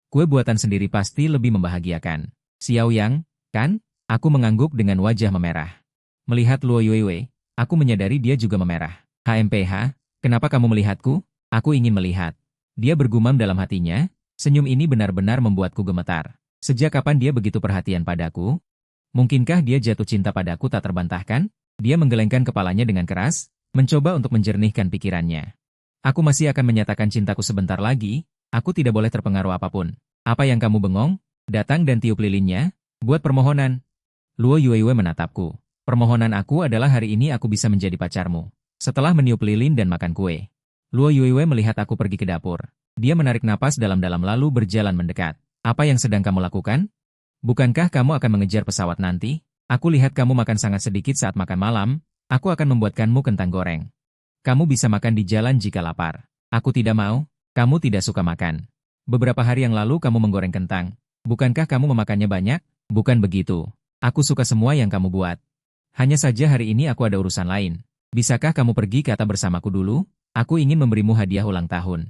Kue buatan sendiri pasti lebih membahagiakan. Xiao Yang, kan? Aku mengangguk dengan wajah memerah. Melihat Luo Yuiwei, aku menyadari dia juga memerah. HMPH, kenapa kamu melihatku? Aku ingin melihat. Dia bergumam dalam hatinya, senyum ini benar-benar membuatku gemetar. Sejak kapan dia begitu perhatian padaku? Mungkinkah dia jatuh cinta padaku tak terbantahkan? Dia menggelengkan kepalanya dengan keras, mencoba untuk menjernihkan pikirannya. Aku masih akan menyatakan cintaku sebentar lagi, aku tidak boleh terpengaruh apapun. Apa yang kamu bengong? Datang dan tiup lilinnya, buat permohonan. Luo Yuiwei menatapku. Permohonan aku adalah hari ini aku bisa menjadi pacarmu. Setelah meniup lilin dan makan kue, Luo Yuiwei melihat aku pergi ke dapur. Dia menarik napas dalam-dalam lalu berjalan mendekat. Apa yang sedang kamu lakukan? Bukankah kamu akan mengejar pesawat nanti? Aku lihat kamu makan sangat sedikit saat makan malam, aku akan membuatkanmu kentang goreng. Kamu bisa makan di jalan jika lapar. Aku tidak mau, kamu tidak suka makan. Beberapa hari yang lalu kamu menggoreng kentang. Bukankah kamu memakannya banyak? Bukan begitu. Aku suka semua yang kamu buat. Hanya saja hari ini aku ada urusan lain. Bisakah kamu pergi ke atas bersamaku dulu? Aku ingin memberimu hadiah ulang tahun.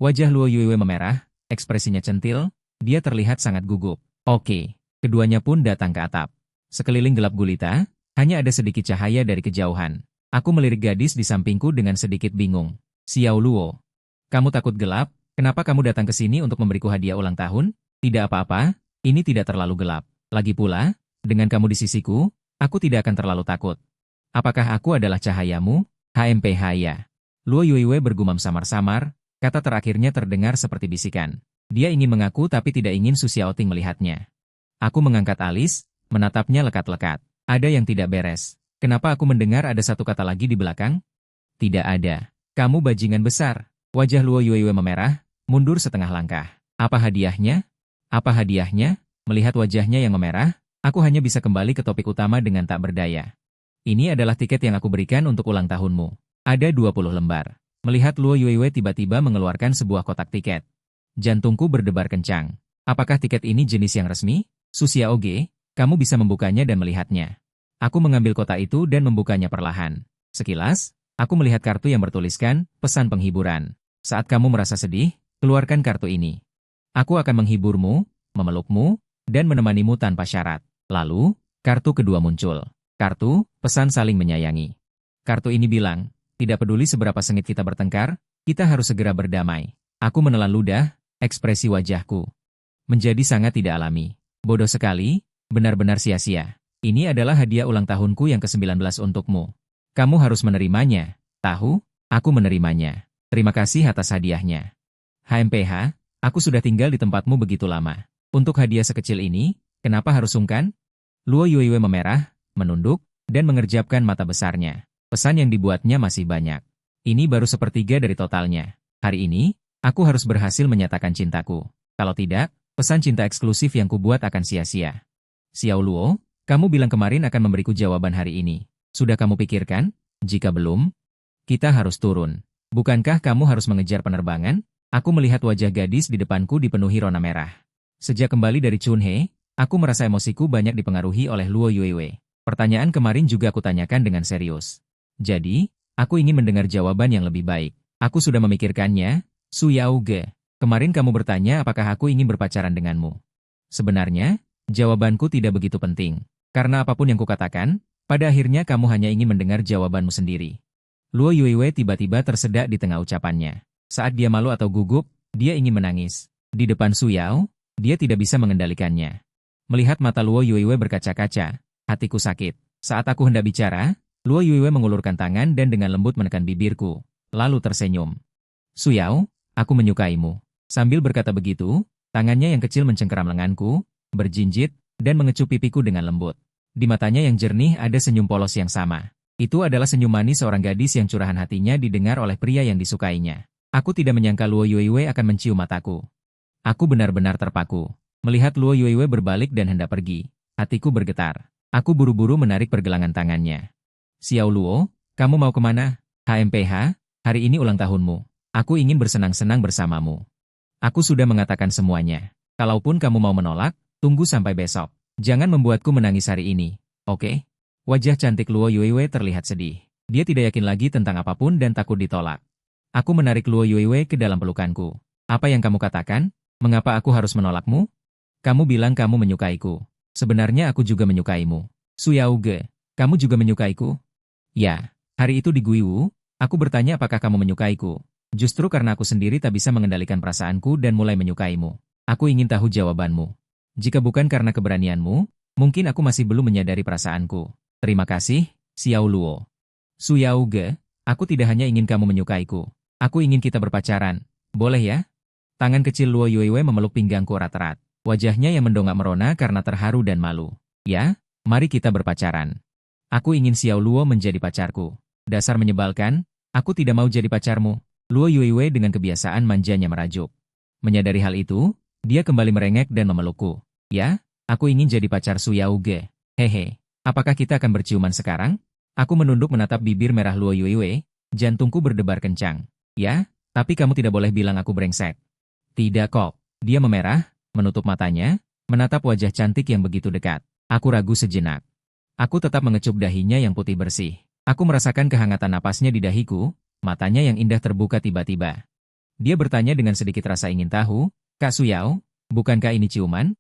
Wajah Luo Yuiwei memerah, ekspresinya centil, dia terlihat sangat gugup. Oke. Keduanya pun datang ke atap. Sekeliling gelap gulita, hanya ada sedikit cahaya dari kejauhan. Aku melirik gadis di sampingku dengan sedikit bingung. Xiao Luo, kamu takut gelap? Kenapa kamu datang ke sini untuk memberiku hadiah ulang tahun? Tidak apa-apa, Ini tidak terlalu gelap. Lagi pula, dengan kamu di sisiku, aku tidak akan terlalu takut. Apakah aku adalah cahayamu? HMPH ya. Luo Yuiwei bergumam samar-samar, kata terakhirnya terdengar seperti bisikan. Dia ingin mengaku tapi tidak ingin Su Xiaoting melihatnya. Aku mengangkat alis, menatapnya lekat-lekat. Ada yang tidak beres. Kenapa aku mendengar ada satu kata lagi di belakang? Tidak ada. Kamu bajingan besar. Wajah Luo Yuiwei memerah, mundur setengah langkah. Apa hadiahnya? Apa hadiahnya? Melihat wajahnya yang memerah, aku hanya bisa kembali ke topik utama dengan tak berdaya. Ini adalah tiket yang aku berikan untuk ulang tahunmu. Ada 20 lembar. Melihat Luo Yuiwei tiba-tiba mengeluarkan sebuah kotak tiket. Jantungku berdebar kencang. Apakah tiket ini jenis yang resmi? Su Xiaoge, kamu bisa membukanya dan melihatnya. Aku mengambil kotak itu dan membukanya perlahan. Sekilas, aku melihat kartu yang bertuliskan, pesan penghiburan. Saat kamu merasa sedih, keluarkan kartu ini. Aku akan menghiburmu, memelukmu, dan menemanimu tanpa syarat. Lalu, kartu kedua muncul. Kartu, pesan saling menyayangi. Kartu ini bilang, tidak peduli seberapa sengit kita bertengkar, kita harus segera berdamai. Aku menelan ludah, ekspresi wajahku menjadi sangat tidak alami. Bodoh sekali, benar-benar sia-sia. Ini adalah hadiah ulang tahunku yang ke-19 untukmu. Kamu harus menerimanya. Tahu, aku menerimanya. Terima kasih atas hadiahnya. HMPH, aku sudah tinggal di tempatmu begitu lama. Untuk hadiah sekecil ini, kenapa harus sungkan? Luo Yuiwei memerah, menunduk, dan mengerjapkan mata besarnya. Pesan yang dibuatnya masih banyak. Ini baru sepertiga dari totalnya. Hari ini, aku harus berhasil menyatakan cintaku. Kalau tidak, pesan cinta eksklusif yang kubuat akan sia-sia. Xiao Luo, kamu bilang kemarin akan memberiku jawaban hari ini. Sudah kamu pikirkan? Jika belum, kita harus turun. Bukankah kamu harus mengejar penerbangan? Aku melihat wajah gadis di depanku dipenuhi rona merah. Sejak kembali dari Chunhe, aku merasa emosiku banyak dipengaruhi oleh Luo Yuiwei. Pertanyaan kemarin juga aku tanyakan dengan serius. Jadi, aku ingin mendengar jawaban yang lebih baik. Aku sudah memikirkannya, Su Yaoge. Kemarin kamu bertanya apakah aku ingin berpacaran denganmu. Sebenarnya, jawabanku tidak begitu penting. Karena apapun yang kukatakan, pada akhirnya kamu hanya ingin mendengar jawabanmu sendiri. Luo Yuiwei tiba-tiba tersedak di tengah ucapannya. Saat dia malu atau gugup, dia ingin menangis. Di depan Su Yao, dia tidak bisa mengendalikannya. Melihat mata Luo Yuiwei berkaca-kaca, hatiku sakit. Saat aku hendak bicara, Luo Yuiwei mengulurkan tangan dan dengan lembut menekan bibirku, lalu tersenyum. Su Yao, aku menyukaimu. Sambil berkata begitu, tangannya yang kecil mencengkeram lenganku, berjinjit, dan mengecup pipiku dengan lembut. Di matanya yang jernih ada senyum polos yang sama. Itu adalah senyum manis seorang gadis yang curahan hatinya didengar oleh pria yang disukainya. Aku tidak menyangka Luo Yuiwei akan mencium mataku. Aku benar-benar terpaku. Melihat Luo Yuiwei berbalik dan hendak pergi, hatiku bergetar. Aku buru-buru menarik pergelangan tangannya. Xiao Luo, kamu mau kemana? HMPH, hari ini ulang tahunmu. Aku ingin bersenang-senang bersamamu. Aku sudah mengatakan semuanya. Kalaupun kamu mau menolak, tunggu sampai besok. Jangan membuatku menangis hari ini, oke? Wajah cantik Luo Yuiwei terlihat sedih. Dia tidak yakin lagi tentang apapun dan takut ditolak. Aku menarik Luo Yuiwei ke dalam pelukanku. Apa yang kamu katakan? Mengapa aku harus menolakmu? Kamu bilang kamu menyukaiku. Sebenarnya aku juga menyukaimu. Su Yaoge, kamu juga menyukaiku? Ya, hari itu di Guiwu, aku bertanya apakah kamu menyukaiku. Justru karena aku sendiri tak bisa mengendalikan perasaanku dan mulai menyukaimu. Aku ingin tahu jawabanmu. Jika bukan karena keberanianmu, mungkin aku masih belum menyadari perasaanku. Terima kasih, Xiao Luo. Su Yaoge, aku tidak hanya ingin kamu menyukaiku. Aku ingin kita berpacaran. Boleh ya? Tangan kecil Luo Yuiwei memeluk pinggangku erat-erat. Wajahnya yang mendongak merona karena terharu dan malu. Ya, mari kita berpacaran. Aku ingin Xiao Luo menjadi pacarku. Dasar menyebalkan, aku tidak mau jadi pacarmu. Luo Yuiwei dengan kebiasaan manjanya merajuk. Menyadari hal itu, dia kembali merengek dan memelukku. Ya, aku ingin jadi pacar Su Yaoge. Hehe, apakah kita akan berciuman sekarang? Aku menunduk menatap bibir merah Luo Yuiwei, jantungku berdebar kencang. Ya, tapi kamu tidak boleh bilang aku brengsek. Tidak kok. Dia memerah, menutup matanya, menatap wajah cantik yang begitu dekat. Aku ragu sejenak. Aku tetap mengecup dahinya yang putih bersih. Aku merasakan kehangatan napasnya di dahiku, matanya yang indah terbuka tiba-tiba. Dia bertanya dengan sedikit rasa ingin tahu, Kak Su Yao, bukankah ini ciuman?